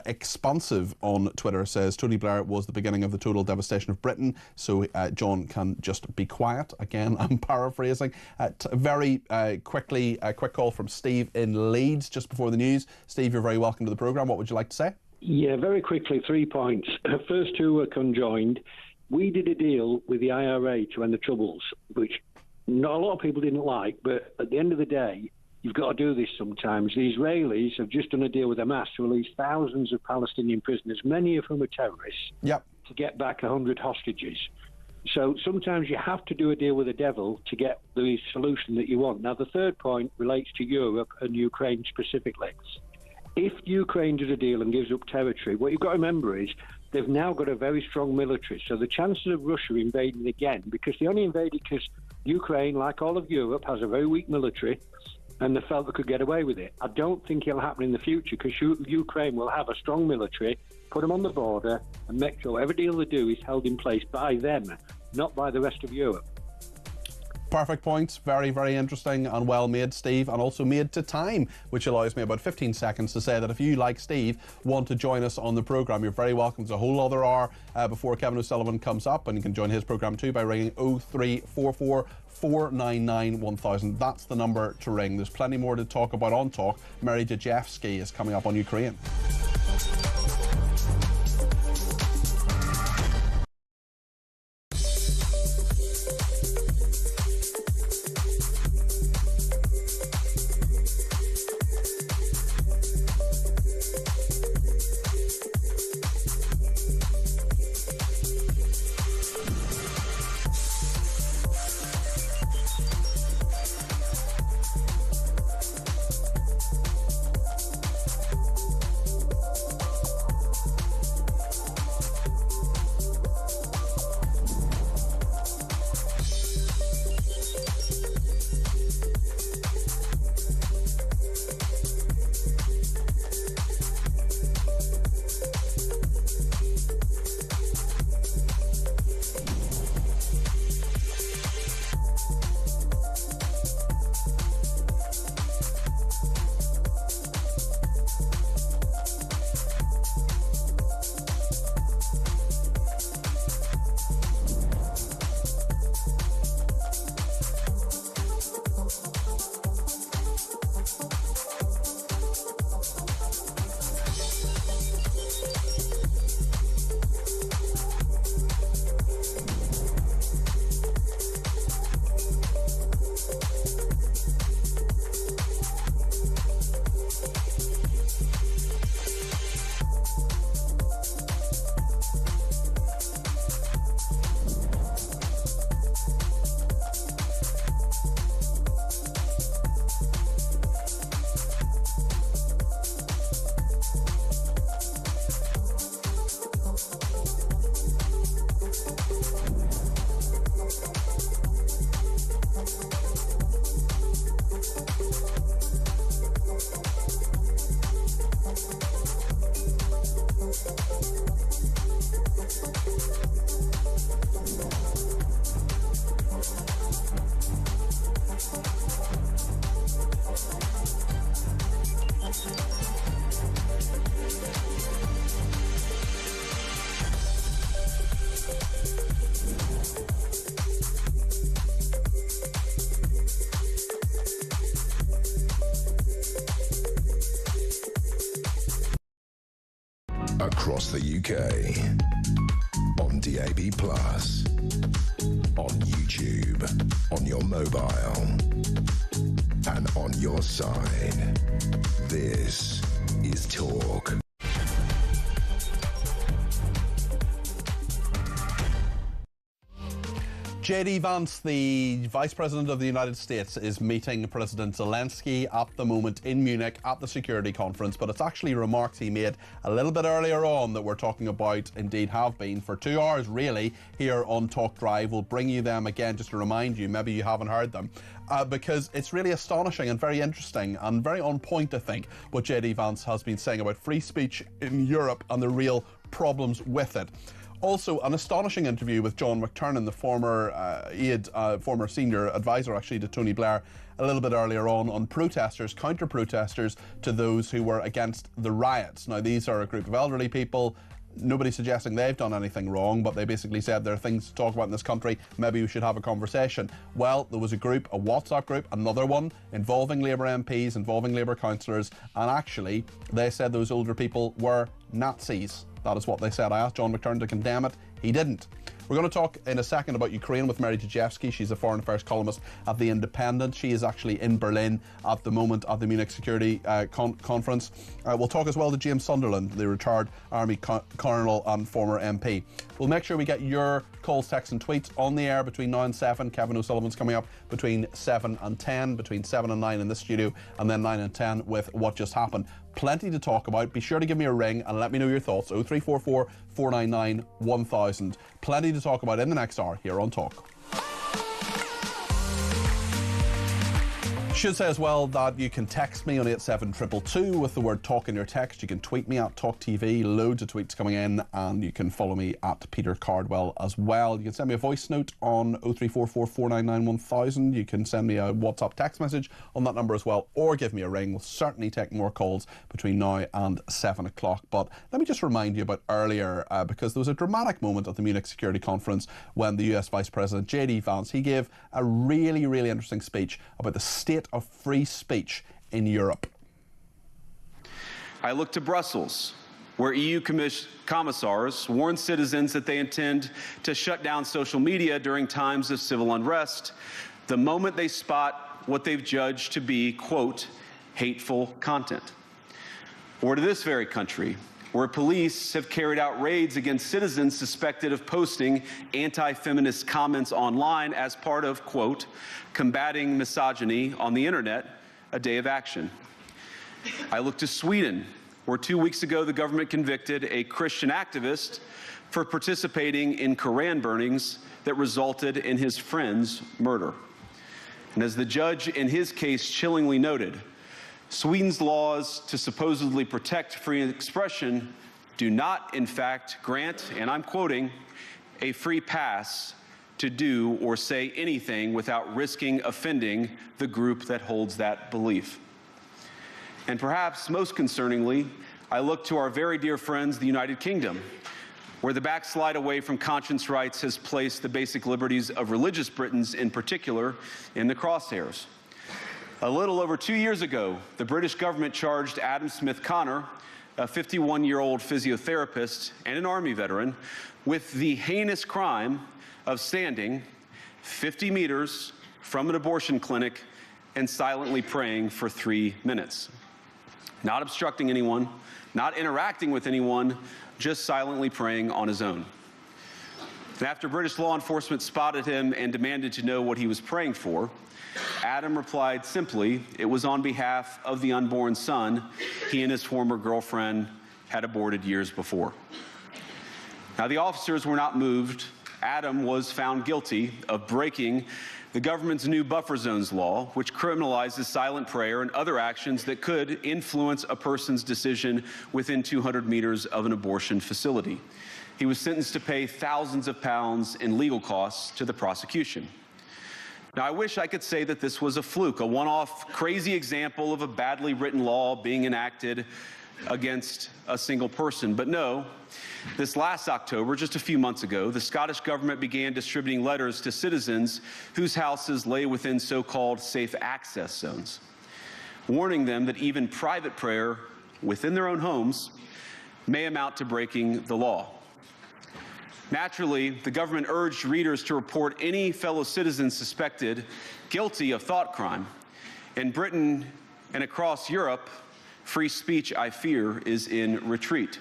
Expansive on Twitter says, Tony Blair was the beginning of the total devastation of Britain, so John can just be quiet. Again, I'm paraphrasing. Very quickly, a quick call from Steve in Leeds just before the news. Steve, you're very welcome to the programme. What would you like to say? Yeah, very quickly, 3 points. First two were conjoined. We did a deal with the IRA to end the Troubles, which not a lot of people didn't like, but at the end of the day, you've got to do this sometimes. The Israelis have just done a deal with Hamas to release thousands of Palestinian prisoners, many of whom are terrorists, to get back 100 hostages. So sometimes you have to do a deal with the devil to get the solution that you want. Now, the third point relates to Europe and Ukraine specifically. If Ukraine does a deal and gives up territory, what you've got to remember is they've now got a very strong military. So the chances of Russia invading again, because they only invaded because Ukraine, like all of Europe, has a very weak military, and they felt they could get away with it. I don't think it'll happen in the future because Ukraine will have a strong military, put them on the border, and make sure every deal they do is held in place by them, not by the rest of Europe. Perfect points. Very, very interesting and well made, Steve, and also made to time, which allows me about 15 seconds to say that if you, like Steve, want to join us on the programme, you're very welcome. There's a whole other hour before Kevin O'Sullivan comes up, and you can join his programme too by ringing 0344 499 1000. That's the number to ring. There's plenty more to talk about on Talk. Mary Dejevsky is coming up on Ukraine. across the UK, on DAB+, on YouTube, on your mobile, and on your side. This is Talk. J.D. Vance, the Vice President of the United States, is meeting President Zelensky at the moment in Munich at the security conference, but it's actually remarks he made a little bit earlier on that we're talking about, indeed have been, for 2 hours really, here on Talk Drive. We'll bring you them again just to remind you, maybe you haven't heard them, because it's really astonishing and very interesting and very on point, I think, what J.D. Vance has been saying about free speech in Europe and the real problems with it. Also, an astonishing interview with John McTernan, the former former senior advisor, actually, to Tony Blair, a little bit earlier on protesters, counter-protesters to those who were against the riots. Now, these are a group of elderly people. Nobody's suggesting they've done anything wrong, but they basically said there are things to talk about in this country, maybe we should have a conversation. Well, there was a group, a WhatsApp group, another one, involving Labour MPs, involving Labour councillors, and actually, they said those older people were Nazis. That is what they said. I asked John McTernan to condemn it. He didn't. We're going to talk in a second about Ukraine with Mary Dejevsky. She's a foreign affairs columnist at The Independent. She is actually in Berlin at the moment at the Munich Security Conference. We'll talk as well to James Sunderland, the retired Army Colonel and former MP. We'll make sure we get your calls, texts and tweets on the air between now and 7. Kevin O'Sullivan's coming up between 7 and 10, between 7 and 9 in this studio, and then 9 and 10 with What Just Happened. Plenty to talk about. Be sure to give me a ring and let me know your thoughts. 0344 499 1000. Plenty to talk about in the next hour here on Talk. Should say as well that you can text me on 87222 with the word talk in your text. You can tweet me at talkTV, loads of tweets coming in, and you can follow me at Peter Cardwell as well. You can send me a voice note on 0344 499 1000. You can send me a WhatsApp text message on that number as well, or give me a ring. We'll certainly take more calls between now and 7 o'clock. But let me just remind you about earlier, because there was a dramatic moment at the Munich Security Conference when the US Vice President J.D. Vance, he gave a really, really interesting speech about the state of free speech in Europe. I look to Brussels, where EU commissars warn citizens that they intend to shut down social media during times of civil unrest the moment they spot what they've judged to be, quote, hateful content. Or to this very country, where police have carried out raids against citizens suspected of posting anti-feminist comments online as part of, quote, combating misogyny on the internet, a day of action. I look to Sweden, where 2 weeks ago the government convicted a Christian activist for participating in Koran burnings that resulted in his friend's murder. And as the judge in his case chillingly noted, Sweden's laws to supposedly protect free expression do not, in fact, grant, and I'm quoting, a free pass to do or say anything without risking offending the group that holds that belief. And perhaps most concerningly, I look to our very dear friends, the United Kingdom, where the backslide away from conscience rights has placed the basic liberties of religious Britons in particular in the crosshairs. A little over 2 years ago, the British government charged Adam Smith Connor, a 51-year-old physiotherapist and an Army veteran, with the heinous crime of standing 50 meters from an abortion clinic and silently praying for 3 minutes. Not obstructing anyone, not interacting with anyone, just silently praying on his own. And after British law enforcement spotted him and demanded to know what he was praying for, Adam replied simply, it was on behalf of the unborn son he and his former girlfriend had aborted years before. Now, the officers were not moved. Adam was found guilty of breaking the government's new buffer zones law, which criminalizes silent prayer and other actions that could influence a person's decision within 200 meters of an abortion facility. He was sentenced to pay thousands of pounds in legal costs to the prosecution. Now, I wish I could say that this was a fluke, a one-off crazy example of a badly written law being enacted against a single person. But no, this last October, just a few months ago, the Scottish government began distributing letters to citizens whose houses lay within so-called safe access zones, warning them that even private prayer within their own homes may amount to breaking the law. Naturally, the government urged readers to report any fellow citizen suspected guilty of thought crime. In Britain and across Europe, free speech, I fear, is in retreat.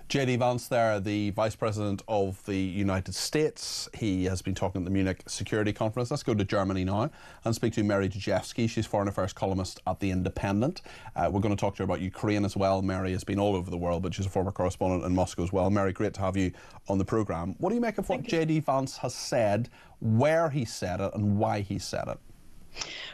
J.D. Vance there, the Vice President of the United States. He has been talking at the Munich Security Conference. Let's go to Germany now and speak to Mary Dejevsky. She's foreign affairs columnist at The Independent. We're going to talk to her about Ukraine as well. Mary has been all over the world, but she's a former correspondent in Moscow as well. Mary, great to have you on the programme. What do you make of what J.D. Vance has said, where he said it and why he said it?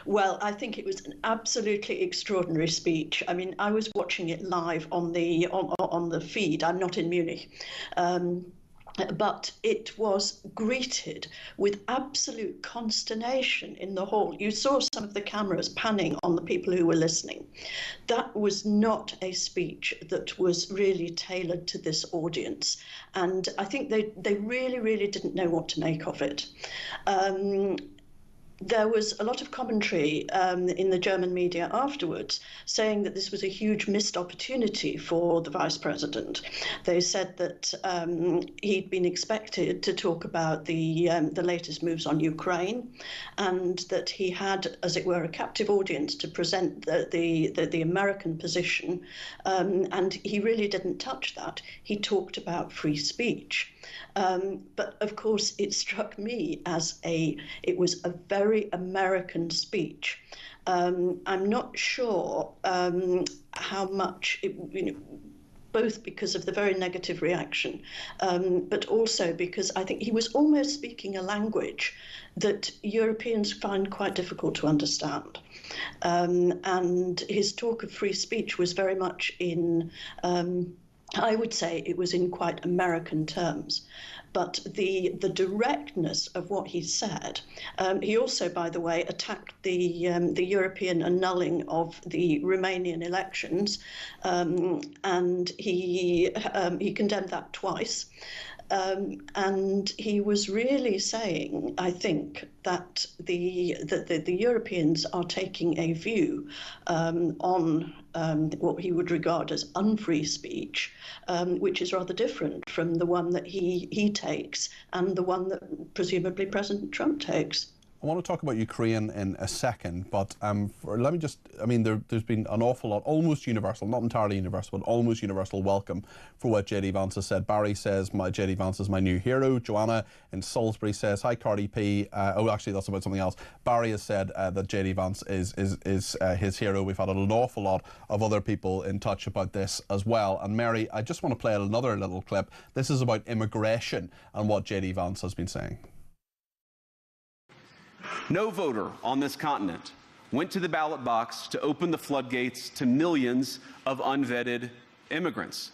Well, I think it was an absolutely extraordinary speech. I mean, I was watching it live on the feed. I'm not in Munich. But it was greeted with absolute consternation in the hall. You saw some of the cameras panning on the people who were listening. That was not a speech that was really tailored to this audience. And I think they really, really didn't know what to make of it. There was a lot of commentary in the German media afterwards saying that this was a huge missed opportunity for the Vice President. They said that he'd been expected to talk about the latest moves on Ukraine, and that he had, as it were, a captive audience to present the American position, and he really didn't touch that. He talked about free speech. But of course, it struck me as it was a very American speech. I'm not sure how much, both because of the very negative reaction, but also because I think he was almost speaking a language that Europeans find quite difficult to understand. And his talk of free speech was very much in I would say it was in quite American terms, but the directness of what he said. He also, by the way, attacked the European annulling of the Romanian elections, and he condemned that twice. And he was really saying, I think, that the Europeans are taking a view on what he would regard as unfree speech, which is rather different from the one that he takes and the one that presumably President Trump takes. I want to talk about Ukraine in a second, but let me just, there's been an awful lot, almost universal, not entirely universal, but almost universal welcome for what J.D. Vance has said. Barry says, J.D. Vance is my new hero. Joanna in Salisbury says, hi Cardi P. Actually, that's about something else. Barry has said that J.D. Vance is his hero. We've had an awful lot of other people in touch about this as well. And Mary, I just want to play another little clip. This is about immigration and what J.D. Vance has been saying. No voter on this continent went to the ballot box to open the floodgates to millions of unvetted immigrants.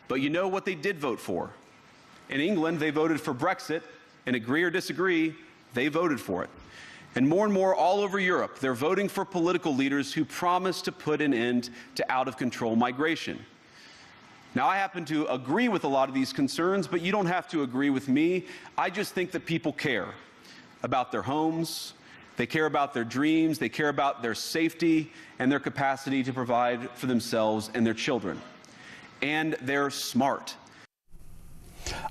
But you know what they did vote for? In England, they voted for Brexit, and agree or disagree, they voted for it. And more all over Europe, they're voting for political leaders who promise to put an end to out-of-control migration. Now, I happen to agree with a lot of these concerns, but you don't have to agree with me. I just think that people care about their homes, they care about their dreams, they care about their safety and their capacity to provide for themselves and their children. And they're smart.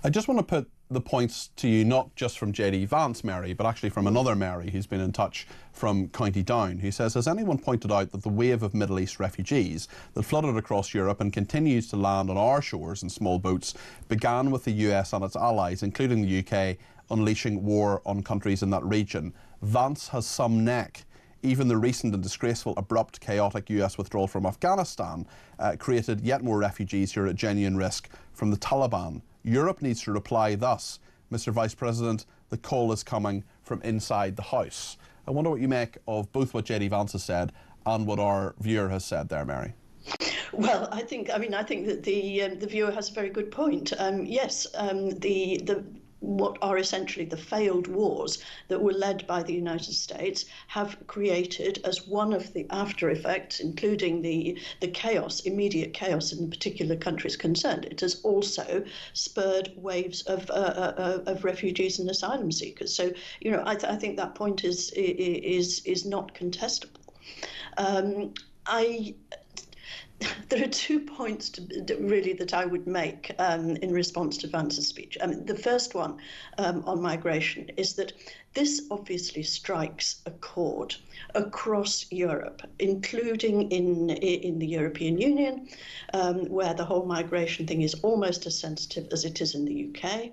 I just want to put the points to you, not just from J.D. Vance, Mary, but actually from another Mary who's been in touch from County Down, who says, has anyone pointed out that the wave of Middle East refugees that flooded across Europe and continues to land on our shores in small boats began with the US and its allies, including the UK, unleashing war on countries in that region? Vance has some neck. Even the recent and disgraceful, abrupt, chaotic US withdrawal from Afghanistan created yet more refugees who are at genuine risk from the Taliban. Europe needs to reply thus, Mr. Vice President, the call is coming from inside the House. I wonder what you make of both what J.D. Vance has said and what our viewer has said there, Mary. Well, I think that the viewer has a very good point. Yes, what are essentially the failed wars that were led by the United States have created, as one of the after effects, including the chaos, immediate chaos in the particular countries concerned, it has also spurred waves of refugees and asylum seekers. So, I think that point is not contestable. There are 2 points that I would make in response to Vance's speech. The first one on migration is that this obviously strikes a chord across Europe, including in the European Union, where the whole migration thing is almost as sensitive as it is in the UK.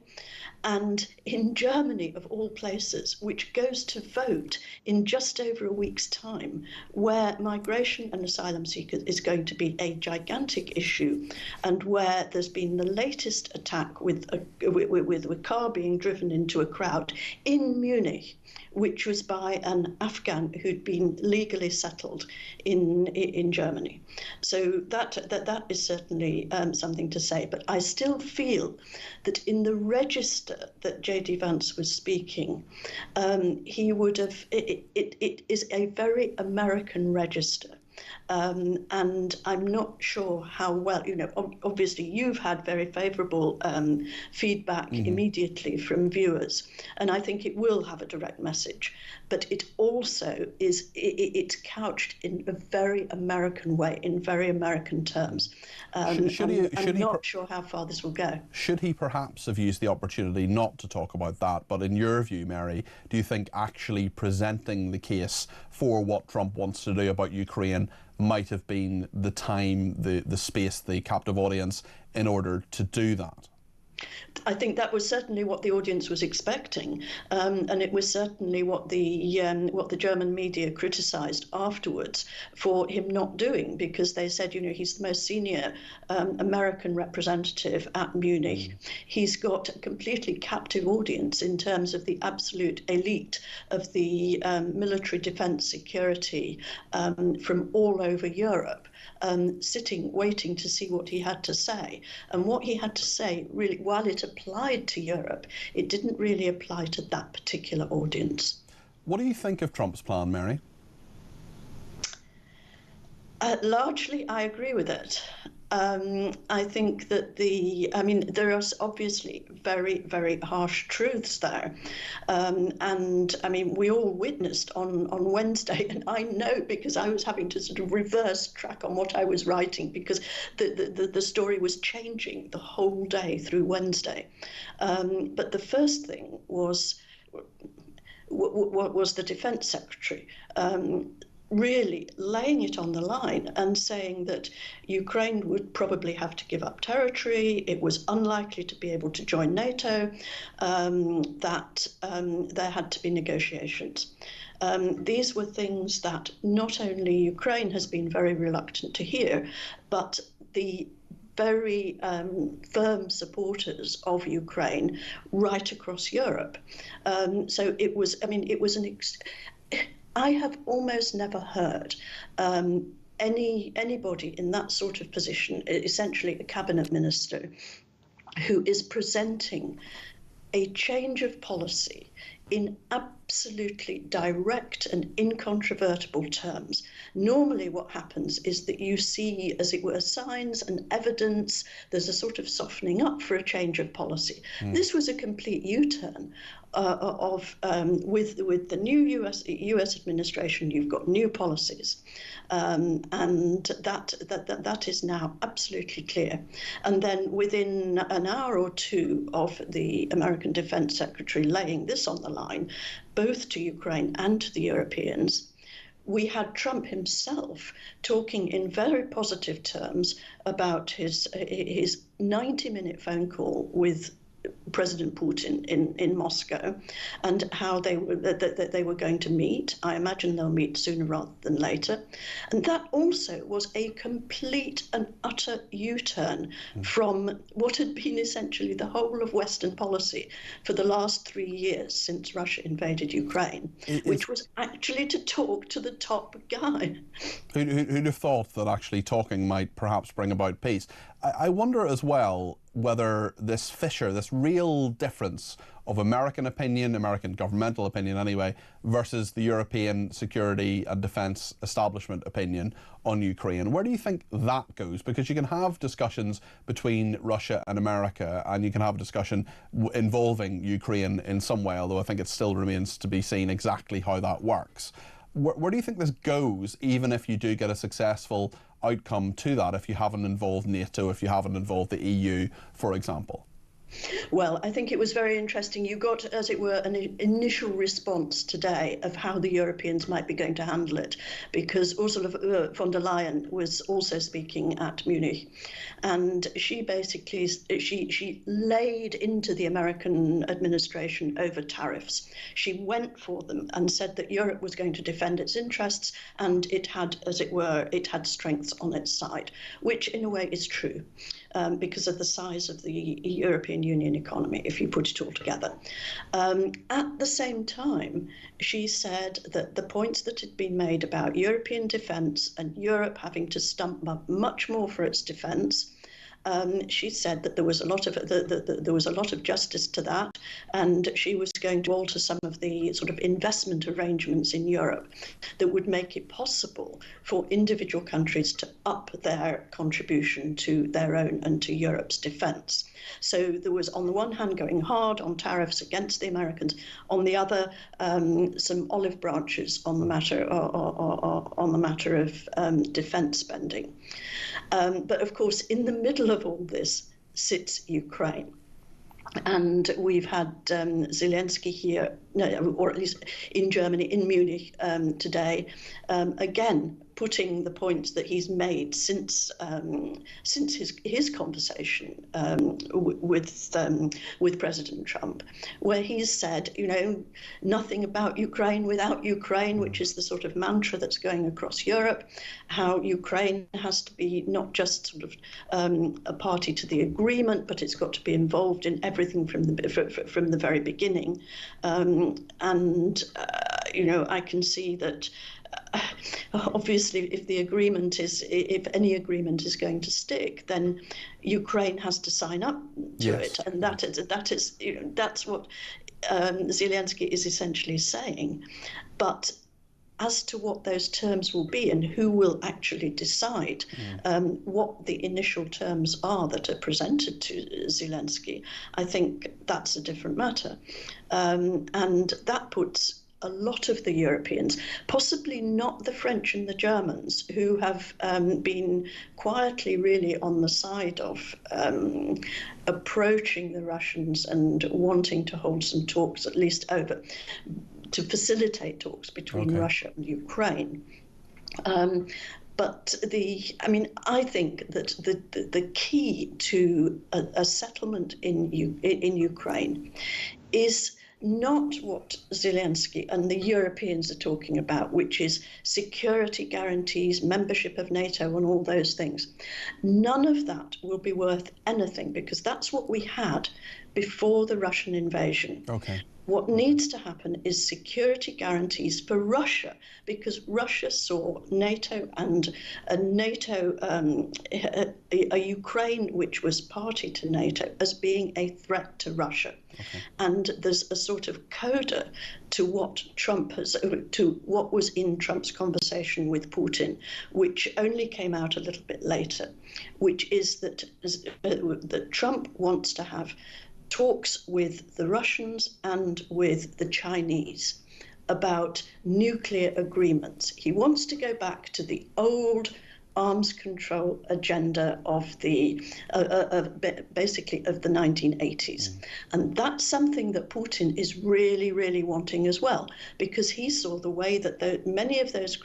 And in Germany, of all places, which goes to vote in just over a week's time, where migration and asylum seekers is going to be a gigantic issue, and where there's been the latest attack with a car being driven into a crowd in Munich, which was by an Afghan who'd been legally settled in Germany. So that is certainly something to say. But I still feel that in the register that J.D. Vance was speaking, he would have, it is a very American register. And I'm not sure how well, obviously you've had very favourable feedback immediately from viewers, and I think it will have a direct message, but it also is, it's couched in a very American way, in very American terms. I'm not sure how far this will go. Should he perhaps have used the opportunity not to talk about that, but in your view, Mary, do you think actually presenting the case for what Trump wants to do about Ukraine might have been the time, the space, the captive audience in order to do that? I think that was certainly what the audience was expecting, and it was certainly what the German media criticised afterwards for him not doing, because they said, he's the most senior American representative at Munich. He's got a completely captive audience in terms of the absolute elite of the military defence security from all over Europe. Sitting, waiting to see what he had to say. And what he had to say, really, while it applied to Europe, it didn't really apply to that particular audience. What do you think of Trump's plan, Mary? Largely, I agree with it. I think that there are obviously very, very harsh truths there. And we all witnessed on Wednesday, and I know because I was having to sort of reverse track on what I was writing, because the story was changing the whole day through Wednesday. But the first thing was the Defence Secretary really laying it on the line and saying that Ukraine would probably have to give up territory, it was unlikely to be able to join NATO, that there had to be negotiations. These were things that not only Ukraine has been very reluctant to hear, but the very firm supporters of Ukraine right across Europe. So it was, I have almost never heard anybody in that sort of position, essentially a cabinet minister, who is presenting a change of policy in absolutely direct and incontrovertible terms. Normally what happens is that you see, as it were, signs and evidence. There's a sort of softening up for a change of policy. This was a complete U-turn with the new US administration. You've got new policies, and that is now absolutely clear. And then within an hour or two of the American Defense Secretary laying this on the line, both to Ukraine and to the Europeans, we had Trump himself talking in very positive terms about his 90-minute phone call with President Putin in Moscow, and how they were going to meet. I imagine they'll meet sooner rather than later. And that also was a complete and utter U-turn from what had been essentially the whole of Western policy for the last 3 years since Russia invaded Ukraine, which was actually to talk to the top guy. Who'd have thought that actually talking might perhaps bring about peace? I wonder as well whether this fissure, this real difference of American opinion, American governmental opinion anyway, versus the European security and defence establishment opinion on Ukraine, where do you think that goes? Because you can have discussions between Russia and America, and you can have a discussion involving Ukraine in some way, although I think it still remains to be seen exactly how that works. Where do you think this goes, even if you do get a successful outcome to that if you haven't involved NATO, if you haven't involved the EU, for example? Well, I think it was very interesting. You got, as it were, an initial response today of how the Europeans might be going to handle it, because Ursula von der Leyen was also speaking at Munich, and she basically she laid into the American administration over tariffs. She went for them and said that Europe was going to defend its interests, and it had, as it were, it had strengths on its side, which in a way is true. Because of the size of the European Union economy, if you put it all together. At the same time, she said that the points that had been made about European defence and Europe having to stump up much more for its defence, she said that there was a lot of justice to that, and she was going to alter some of the sort of investment arrangements in Europe that would make it possible for individual countries to up their contribution to their own and to Europe's defence. So there was, on the one hand, going hard on tariffs against the Americans, on the other, some olive branches on the matter of defence spending. But of course, in the middle of all this sits Ukraine. And we've had Zelensky here, or at least in Germany, in Munich today, again putting the points that he's made since his conversation with President Trump, where he's said, nothing about Ukraine without Ukraine, which is the sort of mantra that's going across Europe. How Ukraine has to be not just sort of a party to the agreement, but it's got to be involved in everything from the very beginning. I can see that. Obviously, if any agreement is going to stick, then Ukraine has to sign up to it, and that's what Zelensky is essentially saying. But as to what those terms will be and who will actually decide what the initial terms are that are presented to Zelensky, I think that's a different matter, and that puts a lot of the Europeans, possibly not the French and the Germans, who have been quietly really on the side of approaching the Russians and wanting to hold some talks, at least to facilitate talks between Russia and Ukraine. But I think that the key to a settlement in Ukraine is not what Zelensky and the Europeans are talking about, which is security guarantees, membership of NATO and all those things. None of that will be worth anything, because that's what we had before the Russian invasion. What needs to happen is security guarantees for Russia, because Russia saw NATO and a Ukraine which was party to NATO as being a threat to Russia. And there's a sort of coda to what what was in Trump's conversation with Putin, which only came out a little bit later, which is that Trump wants to have talks with the Russians and with the Chinese about nuclear agreements. He wants to go back to the old arms control agenda of basically of the 1980s. And that's something that Putin is really, really wanting as well, because he saw the way that many of those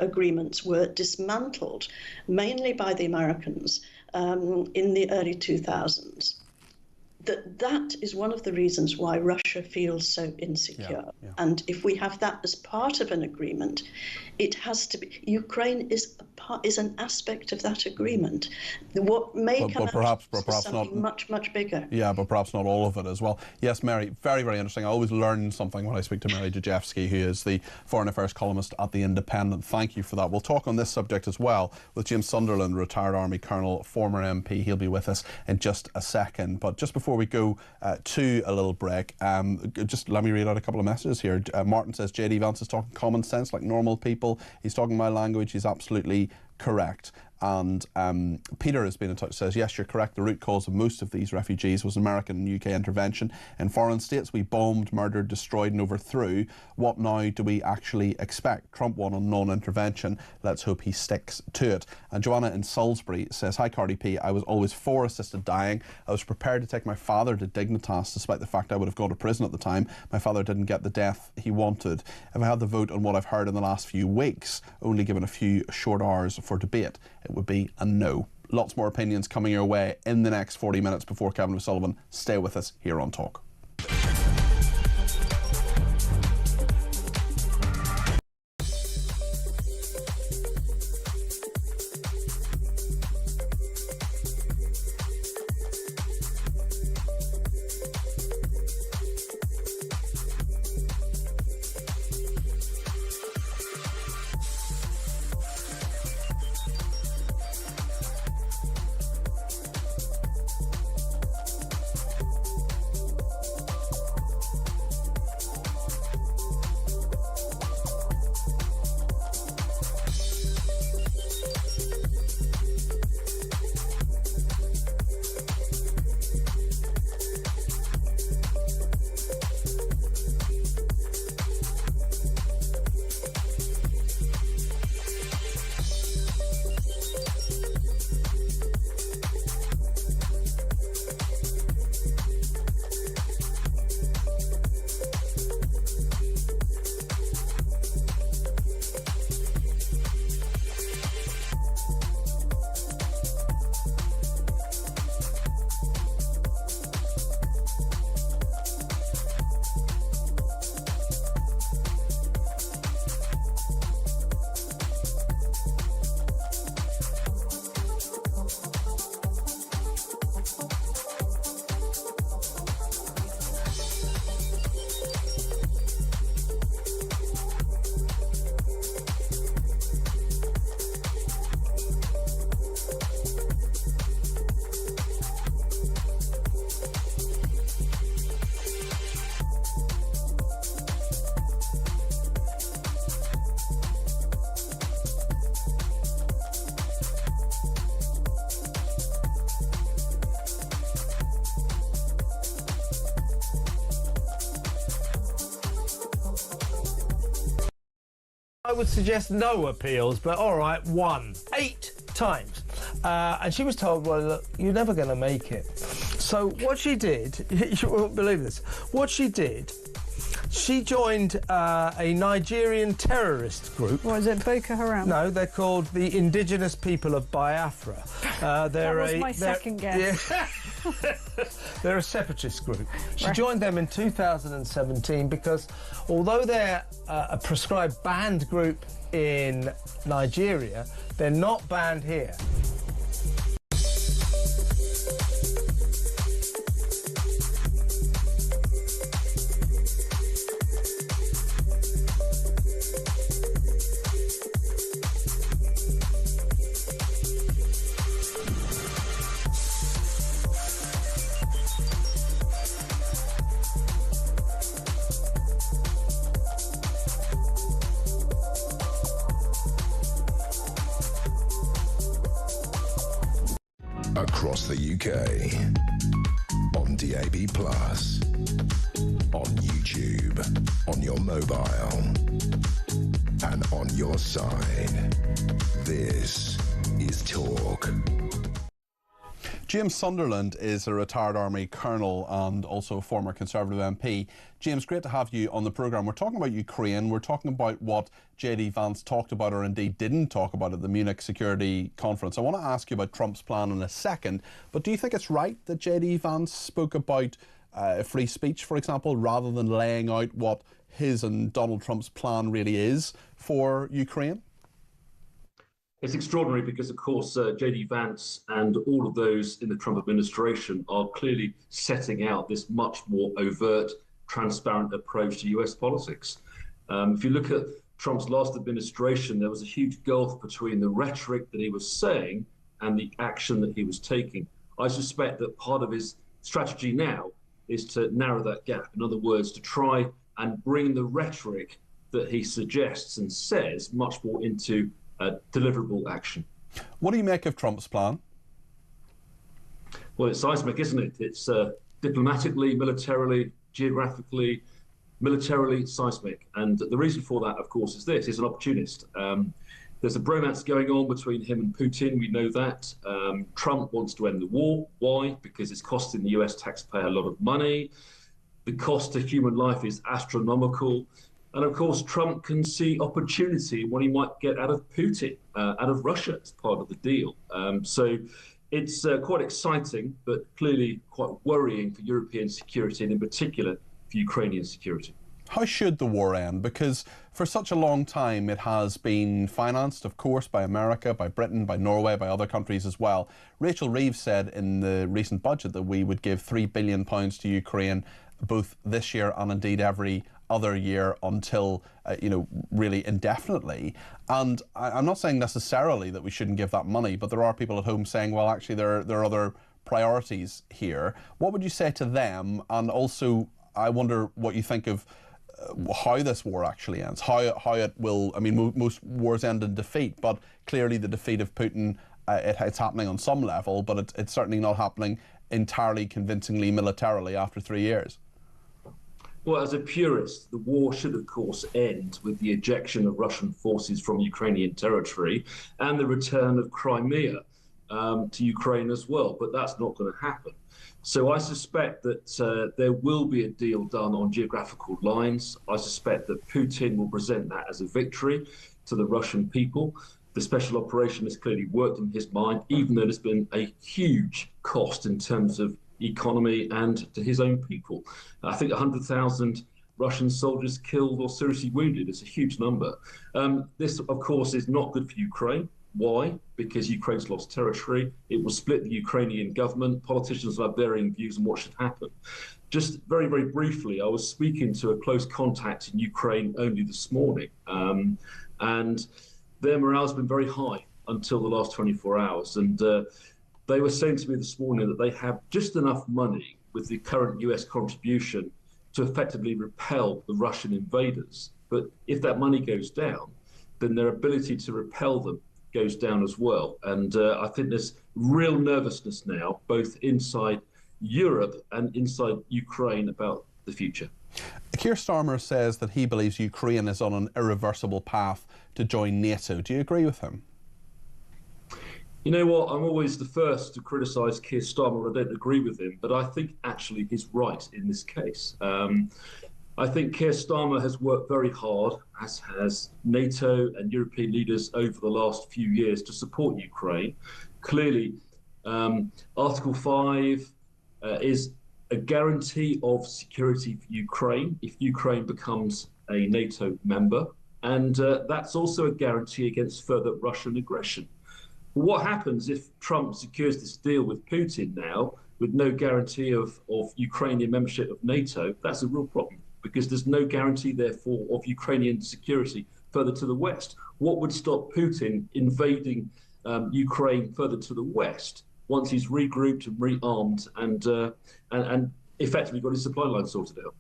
agreements were dismantled, mainly by the Americans in the early 2000s. That is one of the reasons why Russia feels so insecure. And if we have that as part of an agreement, it has to be. Ukraine is an aspect of that agreement. What may come out is something much, much bigger. Yeah, but perhaps not all of it as well. Yes, Mary, very, very interesting. I always learn something when I speak to Mary Jajewski, who is the Foreign Affairs columnist at The Independent. Thank you for that. We'll talk on this subject as well with James Sunderland, retired Army Colonel, former MP. He'll be with us in just a second. But just before we go to a little break, just let me read out a couple of messages here. Martin says, JD Vance is talking common sense like normal people. He's talking my language. He's absolutely correct. And Peter has been in touch, says, yes, you're correct. The root cause of most of these refugees was American and UK intervention. In foreign states, we bombed, murdered, destroyed and overthrew. What now do we actually expect? Trump won on non-intervention. Let's hope he sticks to it. And Joanna in Salisbury says, hi, Cardi P. I was always for assisted dying. I was prepared to take my father to Dignitas, despite the fact I would have gone to prison at the time. My father didn't get the death he wanted. If I had the vote on what I've heard in the last few weeks, only given a few short hours for debate, it would be a no. Lots more opinions coming your way in the next 40 minutes before Kevin O'Sullivan. Stay with us here on Talk. I would suggest no appeals, but all right, 8 times. And she was told, well, look, you're never going to make it. So what she did, you won't believe this, what she did, she joined a Nigerian terrorist group. What is it, Boko Haram? No, they're called the Indigenous People of Biafra. That was my second guess. Yeah. They're a separatist group. She Right. joined them in 2017 because although they're a prescribed banned group in Nigeria, they're not banned here. Across the UK, on DAB+, on YouTube, on your mobile, and on your side. This is Talk. James Sunderland is a retired Army colonel and also a former Conservative MP. James, great to have you on the programme. We're talking about Ukraine. We're talking about what J.D. Vance talked about or indeed didn't talk about at the Munich Security Conference. I want to ask you about Trump's plan in a second, but do you think it's right that J.D. Vance spoke about free speech, for example, rather than laying out what his and Donald Trump's plan really is for Ukraine? It's extraordinary because, of course, J.D. Vance and all of those in the Trump administration are clearly setting out this much more overt, transparent approach to US politics. If you look at Trump's last administration, there was a huge gulf between the rhetoric that he was saying and the action that he was taking. I suspect that part of his strategy now is to narrow that gap. In other words, to try and bring the rhetoric that he suggests and says much more into deliverable action. What do you make of Trump's plan? Well, it's seismic, isn't it? It's diplomatically, militarily, geographically, militarily seismic. And the reason for that, of course, is this. He's an opportunist. There's a bromance going on between him and Putin. We know that. Trump wants to end the war. Why? Because it's costing the US taxpayer a lot of money. The cost to human life is astronomical. And of course, Trump can see opportunity in what he might get out of Putin, out of Russia as part of the deal. So it's quite exciting, but clearly quite worrying for European security and in particular for Ukrainian security. How should the war end? Because for such a long time it has been financed, of course, by America, by Britain, by Norway, by other countries as well. Rachel Reeves said in the recent budget that we would give £3 billion to Ukraine both this year and indeed every other year until, really indefinitely. And I'm not saying necessarily that we shouldn't give that money, but there are people at home saying, well, actually, there are other priorities here. What would you say to them? And also, I wonder what you think of how this war actually ends, how it will. I mean, most wars end in defeat, but clearly the defeat of Putin, it's happening on some level, but it's certainly not happening entirely convincingly militarily after 3 years. Well, as a purist, the war should, of course, end with the ejection of Russian forces from Ukrainian territory and the return of Crimea to Ukraine as well. But that's not going to happen. So I suspect that there will be a deal done on geographical lines. I suspect that Putin will present that as a victory to the Russian people. The special operation has clearly worked in his mind, even though there's been a huge cost in terms of economy and to his own people. I think 100,000 Russian soldiers killed or seriously wounded is a huge number. This, of course, is not good for Ukraine. Why? Because Ukraine's lost territory. It will split the Ukrainian government. Politicians will have varying views on what should happen. Just very, very briefly, I was speaking to a close contact in Ukraine only this morning, and their morale has been very high until the last 24 hours. And they were saying to me this morning that they have just enough money with the current US contribution to effectively repel the Russian invaders. But if that money goes down, then their ability to repel them goes down as well. And I think there's real nervousness now, both inside Europe and inside Ukraine about the future. Keir Starmer says that he believes Ukraine is on an irreversible path to join NATO. Do you agree with him? You know what, I'm always the first to criticise Keir Starmer. I don't agree with him, but I think actually he's right in this case. I think Keir Starmer has worked very hard, as has NATO and European leaders over the last few years to support Ukraine. Clearly, Article 5 is a guarantee of security for Ukraine if Ukraine becomes a NATO member. And that's also a guarantee against further Russian aggression. What happens if Trump secures this deal with Putin now with no guarantee of Ukrainian membership of NATO? That's a real problem because there's no guarantee, therefore, of Ukrainian security further to the west. What would stop Putin invading Ukraine further to the west once he's regrouped and rearmed and effectively got his supply line sorted out?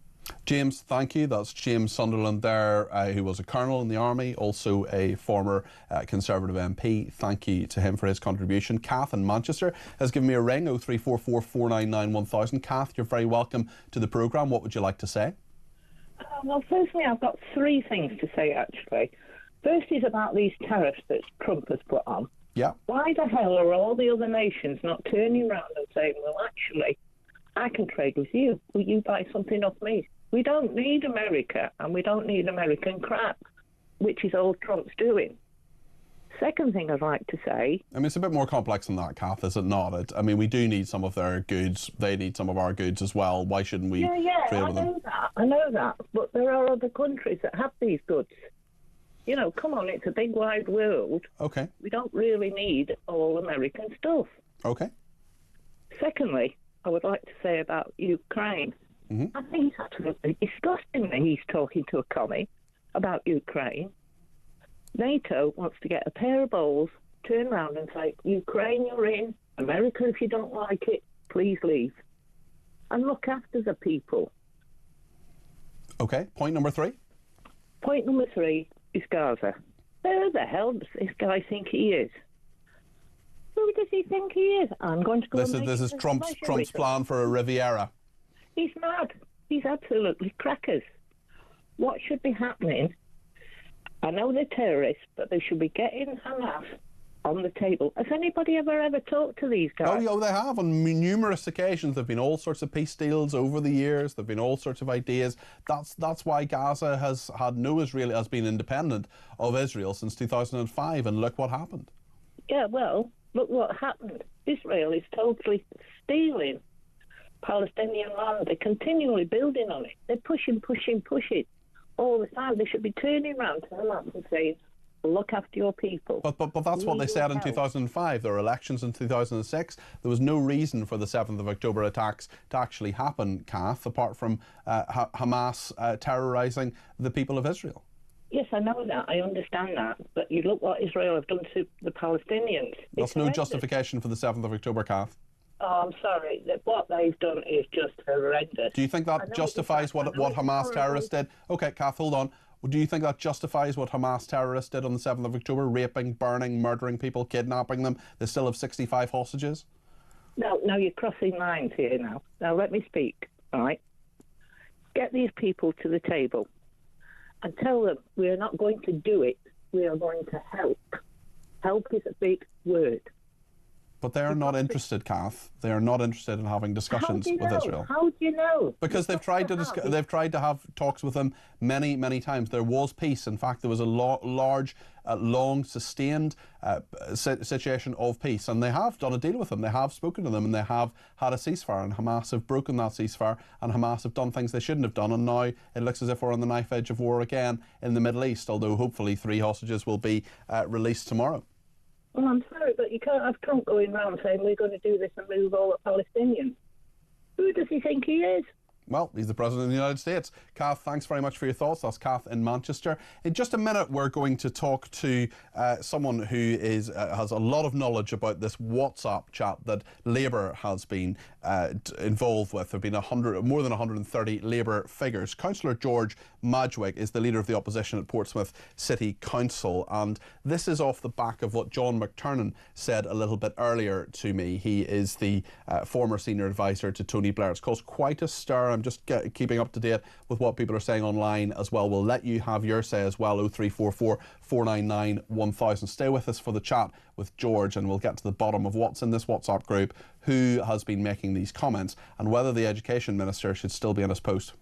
James, thank you. That's James Sunderland there, who was a colonel in the army, also a former Conservative MP. Thank you to him for his contribution. Kath in Manchester has given me a ring, 0344 499 1000. Kath, you're very welcome to the programme. What would you like to say? Well, firstly, I've got three things to say, actually. First is about these tariffs that Trump has put on. Yeah. Why the hell are all the other nations not turning around and saying, well, actually, I can trade with you. Will you buy something off me? We don't need America, and we don't need American crap, which is all Trump's doing. Second thing I'd like to say... I mean, it's a bit more complex than that, Kath, is it not? I mean, we do need some of their goods. They need some of our goods as well. Why shouldn't we trade with them? I know that, but there are other countries that have these goods. You know, come on, it's a big wide world. Okay. We don't really need all American stuff. Okay. Secondly, I would like to say about Ukraine. Mm-hmm. I think it's absolutely disgusting that he's talking to a commie about Ukraine. NATO wants to get a pair of balls, turn around and say, Ukraine, you're in. America, if you don't like it, please leave. And look after the people. Okay, point number 3. Point number 3 is Gaza. Where the hell does this guy think he is? does he think he is? I'm going to go. This is Trump's plan for a Riviera. He's mad. He's absolutely crackers. What should be happening? I know they're terrorists, but they should be getting Hamas on the table. Has anybody ever talked to these guys? Oh, yeah, they have on numerous occasions. There've been all sorts of peace deals over the years. There've been all sorts of ideas. That's why Gaza has been independent of Israel since 2005, and look what happened. Yeah, well, look what happened. Israel is totally stealing Palestinian land. They're continually building on it. They're pushing all the time. They should be turning around to Hamas and saying, look after your people. But that's what they said in 2005. There were elections in 2006. There was no reason for the 7th of October attacks to actually happen, Kath, apart from Hamas terrorising the people of Israel. Yes, I know that. I understand that. But you look what Israel have done to the Palestinians. That's no justification for the 7th of October, Kath. Oh, I'm sorry. What they've done is just horrendous. Do you think that justifies what Hamas terrorists did? Okay, Kath, hold on. Do you think that justifies what Hamas terrorists did on the 7th of October? Raping, burning, murdering people, kidnapping them? They still have 65 hostages? No, you're crossing lines here now. Now, let me speak, all right? Get these people to the table and tell them we are not going to do it. We are going to help. Help is a big word. But they are not interested, Kath. They are not interested in having discussions with Israel. How do you know? Because they've tried to have talks with them many, many times. There was peace. In fact, there was a large, long, sustained situation of peace, and they have done a deal with them. They have spoken to them, and they have had a ceasefire. And Hamas have broken that ceasefire, and Hamas have done things they shouldn't have done. And now it looks as if we're on the knife edge of war again in the Middle East. Although hopefully 3 hostages will be released tomorrow. Well, I'm sorry, but you can't have Trump going around saying we're going to do this and move all the Palestinians. Who does he think he is? Well, he's the President of the United States. Kath, thanks very much for your thoughts. That's Kath in Manchester. In just a minute, we're going to talk to someone who has a lot of knowledge about this WhatsApp chat that Labour has been involved with. There have been more than 130 Labour figures. Councillor George Madgwick is the leader of the opposition at Portsmouth City Council, and this is off the back of what John McTernan said a little bit earlier to me. He is the former senior advisor to Tony Blair. It's caused quite a stir. I'm just keeping up to date with what people are saying online as well. We'll let you have your say as well. 0344 499 1000. Stay with us for the chat with George, and we'll get to the bottom of what's in this WhatsApp group, who has been making these comments, and whether the Education Minister should still be in his post.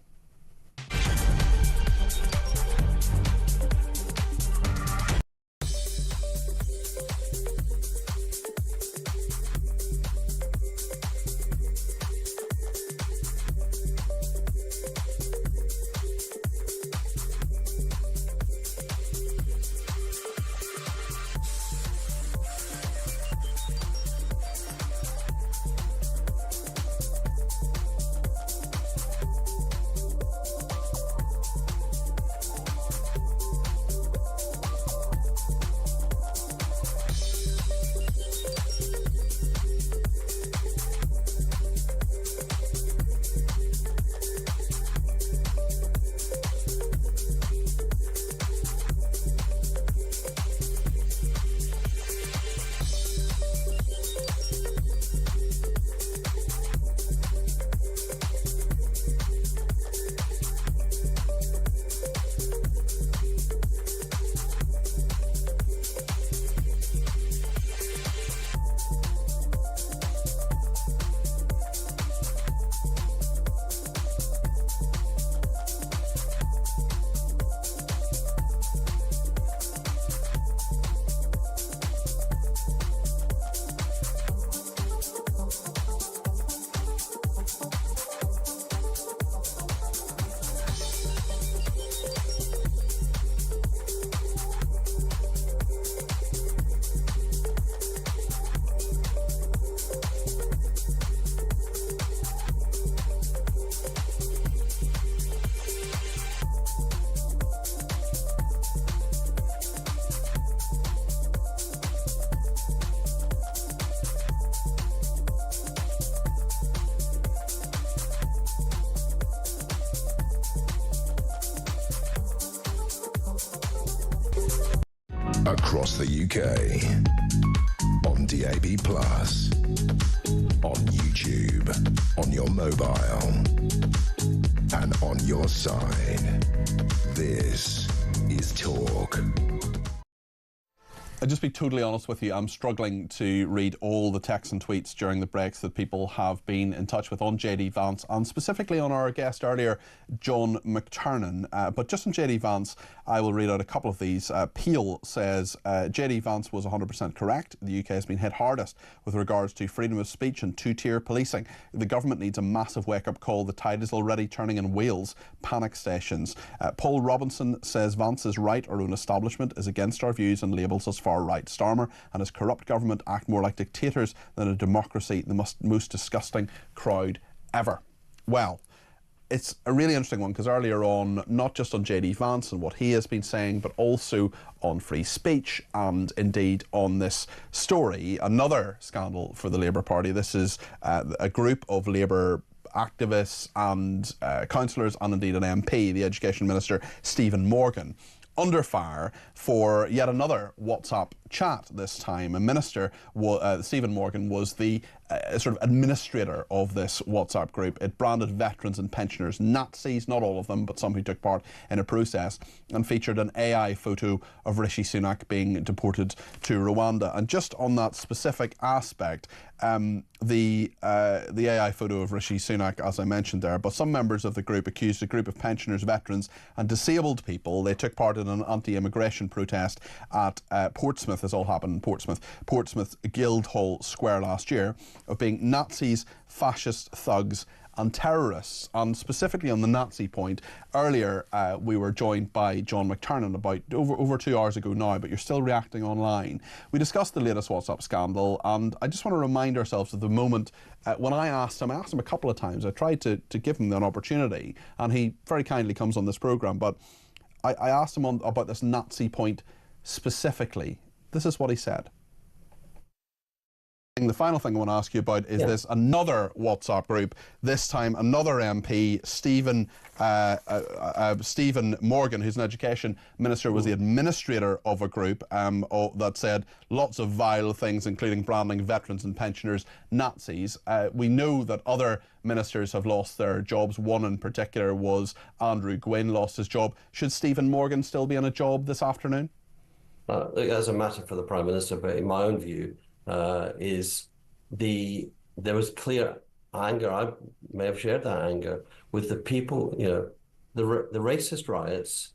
Across the UK, on DAB+, on YouTube, on your mobile, and on your side. This is Talk. I'll just be totally honest with you, I'm struggling to read all the texts and tweets during the breaks that people have been in touch with on JD Vance, and specifically on our guest earlier, John McTernan. But just on JD Vance, I will read out a couple of these. Peel says, JD Vance was 100% correct. The UK has been hit hardest with regards to freedom of speech and two-tier policing. The government needs a massive wake-up call. The tide is already turning in Wales. Panic stations. Paul Robinson says Vance is right. Our own establishment is against our views and labels us far right. Starmer and his corrupt government act more like dictators than a democracy, the most disgusting crowd ever. Well, it's a really interesting one because earlier on, not just on JD Vance and what he has been saying, but also on free speech and indeed on this story, another scandal for the Labour Party. This is a group of Labour activists and councillors and indeed an MP, the Education Minister, Stephen Morgan, under fire for yet another WhatsApp chat this time. A minister, Stephen Morgan, was the sort of administrator of this WhatsApp group. It branded veterans and pensioners Nazis, not all of them, but some who took part in a process, and featured an AI photo of Rishi Sunak being deported to Rwanda. And just on that specific aspect, the AI photo of Rishi Sunak, as I mentioned there, but some members of the group accused a group of pensioners, veterans and disabled people. They took part in an anti-immigration protest at Portsmouth. This all happened in Portsmouth Guildhall Square last year, of being Nazis, fascist thugs and terrorists. And specifically on the Nazi point, earlier we were joined by John McTernan about over 2 hours ago now, but you're still reacting online. We discussed the latest WhatsApp scandal, and I just want to remind ourselves of the moment when I asked him a couple of times. I tried to give him an opportunity, and he very kindly comes on this programme, but I asked him about this Nazi point specifically. This is what he said. The final thing I want to ask you about is this another WhatsApp group, this time another MP, Stephen Morgan, who's an education minister, was the administrator of a group that said lots of vile things, including branding veterans and pensioners Nazis. We know that other ministers have lost their jobs. One in particular was Andrew Gwynn, lost his job. Should Stephen Morgan still be in a job this afternoon? As a matter for the Prime Minister, but in my own view, there was clear anger. I may have shared that anger with the people. The racist riots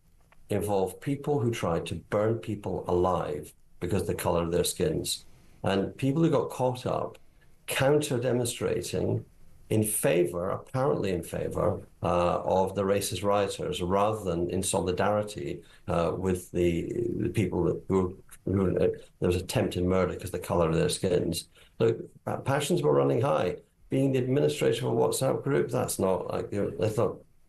involve people who tried to burn people alive because of the color of their skins, and people who got caught up counter-demonstrating apparently in favor of the racist rioters, rather than in solidarity with the people who there was attempted murder because of the color of their skins. Look, passions were running high. Being the administrator of a WhatsApp group, that's not like you're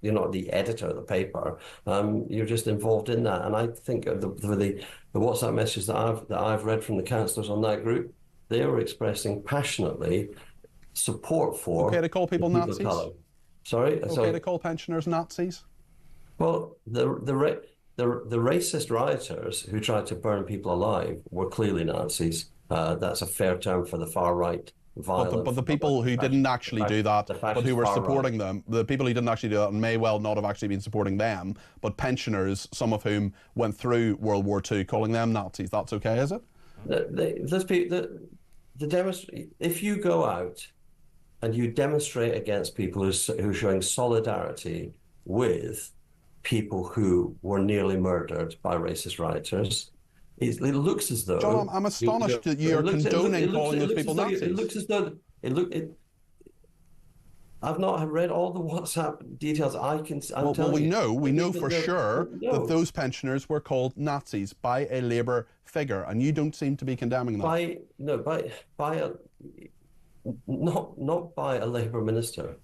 not the editor of the paper. You're just involved in that. And I think the WhatsApp messages that I've read from the councillors on that group, they were expressing passionately support for. Okay to call people Nazis? Sorry? Okay to call pensioners Nazis? Well, the racist rioters who tried to burn people alive were clearly Nazis. That's a fair term for the far right violence. But the people who didn't actually do that, but who were supporting them, the people who didn't actually do that may well not have actually been supporting them, but pensioners, some of whom went through World War II, calling them Nazis, that's okay, is it? If you go out and you demonstrate against people who are showing solidarity with people who were nearly murdered by racist rioters, it looks as though... John, I'm astonished that you're condoning calling those people Nazis. It looks as though... I've not read all the WhatsApp details. We know for sure that those pensioners were called Nazis by a Labour figure, and you don't seem to be condemning them. Not by a Labour minister.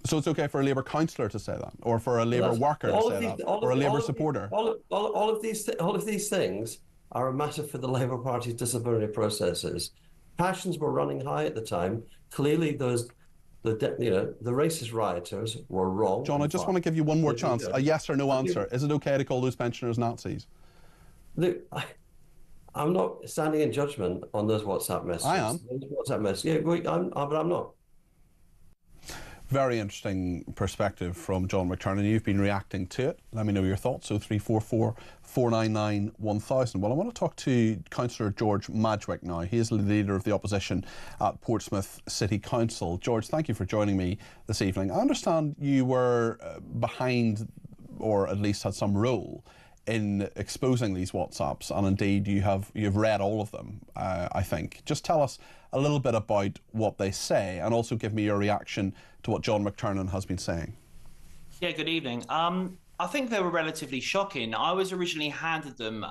So it's okay for a Labour councillor to say that, or for a Labour worker to say that, or a Labour supporter? All of these things are a matter for the Labour Party's disciplinary processes. Passions were running high at the time. Clearly, the racist rioters were wrong. John, I just want to give you one more chance, a yes or no answer. Is it okay to call those pensioners Nazis? Look, I'm not standing in judgment on those WhatsApp messages. I am. Those WhatsApp messages. Yeah, but I'm not. Very interesting perspective from John McTernan. You've been reacting to it. Let me know your thoughts. 0344 499 1000. Well, I want to talk to Councillor George Madgwick now. He is the leader of the opposition at Portsmouth City Council. George, thank you for joining me this evening. I understand you were behind, or at least had some role in exposing these WhatsApps, and indeed you've read all of them, I think. Just tell us a little bit about what they say, and also give me your reaction to what John McTernan has been saying. Yeah, good evening. I think they were relatively shocking. I was originally handed them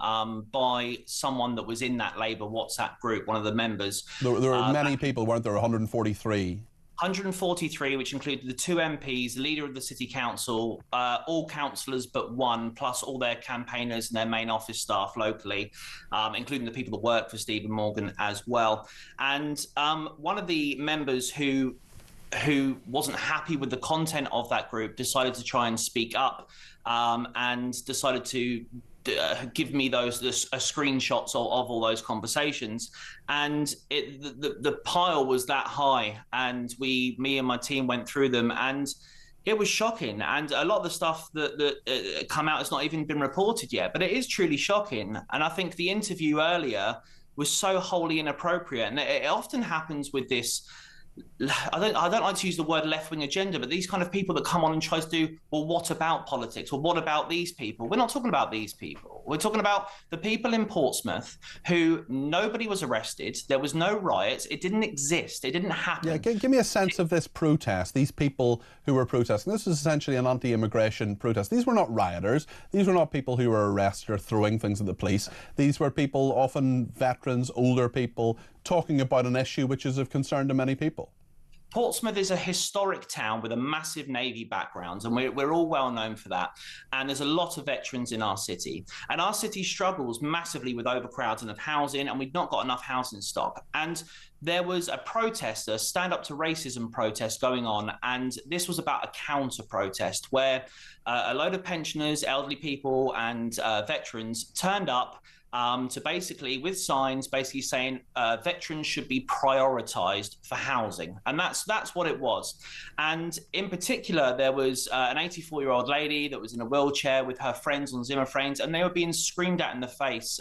by someone that was in that Labour WhatsApp group, one of the members. There were many people, weren't there? 143. 143, which included the 2 MPs, the leader of the City Council, all councillors but one, plus all their campaigners and their main office staff locally, including the people that work for Stephen Morgan as well. And one of the members who wasn't happy with the content of that group decided to try and speak up and decided to give me those screenshots of all those conversations, and the pile was that high, and me and my team went through them, and it was shocking. And a lot of the stuff that come out has not even been reported yet, but it is truly shocking. And I think the interview earlier was so wholly inappropriate, and it often happens with this. I don't like to use the word left-wing agenda, but these kind of people that come on and try to do, well, what about politics? Well, what about these people? We're not talking about these people. We're talking about the people in Portsmouth who nobody was arrested. There was no riots. It didn't exist. It didn't happen. Yeah, give me a sense of this protest, these people who were protesting. This was essentially an anti-immigration protest. These were not rioters. These were not people who were arrested or throwing things at the police. These were people, often veterans, older people, talking about an issue which is of concern to many people. Portsmouth is a historic town with a massive Navy background, and we're all well known for that. And there's a lot of veterans in our city. And our city struggles massively with overcrowding of housing, and we've not got enough housing stock. And there was a protest, a Stand Up to Racism protest going on, and this was about a counter-protest where a load of pensioners, elderly people and veterans turned up to basically, with signs, basically saying veterans should be prioritised for housing. And that's what it was. And in particular, there was an 84-year-old lady that was in a wheelchair with her friends on Zimmer frames, and they were being screamed at in the face,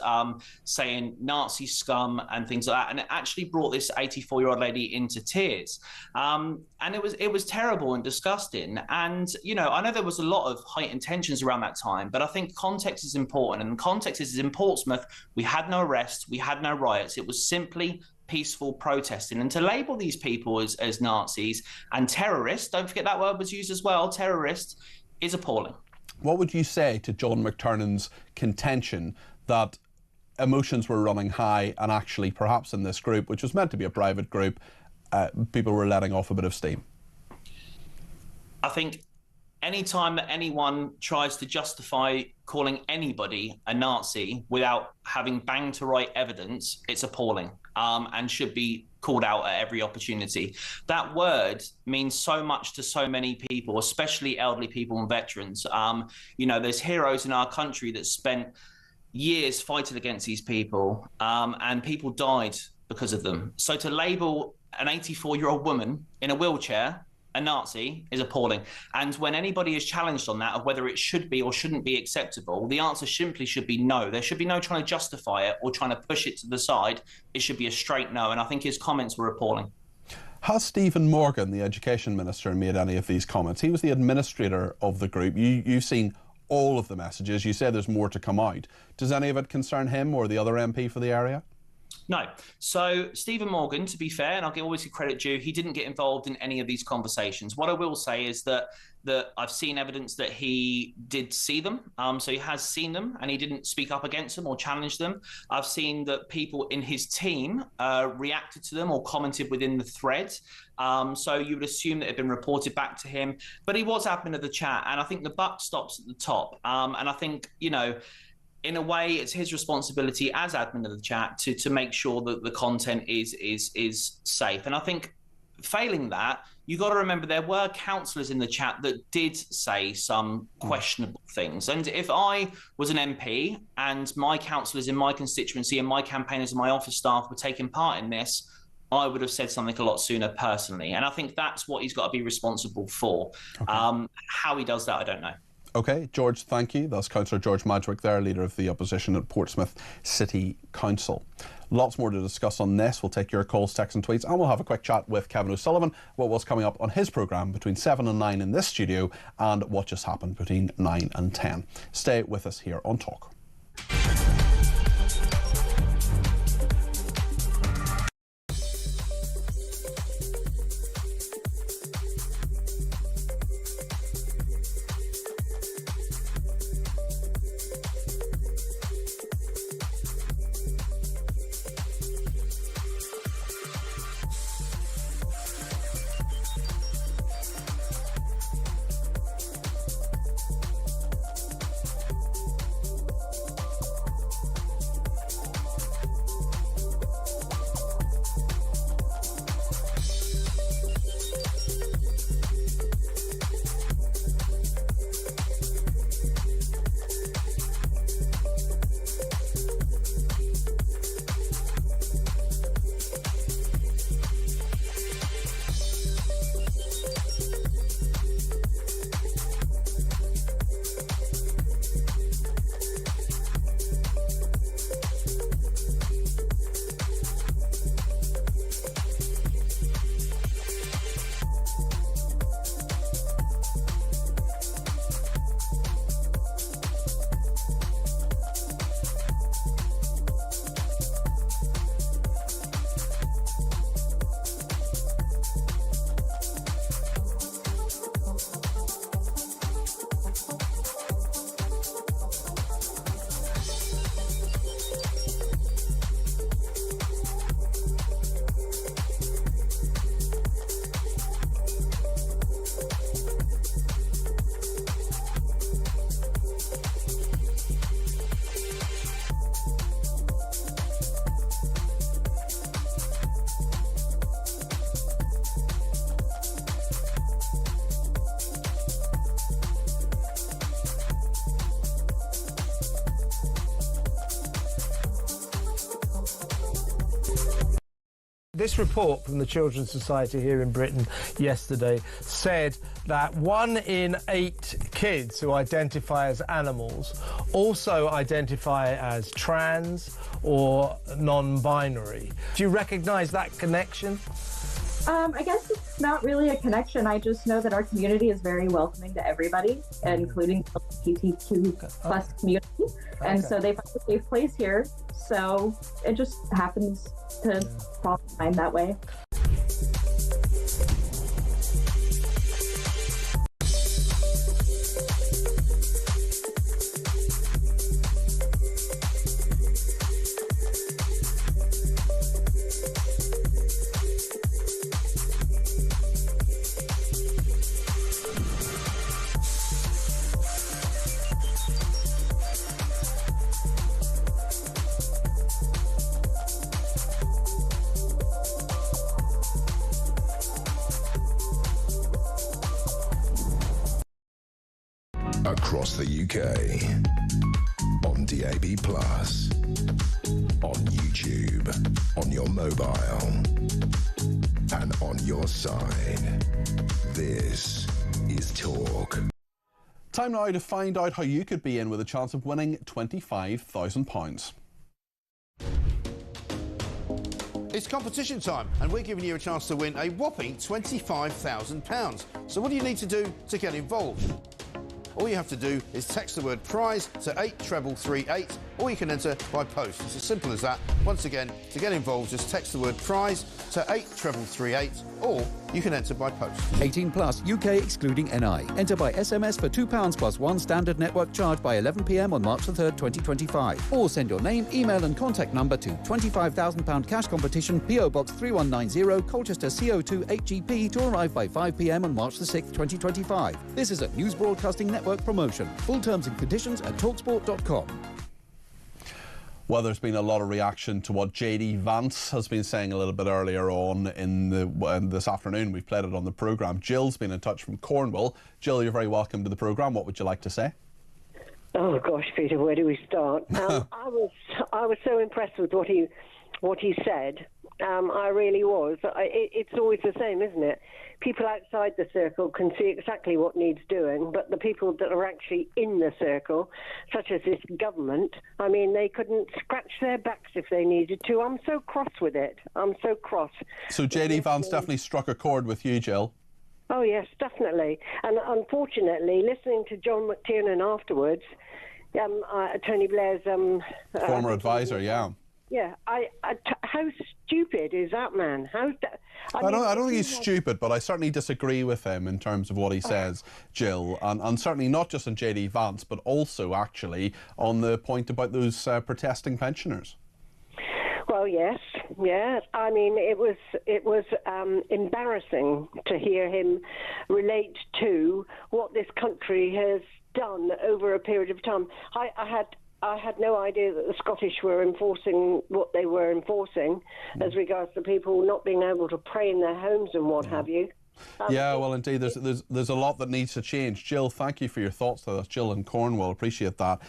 saying Nazi scum and things like that. And it actually brought this 84-year-old lady into tears. And it was terrible and disgusting. And, you know, I know there was a lot of heightened tensions around that time, but I think context is important. And context is in Portsmouth, we had no arrests, we had no riots. It was simply peaceful protesting. And to label these people as Nazis and terrorists, don't forget that word was used as well, terrorists, is appalling. What would you say to John McTernan's contention that emotions were running high and actually perhaps in this group, which was meant to be a private group, people were letting off a bit of steam? I think any time that anyone tries to justify calling anybody a Nazi without having bang to right evidence, it's appalling and should be called out at every opportunity. That word means so much to so many people, especially elderly people and veterans. You know, there's heroes in our country that spent years fighting against these people, and people died because of them. So to label an 84-year-old woman in a wheelchair a Nazi is appalling. And when anybody is challenged on that, of whether it should be or shouldn't be acceptable, the answer simply should be no. There should be no trying to justify it or trying to push it to the side. It should be a straight no. And I think his comments were appalling. Has Stephen Morgan, the Education Minister, made any of these comments? He was the administrator of the group. You've seen all of the messages. You say there's more to come out. Does any of it concern him or the other MP for the area? No. So Stephen Morgan, to be fair, and I'll always give credit due, he didn't get involved in any of these conversations. What I will say is that I've seen evidence that he did see them. So he has seen them and he didn't speak up against them or challenge them. I've seen that people in his team reacted to them or commented within the thread. So you would assume that it had been reported back to him. But he was admin of the chat, and I think the buck stops at the top. And I think, you know, in a way, it's his responsibility as admin of the chat to make sure that the content is safe. And I think failing that, you got to remember there were councillors in the chat that did say some questionable things. And if I was an MP and my councillors in my constituency and my campaigners and my office staff were taking part in this, I would have said something a lot sooner personally. And I think that's what he's got to be responsible for. Okay. How he does that, I don't know. OK, George, thank you. That's Councillor George Madgwick there, leader of the opposition at Portsmouth City Council. Lots more to discuss on this. We'll take your calls, texts and tweets, and we'll have a quick chat with Kevin O'Sullivan about what's coming up on his programme between 7 and 9 in this studio and what just happened between 9 and 10. Stay with us here on Talk. This report from the Children's Society here in Britain yesterday said that 1 in 8 kids who identify as animals also identify as trans or non-binary. Do you recognise that connection? I guess it's not really a connection. I just know that our community is very welcoming to everybody, including the LGBTQ+ community. And so they find a safe place here. So it just happens to fall in line that way. Across the UK, on DAB+, on YouTube, on your mobile, and on your side. This is Talk. Time now to find out how you could be in with a chance of winning £25,000. It's competition time, and we're giving you a chance to win a whopping £25,000. So what do you need to do to get involved? All you have to do is text the word prize to 83338, or you can enter by post. It's as simple as that. Once again, to get involved, just text the word prize to 83338, or you can enter by post. 18 plus, UK excluding NI. Enter by SMS for £2 plus one standard network charge by 11 p.m. on March the 3rd, 2025. Or send your name, email and contact number to £25,000 cash competition, PO Box 3190, Colchester CO2 8GP, to arrive by 5 p.m. on March the 6th, 2025. This is a News Broadcasting Network promotion. Full terms and conditions at talksport.com. Well, there's been a lot of reaction to what JD Vance has been saying a little bit earlier on in this afternoon. We've played it on the programme. Jill's been in touch from Cornwall. Jill, you're very welcome to the programme. What would you like to say? Oh gosh, Peter, where do we start? I was so impressed with what he said. I really was. It's always the same, isn't it? People outside the circle can see exactly what needs doing, but the people that are actually in the circle, such as this government, I mean, they couldn't scratch their backs if they needed to. I'm so cross with it. I'm so cross. So JD Vance definitely struck a chord with you, Jill. Oh, yes, definitely. And unfortunately, listening to John McTiernan afterwards, Tony Blair's... former advisor, yeah. Yeah, how stupid is that man? I don't think he's stupid, but I certainly disagree with him in terms of what he says, Jill, and certainly not just on JD Vance, but also actually on the point about those protesting pensioners. Well, yes. I mean, it was embarrassing to hear him relate to what this country has done over a period of time. I had no idea that the Scottish were enforcing what they were enforcing as regards to people not being able to pray in their homes and what have you. Yeah, well, indeed, there's a lot that needs to change. Jill, thank you for your thoughts. That's Jill in Cornwall. Appreciate that.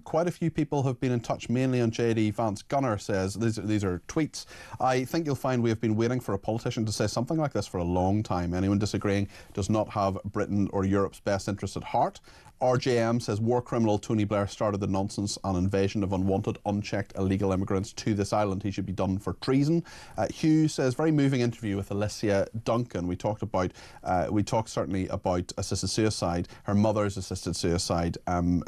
Quite a few people have been in touch, mainly on JD Vance. Gunnar says, these are tweets, I think you'll find we have been waiting for a politician to say something like this for a long time. Anyone disagreeing does not have Britain or Europe's best interests at heart. RJM says war criminal Tony Blair started the nonsense and invasion of unwanted, unchecked illegal immigrants to this island. He should be done for treason. Hugh says very moving interview with Alicia Duncan. We talked certainly about assisted suicide, her mother's assisted suicide.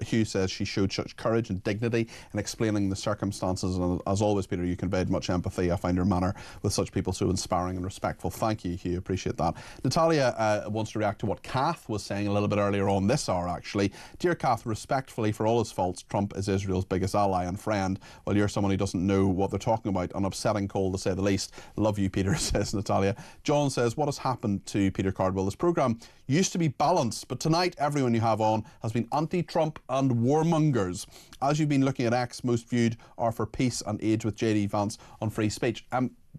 Hugh says she showed such courage and dignity in explaining the circumstances, and as always, Peter, you conveyed much empathy. I find her manner with such people so inspiring and respectful. Thank you, Hugh. Appreciate that. Natalia wants to react to what Kath was saying a little bit earlier on this hour, actually. Dear Kath, respectfully, for all his faults, Trump is Israel's biggest ally and friend. Well, you're someone who doesn't know what they're talking about. An upsetting call, to say the least. Love you, Peter, says Natalia. John says, what has happened to Peter Cardwell? This programme used to be balanced, but tonight everyone you have on has been anti-Trump and warmongers. As you've been looking at X, most viewed are for peace and age with JD Vance on free speech.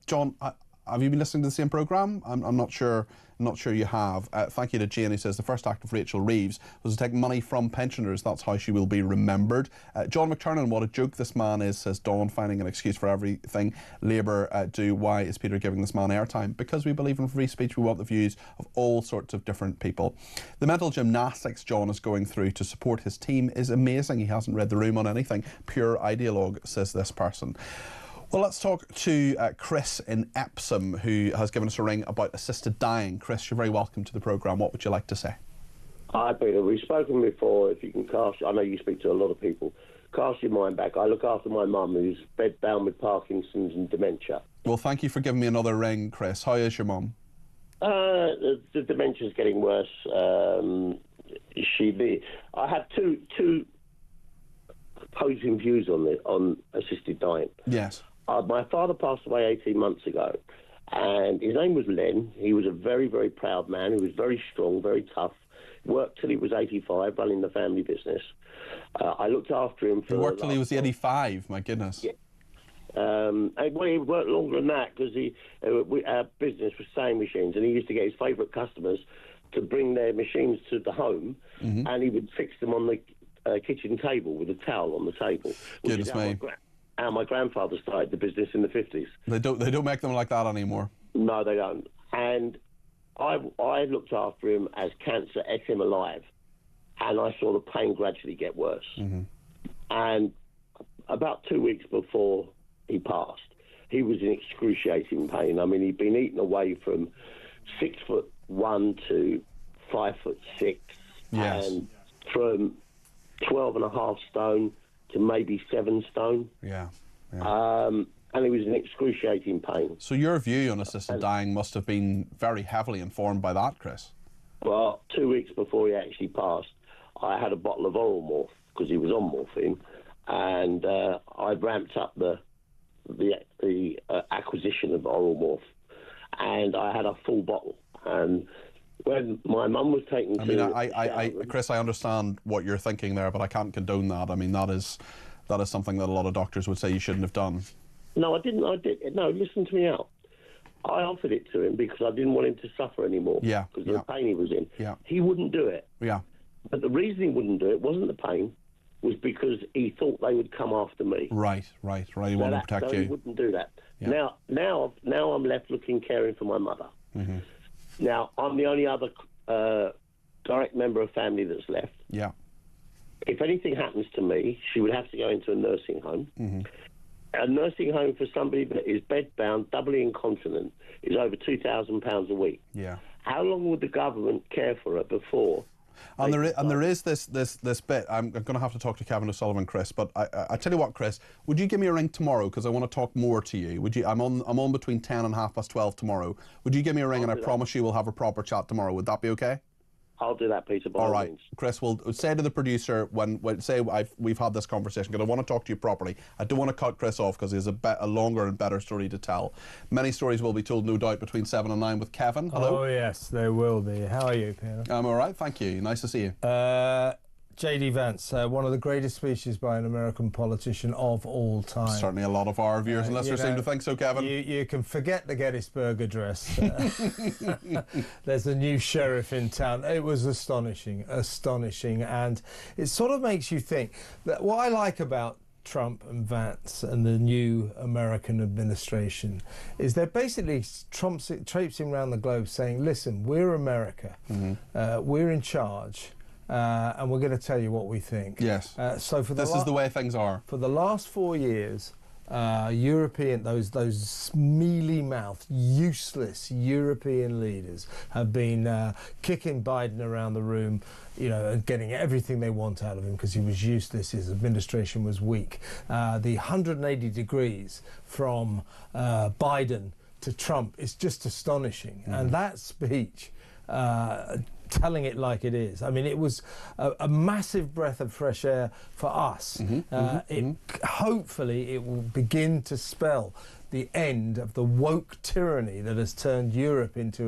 John, have you been listening to the same programme? I'm not sure. Not sure you have. Thank you to Jane, who says the first act of Rachel Reeves was to take money from pensioners. That's how she will be remembered. John McTiernan, what a joke this man is, says Dawn, finding an excuse for everything Labour do. Why is Peter giving this man airtime? Because we believe in free speech. We want the views of all sorts of different people. The mental gymnastics John is going through to support his team is amazing. He hasn't read the room on anything. Pure ideologue, says this person. Well, let's talk to Chris in Epsom, who has given us a ring about assisted dying. Chris, you're very welcome to the programme. What would you like to say? Hi, Peter. We've spoken before. If you can cast, I know you speak to a lot of people, cast your mind back. I look after my mum, who's bedbound with Parkinson's and dementia. Well, thank you for giving me another ring, Chris. How is your mum? The dementia's getting worse. I have two opposing views on assisted dying. Yes. My father passed away 18 months ago, and his name was Len. He was a very, very proud man. He was very strong, very tough. Worked till he was 85, running the family business. I looked after him for... He worked till he was 85, my goodness. Yeah. Well, he worked longer than that because our business was sewing machines, and he used to get his favourite customers to bring their machines to the home, and he would fix them on the kitchen table with a towel on the table. Goodness me. How my grandfather started the business in the 50s. They don't make them like that anymore. No, they don't. And I looked after him as cancer ate him alive, and I saw the pain gradually get worse. And about 2 weeks before he passed, he was in excruciating pain. I mean, he'd been eaten away from 6'1" to 5'6", yes, and from 12.5 stone to maybe 7 stone. Yeah. And he was in excruciating pain. So your view on assisted dying must have been very heavily informed by that, Chris. Well, 2 weeks before he actually passed, I had a bottle of oral morph because he was on morphine, and I ramped up the acquisition of oral morph, and I had a full bottle. And when my mum was taken Chris, I understand what you're thinking there, but I can't condone that. I mean, that is that is something that a lot of doctors would say you shouldn't have done. No, I didn't. No, listen to me out. I offered it to him because I didn't want him to suffer anymore. Yeah. Because of the pain he was in. Yeah. He wouldn't do it. Yeah. But the reason he wouldn't do it wasn't the pain, was because he thought they would come after me. Right. He wanted to protect you. He wouldn't do that. Yeah. Now I'm left looking, caring for my mother. Mm-hmm. Now, I'm the only other direct member of family that's left. Yeah. If anything happens to me, she would have to go into a nursing home. Mm-hmm. A nursing home for somebody that is bedbound, doubly incontinent, is over £2,000 a week. Yeah. How long would the government care for her before? And there is this bit. I'm going to have to talk to Kevin O'Sullivan, Chris. But I tell you what, Chris, would you give me a ring tomorrow, because I want to talk more to you? Would you? I'm on between 10 and 12:30 tomorrow. Would you give me a ring, and I promise you we'll have a proper chat tomorrow. Would that be okay? I'll do that, Peter. By all all right, means. Chris. We'll say to the producer when we've had this conversation, because I want to talk to you properly. I don't want to cut Chris off because he has a longer and better story to tell. Many stories will be told, no doubt, between 7 and 9 with Kevin. Hello. Oh yes, there will be. How are you, Peter? I'm all right, thank you. Nice to see you. J.D. Vance, one of the greatest speeches by an American politician of all time. Certainly a lot of our viewers and listeners seem to think so, Kevin. You can forget the Gettysburg Address. There's a new sheriff in town. It was astonishing, and it sort of makes you think that what I like about Trump and Vance and the new American administration is they're basically traipsing around the globe saying, listen, we're America, we're in charge, and we're going to tell you what we think. Yes. So for this is the way things are. For the last 4 years, those mealy-mouthed, useless European leaders have been kicking Biden around the room, and getting everything they want out of him because he was useless, his administration was weak. The 180 degrees from Biden to Trump is just astonishing. And that speech, telling it like it is. I mean, it was a massive breath of fresh air for us. Hopefully, it will begin to spell the end of the woke tyranny that has turned Europe into